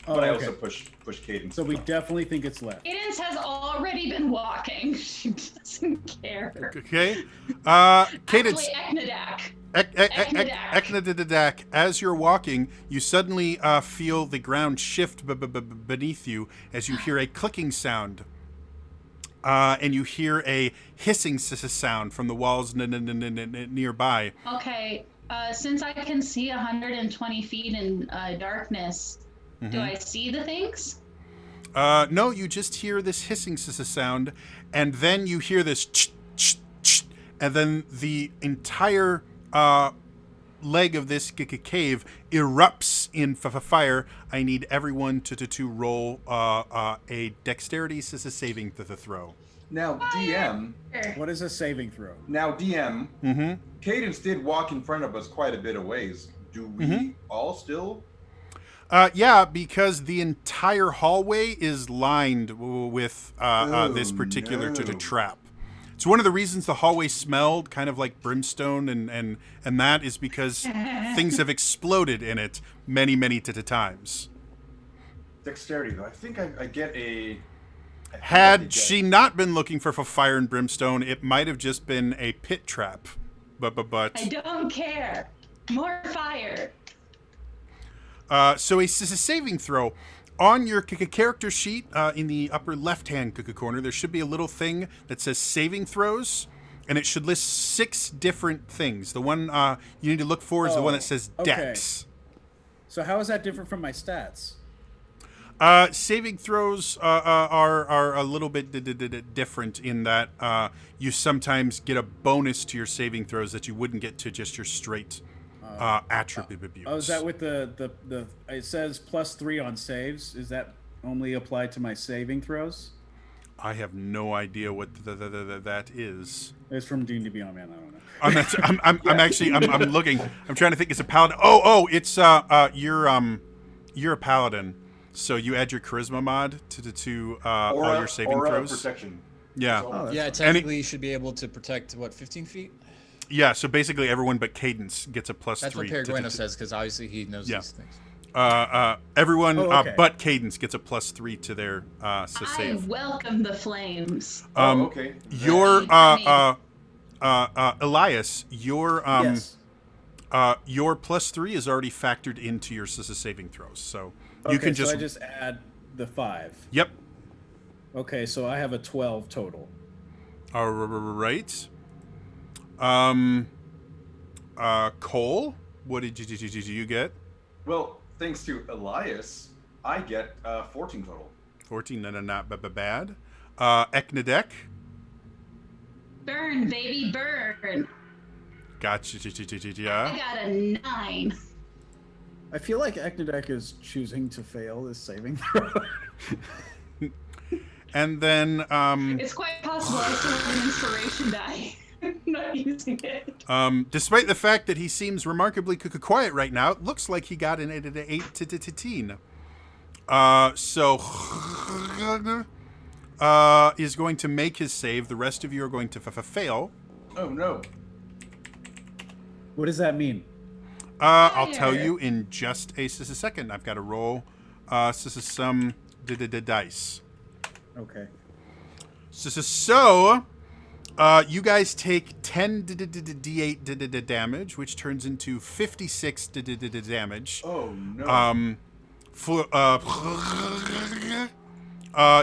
But I also push Cadence. So we definitely think it's left. Cadence has already been walking. She doesn't care. Okay. Cadence. Actually, Eknadak. As you're walking, you suddenly feel the ground shift beneath you as you hear a clicking sound. And you hear a hissing sound from the walls nearby. Okay. Since I can see 120 feet in darkness, do I see the things? No, you just hear this hissing sound, and then you hear this and then the entire leg of this cave erupts in fire. I need everyone to roll a dexterity saving throw. Now, DM. What is a saving throw? Now, DM. Cadence did walk in front of us quite a bit of ways. Do we all still? Yeah, because the entire hallway is lined with this particular trap. It's one of the reasons the hallway smelled kind of like brimstone, and that is because things have exploded in it many times. Dexterity, though. I think I get a... Had she not been looking for fire and brimstone, it might have just been a pit trap. But I don't care. More fire. So a saving throw. On your character sheet, in the upper left-hand corner, there should be a little thing that says saving throws, and it should list 6 different things. The one you need to look for is the one that says Dex. So how is that different from my stats? Saving throws are a little bit different in that you sometimes get a bonus to your saving throws that you wouldn't get to just your straight attribute abuse. Oh, is that with the it says +3 on saves? Is that only applied to my saving throws? I have no idea what that is. It's from D&D Beyond, man. I don't know. I'm looking. I'm trying to think. It's a paladin. Oh, it's you're a paladin, so you add your charisma mod to all your saving throws. Protection. Yeah. Yeah, technically you should be able to protect 15 feet. Yeah, so basically everyone but Cadence gets a +3. That's what Peregrino says, because obviously he knows these things. Everyone but Cadence gets a +3 to their save. I welcome the flames. Okay. Your Elias, your your +3 is already factored into your saving throws, so you can just. So I just add the 5. Yep. Okay, so I have a 12 total. All right. Cole, what did you get? Well, thanks to Elias, I get 14 total. 14, not bad. Eknadak. Burn, baby, burn. Gotcha. I got a 9. I feel like Eknadek is choosing to fail this saving throw. And then, It's quite possible I still have an inspiration die. I'm not using it. despite the fact that he seems remarkably quiet right now, it looks like he got an 8 to 10. So is going to make his save. The rest of you are going to fail. Oh no. What does that mean? I'll tell you in just a second. I've got to roll some dice. Okay. So you guys take 10 d8 damage, which turns into 56 damage. Oh no.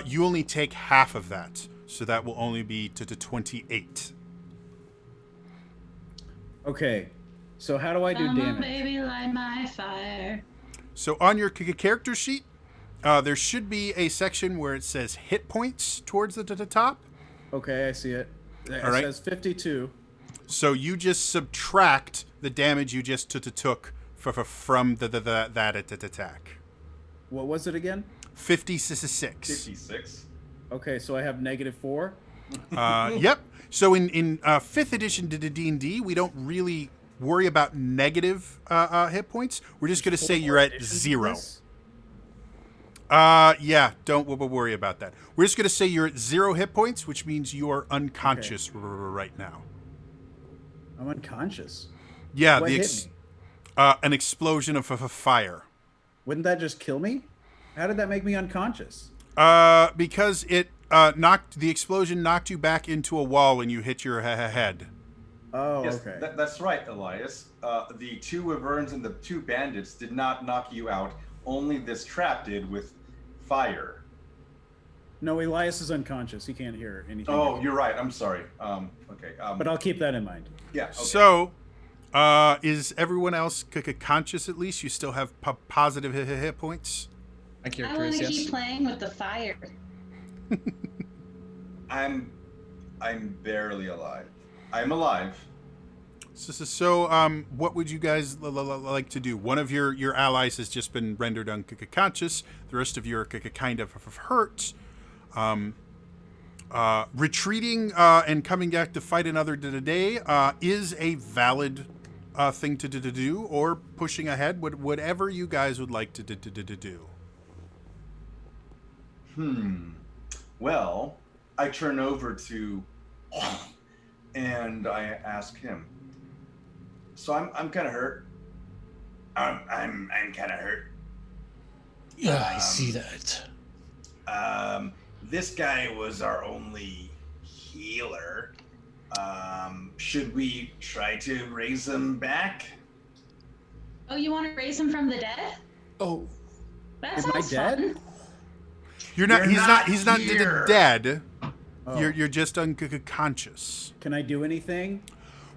You only take half of that, so that will only be to 28. Okay. So how do I do Come on, damage? baby, light my fire. So on your character sheet, there should be a section where it says hit points towards the top. Okay, I see it. It All right. says 52. So you just subtract the damage you just took from that attack. What was it again? 56. 56. Okay, so I have -4. Yep. So in 5th edition D&D, we don't really worry about negative hit points. We're just going to say you're at 0. Yeah, don't worry about that. We're just going to say you're at 0 hit points, which means you are unconscious right now. I'm unconscious. Yeah, What hit me? an explosion of fire. Wouldn't that just kill me? How did that make me unconscious? Because the explosion knocked you back into a wall and you hit your head. Oh, Yes, okay. that's right, Elias. The 2 wyverns and the 2 bandits did not knock you out. Only this trap did with fire. No, Elias is unconscious. He can't hear anything. Oh, you're right. I'm sorry. Okay. But I'll keep that in mind. Yeah. Okay. So, is everyone else conscious at least? You still have positive hit points? My I character want is to yes. keep playing with the fire. I'm barely alive. I'm alive. So, what would you guys like to do? One of your allies has just been rendered unconscious. The rest of you are kind of hurt. Retreating and coming back to fight another day is a valid thing to do, or pushing ahead, whatever you guys would like to do. Well, I turn over to and I ask him. So I'm kind of hurt. I'm kind of hurt. Yeah, I see that. This guy was our only healer. Should we try to raise him back? Oh, you want to raise him from the dead? Oh, That Am I sounds dead? fun. He's not here. dead. Oh. You're just unconscious. Can I do anything?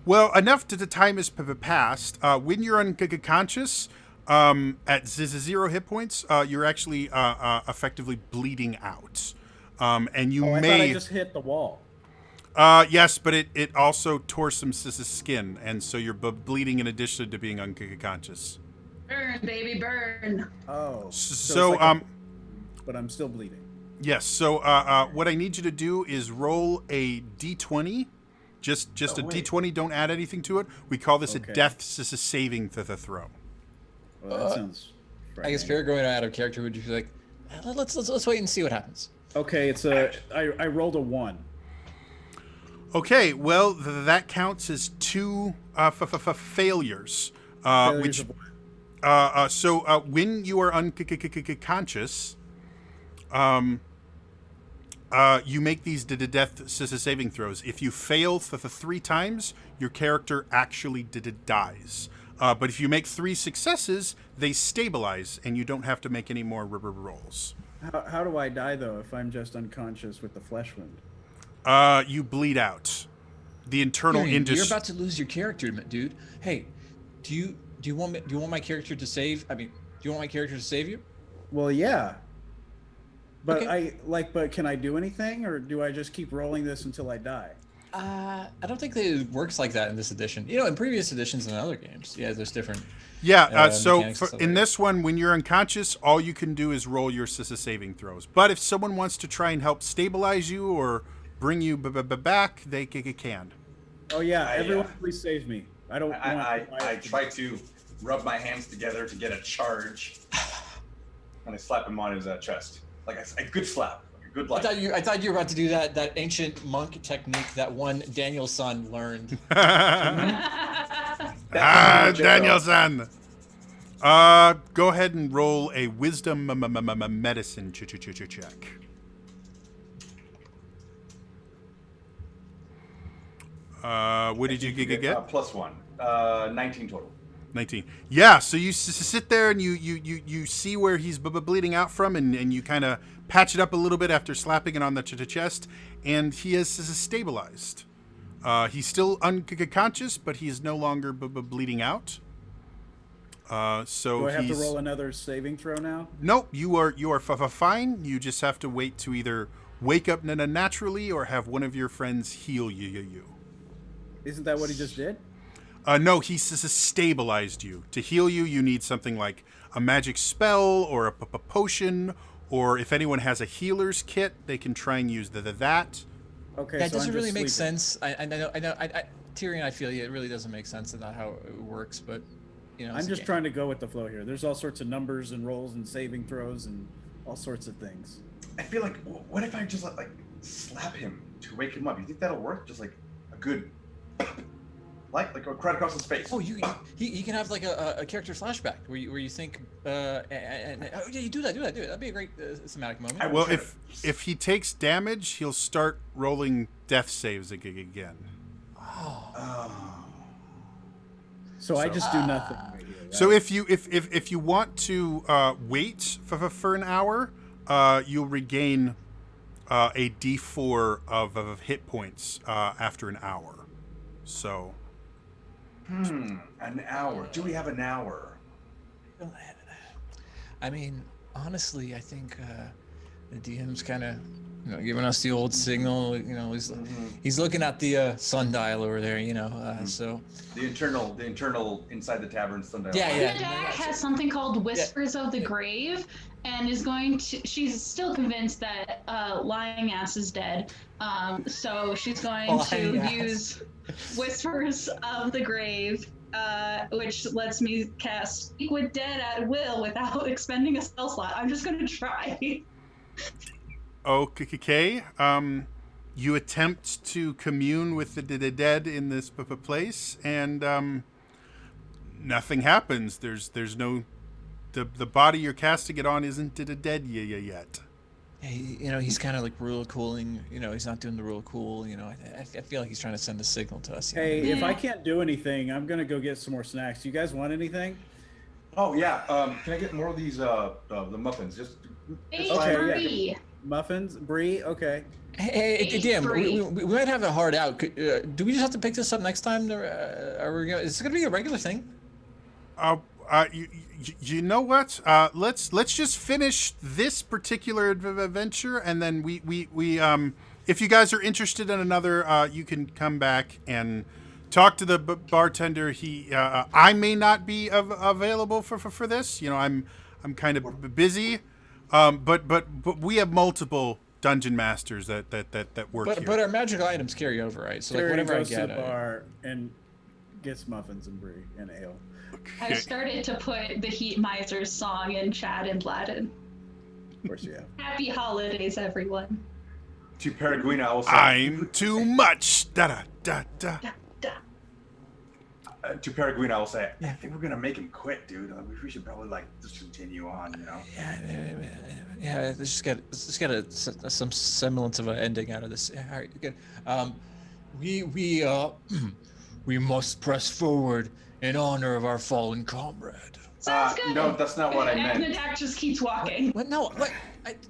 Well, enough to the time has passed. When you're unconscious, at 0 hit points, you're actually effectively bleeding out. And you I may. thought I just hit the wall. Yes, but it also tore some skin, and so you're bleeding in addition to being unconscious. Burn, baby, burn. Oh. So, it's like but I'm still bleeding. yes. So, what I need you to do is roll a d20. Just a wait. d20. Don't add anything to it. We call this Okay. a death saving throw. Well, that sounds. I guess if you're going out of character, would you be like, let's wait and see what happens? Okay, I rolled a 1. Okay, well, that counts as 2 failures. Failures of what? So when you are unconscious, you make these death saving throws. If you fail 3 times, your character actually dies. But if you make 3 successes, they stabilize, and you don't have to make any more rolls. How do I die though if I'm just unconscious with the flesh wound? You bleed out. The internal Tyrion, industry. you're about to lose your character, dude. Hey, do you want my character to save? I mean, do you want my character to save you? Well, yeah. But Okay. but can I do anything, or do I just keep rolling this until I die? I don't think that it works like that in this edition. You know, in previous editions and other games, yeah, there's different. Yeah, so mechanics and stuff in like this one, when you're unconscious, all you can do is roll your saving throws. But if someone wants to try and help stabilize you or bring you back, they can. Oh yeah, everyone please save me. I don't. I try to rub my hands together to get a charge, and I slap him on his chest, like a good slap, like a good light. I thought you were about to do that ancient monk technique that one Daniel-san learned. Daniel-san. Go ahead and roll a wisdom medicine check. What did you get? +1. 19 total. 19. Yeah, so you sit there and you see where he's bleeding out from, and you kind of patch it up a little bit after slapping it on the chest, and he is stabilized. He's still unconscious, but he is no longer bleeding out. So do I have to roll another saving throw now? Nope, you are fine. You just have to wait to either wake up naturally or have one of your friends heal you. Isn't that what he just did? No, he stabilized you. To heal you, you need something like a magic spell or a potion, or if anyone has a healer's kit, they can try and use that. Okay, That so doesn't I'm really just make sleeping. sense. I know. Tyrion, I feel you. It really doesn't make sense. That's not how it works. But you know, I'm just trying to go with the flow here. There's all sorts of numbers and rolls and saving throws and all sorts of things. I feel like, what if I just like slap him to wake him up? You think that'll work? Just like a good, like right across his face. Oh, he can have like a character flashback where you think oh yeah, you do that. That'd be a great cinematic moment. Well, if he takes damage, he'll start rolling death saves again. So I just do nothing. Right here, right? So if you want to wait for an hour, you'll regain a D4 of hit points after an hour. So. An hour. Do we have an hour? I mean, honestly, I think the DM's kind of, giving us the old signal. He's looking at the sundial over there. So the internal inside the tavern sundial. Yeah. Deck has something called Whispers of the Grave, and is going to. She's still convinced that Lying Ass is dead. So she's going to use Whispers of the Grave, which lets me cast Speak with Dead at will without expending a spell slot. I'm just going to try. Okay. You attempt to commune with the dead in this place, and nothing happens. There's no the body you're casting it on isn't dead yet. Hey, he's kind of like rule cooling. He's not doing the rule cool. I feel like he's trying to send a signal to us. Hey, if I can't do anything, I'm gonna go get some more snacks. You guys want anything? Oh yeah. Can I get more of these the muffins? Just Brie. Muffins, Brie. Okay. Hey, damn, we might have a hard out. Do we just have to pick this up next time? Is it gonna be a regular thing? You know what? Let's just finish this particular adventure, and then we if you guys are interested in another, you can come back and talk to the bartender. I may not be available for this. I'm kind of busy, but we have multiple dungeon masters that work here. But our magical items carry over, right? So Terry whatever I goes get, to the bar and gets muffins and Brie and ale. I started to put the Heat Misers song in chat in Latin. Of course you have. Happy holidays, everyone. To Peregrina, I will say. I'm too much. Da da da. To Peregrina, I will say. I think we're gonna make him quit, dude. We should probably just continue on. Yeah. Let's just get some semblance of an ending out of this. All right, good. We must press forward in honor of our fallen comrade. Sounds good. No, that's not what I meant. And the deck just keeps walking. What? No. What?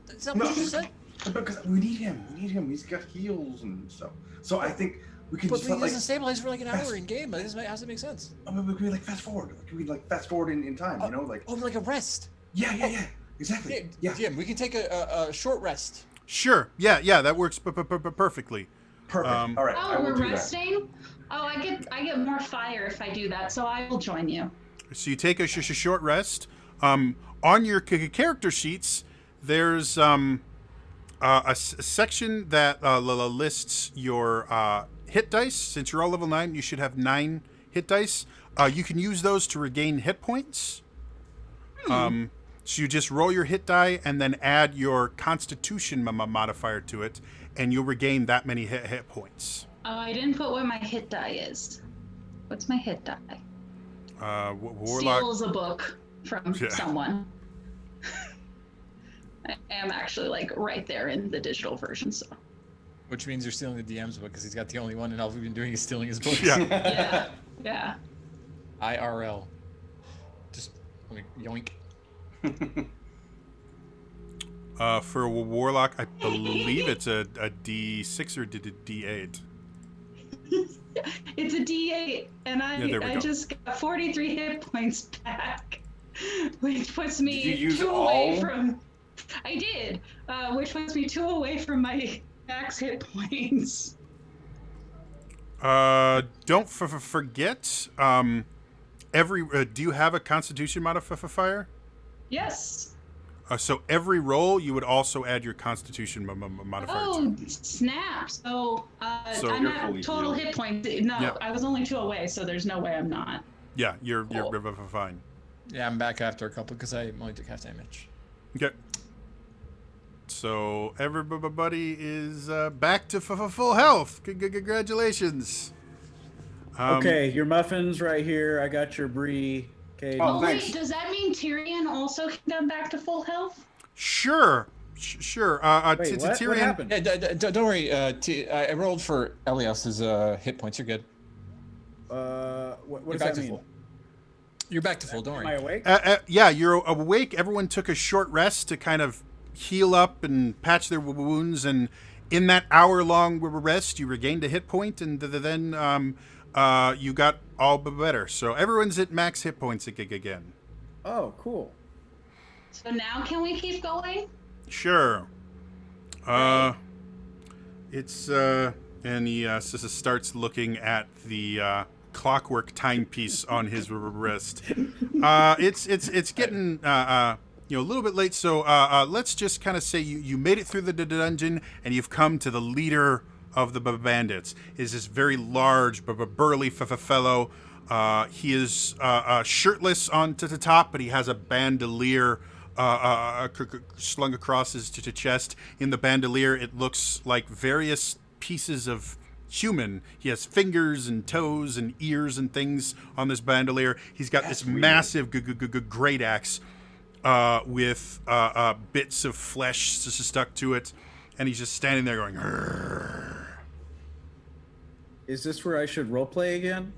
Is that what you said? Because we need him. He's got heals and stuff. So I think we can But just he like doesn't stabilize for like an hour in game. How does it make sense? I mean, we can fast forward. We can fast forward in time. Like a rest. Yeah. Exactly. Yeah. Jim, we can take a short rest. Sure. Yeah. That works perfectly. Perfect. All right. I Oh, will we're do that. resting. Oh, I get more fire if I do that, so I will join you. So you take a short rest. On your character sheets, there's a section that lists your hit dice. Since you're all level 9, you should have 9 hit dice. You can use those to regain hit points. So you just roll your hit die and then add your Constitution modifier to it, and you'll regain that many hit points. Oh, I didn't put where my hit die is. What's my hit die? Warlock. Steals a book from someone. I am actually like right there in the digital version, so. Which means you're stealing the DM's book because he's got the only one, and all we've been doing is stealing his books. Yeah. IRL. Just yoink. For a Warlock, I believe it's a D6 or D8. It's a D8, and I go. just got 43 hit points back, which puts me Did you use 2 all? away from. I did, which puts me 2 away from my max hit points. Don't forget. Do you have a Constitution modifier? Yes. So every roll, you would also add your Constitution modifier. Oh, snap! So, So I'm you're at fully total healed. hit points. No, Yeah. I was only 2 away, so there's no way I'm not. Yeah, you're Cool. fine. Yeah, I'm back after a couple because I only took half damage. Okay. So everybody is back to full health. Congratulations. Okay, your muffins right here. I got your brie. Okay. Oh, Wait, thanks. does that mean Tyrion also can come back to full health? Sure. Sure. Wait, what? What Tyrion. happened? Yeah, don't worry. I rolled for Elias's hit points. You're good. What You're does back that to mean? full. You're back to full. Don't Am I worry. awake? Yeah, you're awake. Everyone took a short rest to kind of heal up and patch their wounds, and in that hour-long rest, you regained a hit point, and then you got all better. So everyone's at max hit points again. Oh, cool. So now can we keep going? Sure. Right. It's and he starts looking at the clockwork timepiece on his wrist. It's getting a little bit late, so let's just kind of say you made it through the dungeon and you've come to the leader of the bandits. Is this very large burly fellow. He is shirtless on to the top, but he has a bandolier slung across his chest. In the bandolier, it looks like various pieces of human. He has fingers and toes and ears and things on this bandolier. He's got this massive great axe with bits of flesh stuck to it, and he's just standing there going, "Arr." Is this where I should roleplay again?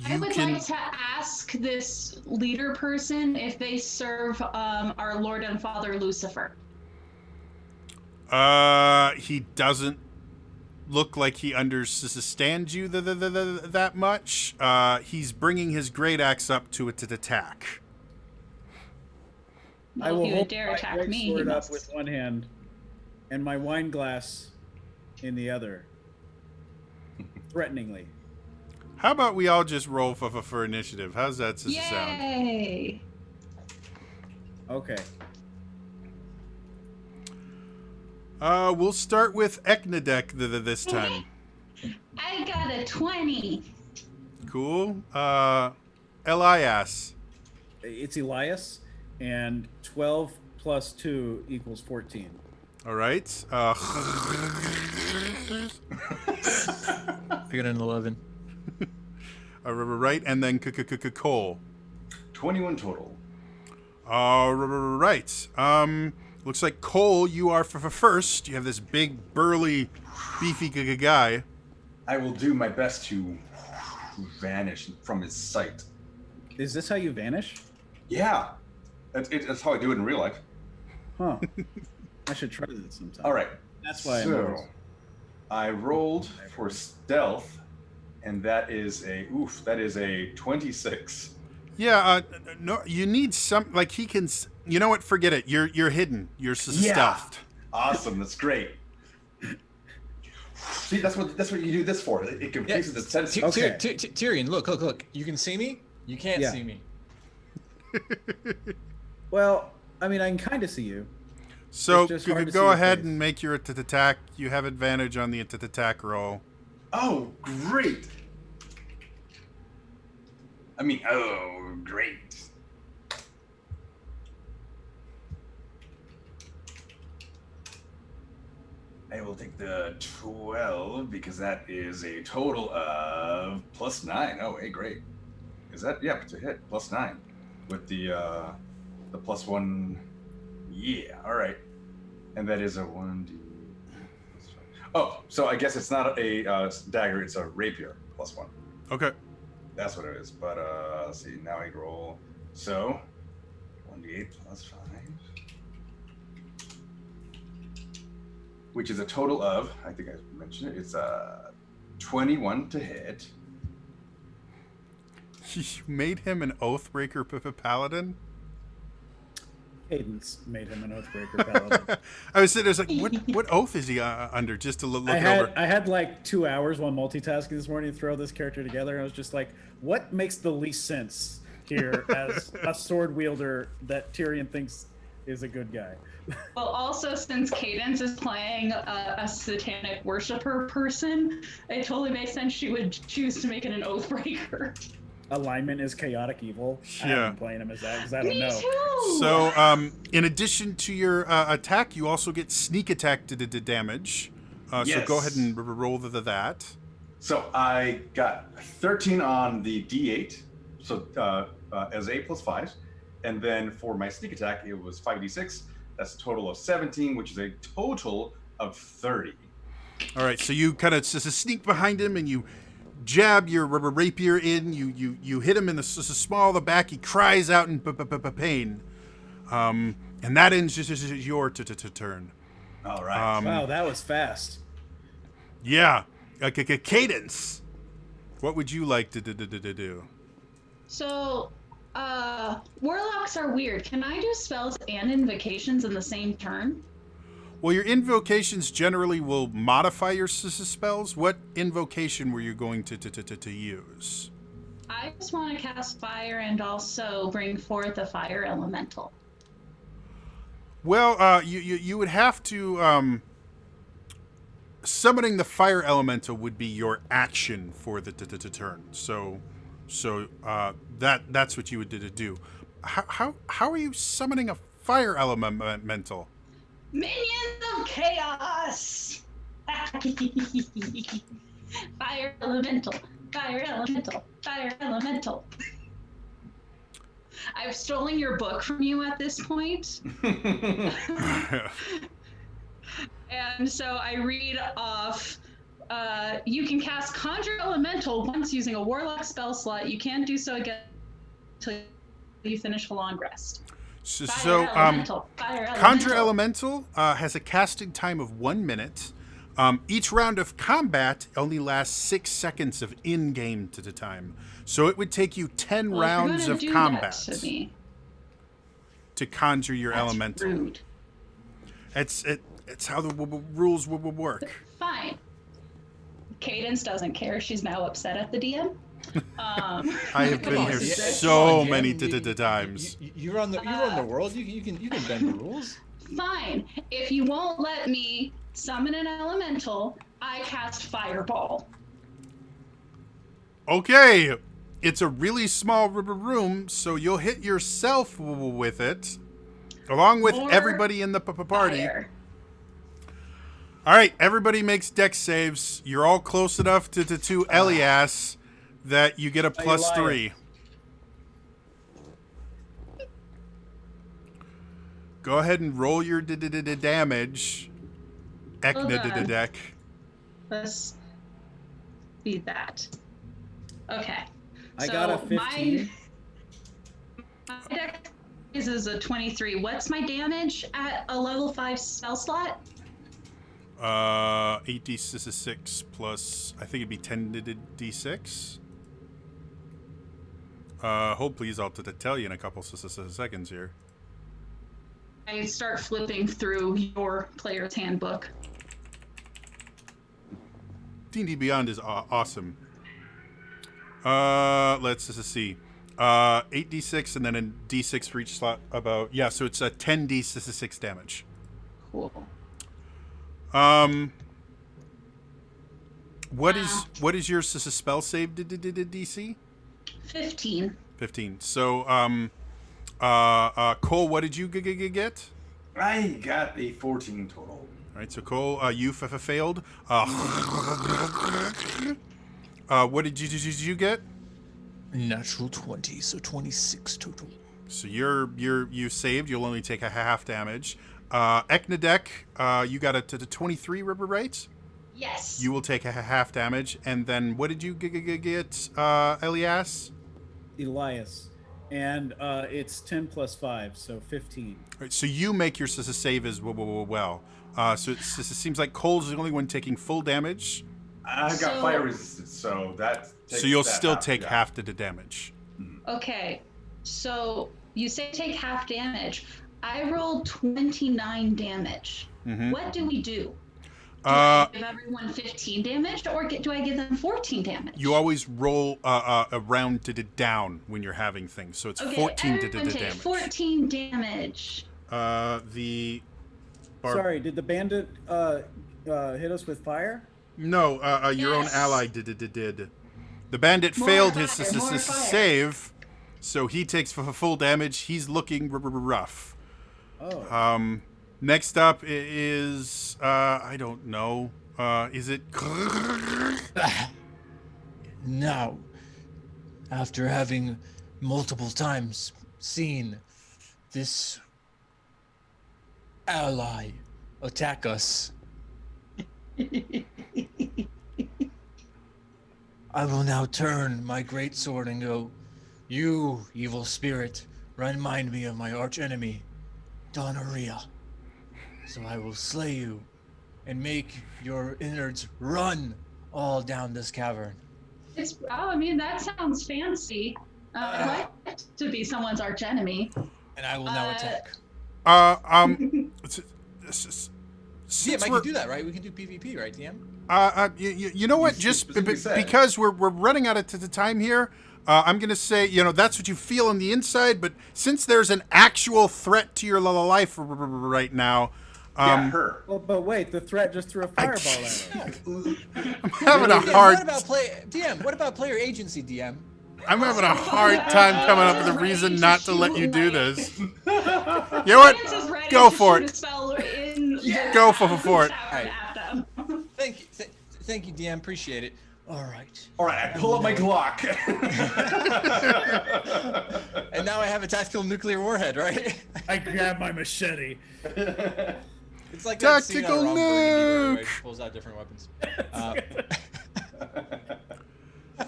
I would like to ask this leader person if they serve our Lord and Father Lucifer. He doesn't look like he understands you that much. He's bringing his great axe up to attack. I Well, will if you would hold dare my attack great me, he sword up must. with one hand and my wine glass in the other, threateningly. How about we all just roll for initiative? How's that sound? Yay! Okay. We'll start with Eknadek this time. I got a 20. Cool. Elias. It's Elias, and 12 plus 2 equals 14. All right. I got an 11. Right, and then Cole. 21 total. All right. Looks like Cole, you are for first. You have this big, burly, beefy guy. I will do my best to vanish from his sight. Is this how you vanish? Yeah, that's how I do it in real life. Huh. I should try that sometime. All right. That's why I'm So, nervous. I rolled for stealth, and that is a 26. Yeah. No, you need some like he can. You know what? Forget it. You're hidden. You're stealthed. Awesome. That's great. See, that's what you do this for. It confuses the sense. Okay. Tyrion, look. You can see me. You can't Yeah. see me. Well, I mean, I can kind of see you. So It's just you hard could to go see your ahead face. and make your attack. You have advantage on the attack roll. Oh, great. I mean, oh, great. I will take the 12 because that is a total of +9. Oh, hey, great. Is that to hit +9 with the +1? Yeah, all right. And that is a 1d. Oh, so I guess it's not a dagger; it's a rapier +1. Okay. That's what it is. But let's see. Now I roll. So 1d8 +5. Which is a total of, I think I mentioned it, it's 21 to hit. You made him an Oathbreaker paladin? Cadence made him an Oathbreaker paladin. I was sitting there, what oath is he under? Just to look it over. I had like 2 hours while multitasking this morning to throw this character together. And I was just like, what makes the least sense here as a sword wielder that Tyrion thinks is a good guy? Well, also since Cadence is playing a satanic worshiper person, it totally makes sense she would choose to make it an Oathbreaker. Alignment is chaotic evil. I Yeah. haven't playing him as that because I don't Me know. too. So, in addition to your attack, you also get sneak attack damage. So go ahead and roll that. So I got 13 on the D8, so as A +5, and then for my sneak attack it was 5d6. That's a total of 17, which is a total of 30. All right, so you kind of sneak behind him and you jab your rapier in. You hit him in the small of the back. He cries out in pain. And that ends just your turn. All right. Wow, that was fast. Yeah, Cadence. What would you like to do? So, warlocks are weird. Can I do spells and invocations in the same turn? Well, your invocations generally will modify your spells. What invocation were you going to use? I just want to cast fire and also bring forth a fire elemental. Well, you would have to summoning the fire elemental would be your action for the turn. So that's what you would do. How are you summoning a fire elemental? Minions of chaos! Fire elemental, fire elemental, fire elemental. I've stolen your book from you at this point. And so I read off, you can cast Conjure Elemental once using a Warlock spell slot. You can't do so again until you finish a long rest. So, Conjure Elemental has a casting time of 1 minute. Each round of combat only lasts 6 seconds of in-game time. So it would take you 10 rounds of combat to conjure your elemental. Rude. It's how the rules will work. Fine. Cadence doesn't care. She's now upset at the DM. I have been here so many times. You run the world. You can bend the rules. Fine. If you won't let me summon an elemental, I cast Fireball. Okay, it's a really small room, so you'll hit yourself with it, along with everybody in the party. Fire. All right, everybody makes dex saves. You're all close enough to Elias that you get a +3. Go ahead and roll your damage. Deck. Let's beat that. Okay. I got a 15. My deck is a 23. What's my damage at a level 5 spell slot? 8d6 plus, I think it'd be 10d6. Hold please, I'll tell you in a couple seconds here. I start flipping through your player's handbook. D&D Beyond is awesome. Let's see. 8d6 and then a d6 for each slot. So it's a 10d6 damage. Cool. What is your spell save DC? 15. 15. So Cole, what did you get? I got a 14 total. All right, so Cole, you failed. What did you get? Natural 20, so 26 total. So you saved. You'll only take a half damage. Eknadek, you got it to the 23, right? Yes. You will take a half damage. And then what did you get, Elias? Elias. And it's 10 plus 5, so 15. All right, so you make your save as well. So it seems like Cole's the only one taking full damage. I got fire resistance, so that. So you'll still take half the damage. Okay, so you say take half damage. I rolled 29 damage. Mm-hmm. What do we do? Do I give everyone 15 damage, or do I give them 14 damage? You always roll a round down when you're having things, so it's 14 everyone take damage. 14 damage. Sorry, did the bandit hit us with fire? No, your own ally did. The bandit failed his save, so he takes full damage. He's looking rough. Oh. Next up is I don't know. Is it? Now, after having multiple times seen this ally attack us, I will now turn my great sword and go, "You, evil spirit, remind me of my arch enemy, Donaria. So I will slay you and make your innards run all down this cavern." That sounds fancy. I'd like to be someone's arch enemy. And I will now attack. DM, I can do that, right? We can do PvP, right, DM? You know what? Just because we're running out of time here, I'm going to say, that's what you feel on the inside. But since there's an actual threat to your life right now, her. Well, but wait, the threat just threw a fireball at her. I'm having a hard. What about player agency, DM? I'm having a hard time coming up with a reason not to let you do this. You know what? Go for it. Go for it. Thank you, DM. Appreciate it. All right. I pull up my Glock. And now I have a tactical nuclear warhead, right? I grab my machete. It's like tactical that scene out of Ron Burgundy where nuke. he pulls out different weapons.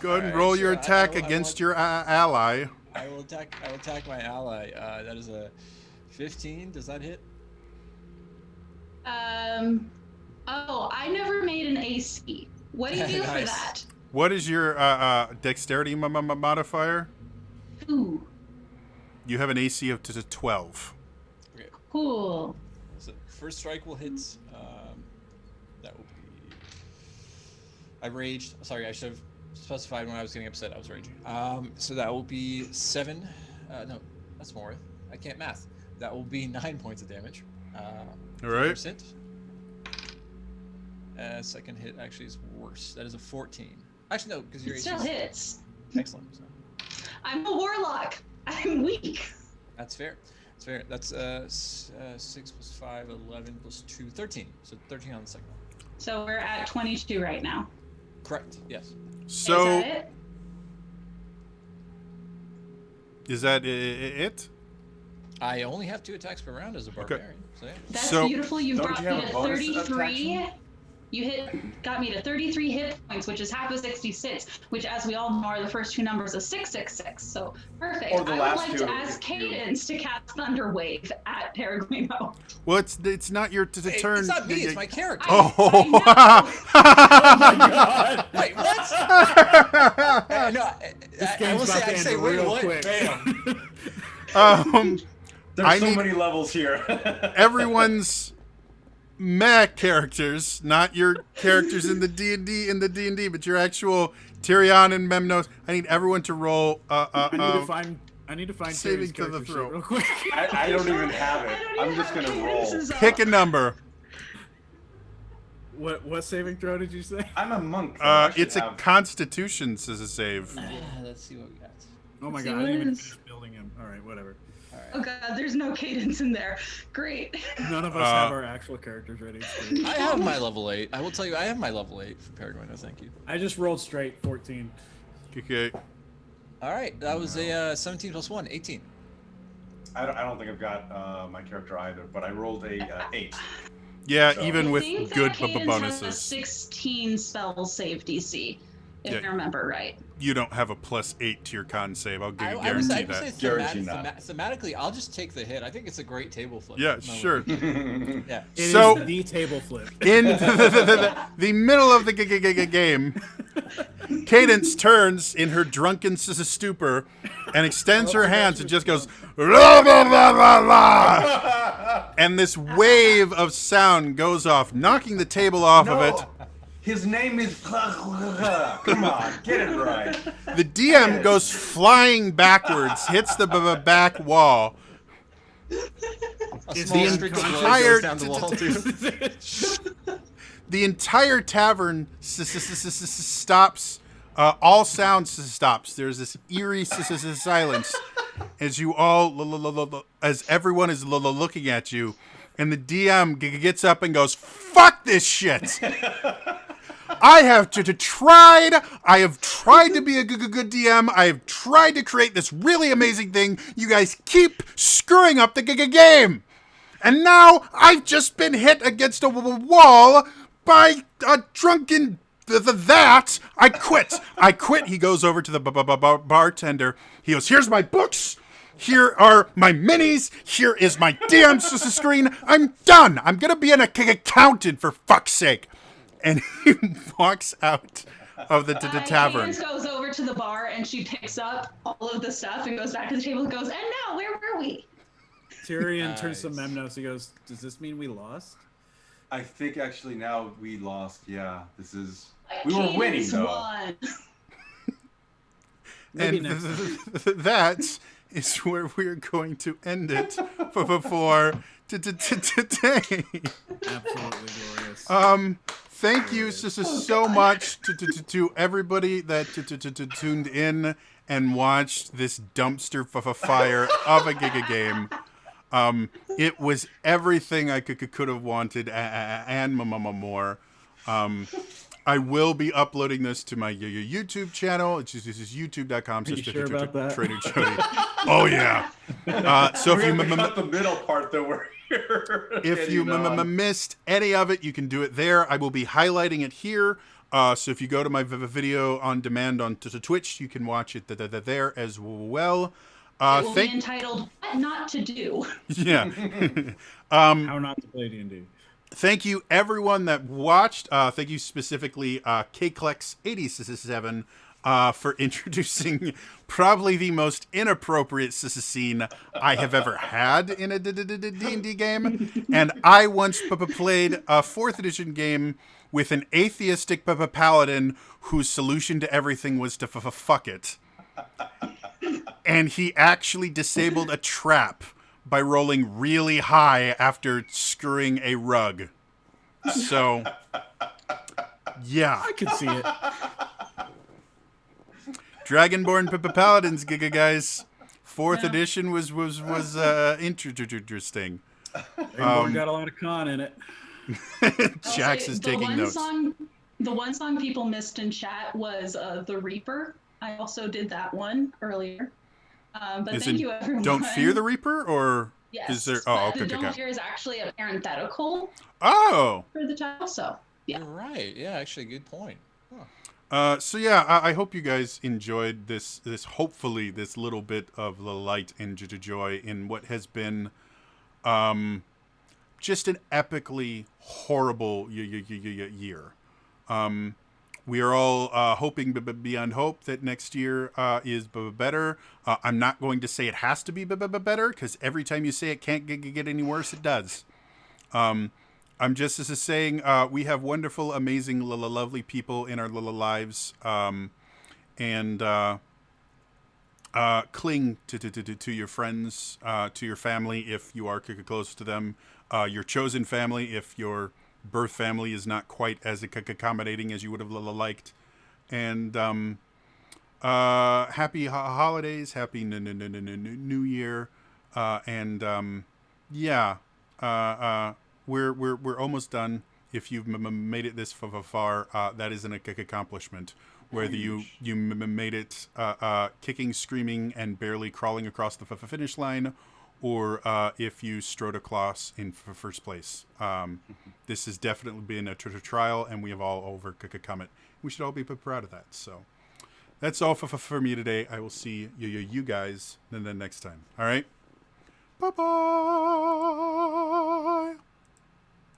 Go ahead and roll your attack against your ally. I will attack my ally. That is a 15. Does that hit? I never made an AC. What do you do for that? What is your dexterity modifier? 2. You have an AC of 12. Okay. Cool. So first strike will hit. That will be. I raged. Sorry, I should have specified when I was getting upset. I was raging. So that will be 7. No, that's more. I can't math. That will be 9 points of damage. All right. Percent. Second hit actually is worse. That is a 14. Actually, no, because your AC still hits. Excellent. So. I'm a warlock. I'm weak. That's fair. That's fair. That's 6 plus 5, 11 plus 2, 13. So 13 on the second one. So we're at 22 right now. Correct. Yes. So is that it? Is that it? I only have 2 attacks per round as a barbarian. So yeah. That's So- beautiful. You Don't brought you me have to a bonus 33. Got me to 33 hit points, which is half of 66, which, as we all know, are the first 2 numbers of 666. So perfect. Or the I would last like two, to ask if you- Cadence to cast Thunderwave at Peregrino. Well, it's not your Hey, turn. it's not me. It's my character. Oh. Wait, what? No, I will say. I say, wait, what? quick. There's I so need- many levels here. everyone's meh characters, not your characters in the D&D, but your actual Tyrion and Memnos. I need everyone to roll. I need to find saving Terry's to the character sheet throat. real quick. I don't even have it. I'm just gonna roll. Pick a number. What saving throw did you say? I'm a monk. though. I should It's a have- Constitution as a save. Let's see what we got. Oh my See god, I what didn't even is- finish building him. All right, whatever. Oh god, there's no cadence in there. Great. None of us have our actual characters ready. I have my level 8. I will tell you, I have my level 8 for Peregrine. Thank you. I just rolled straight 14. Okay. All right, that was a 17 plus 1, 18. I don't think I've got my character either, but I rolled a 8. Yeah, So- even I with think good that cadence has a bonuses, 16 spell save DC, if Yeah. I remember right. you don't have a +8 to your con save. I'll I would guarantee say that. Guarantee not. thematically, I'll just take the hit. I think it's a great table flip. Yeah, No, sure. Yeah. It is So- the table flip. In the middle of the game, Cadence turns in her drunken stupor and extends her hands and just goes, "La, la, la, la, la." And this wave of sound goes off, knocking the table off of it. His name is. Come on, get it right. The DM goes flying backwards, hits the back wall. A Is small the streak of blood entire- goes down the wall too. The entire tavern stops. All sound stops. There's this eerie silence as you all, as everyone is looking at you, and the DM gets up and goes, "Fuck this shit! I have tried. I have tried to be a good DM. I have tried to create this really amazing thing. You guys keep screwing up the game, and now I've just been hit against a wall by a drunken." That I quit. He goes over to the bartender. He goes, "Here's my books. Here are my minis. Here is my DM screen. I'm done. I'm gonna be an accountant for fuck's sake." And he walks out of the tavern. Cadence goes over to the bar and she picks up all of the stuff and goes back to the table and goes, "And now, where were we?" Tyrion turns to Nice. Memnos. He goes, "Does this mean we lost?" I think actually now we lost. Yeah, this is. Like, We were Cadence winning though. won. Maybe And next time. that is where we're going to end it for today. Absolutely glorious. Thank you so much to everybody that tuned in and watched this dumpster fire of a Giga game. It was everything I could have wanted and more. I will be uploading this to my YouTube channel. It's just youtube.com. Are you sure about that? Trader Jody. Oh yeah. So if We're you gonna cut the middle part that we're here. if you missed any of it, you can do it there. I will be highlighting it here. So if you go to my video on demand on Twitch, you can watch it there as well. It will be entitled "What Not to Do." Yeah. How not to play D&D. Thank you, everyone that watched. Thank you specifically, KClex87, for introducing probably the most inappropriate scene I have ever had in a D&D game. And I once played a 4th edition game with an atheistic paladin whose solution to everything was to fuck it. And he actually disabled a trap by rolling really high after screwing a rug. So, yeah. I can see it. Dragonborn Paladins, guys. 4th edition was interesting. Dragonborn got a lot of con in it. Jax is taking notes. The one song people missed in chat was "The Reaper." I also did that one earlier. But Is thank it you, everyone. Don't fear the Reaper, or Yes. is there? but Oh, the okay, Don't okay. Fear is actually a parenthetical Oh. for the title, so yeah. You're right. Yeah, actually, good point. So yeah, I hope you guys enjoyed this. Hopefully, this little bit of the light and joy in what has been, just an epically horrible year. We are all hoping beyond hope that next year is better. I'm not going to say it has to be better, because every time you say it can't get any worse, it does. I'm just as saying, we have wonderful, amazing, lovely people in our little lives, and cling to your friends, to your family if you are close to them, your chosen family if your birth family is not quite as accommodating as you would have liked, and happy holidays, happy New Year, and yeah. We're almost done. If you've made it this far, that is an accomplishment. Whether you made it kicking, screaming, and barely crawling across the finish line, or if you strode across in first place. This has definitely been a trial, and we have all overcome it. We should all be proud of that. So that's all for me today. I will see you guys next time. All right? Bye-bye.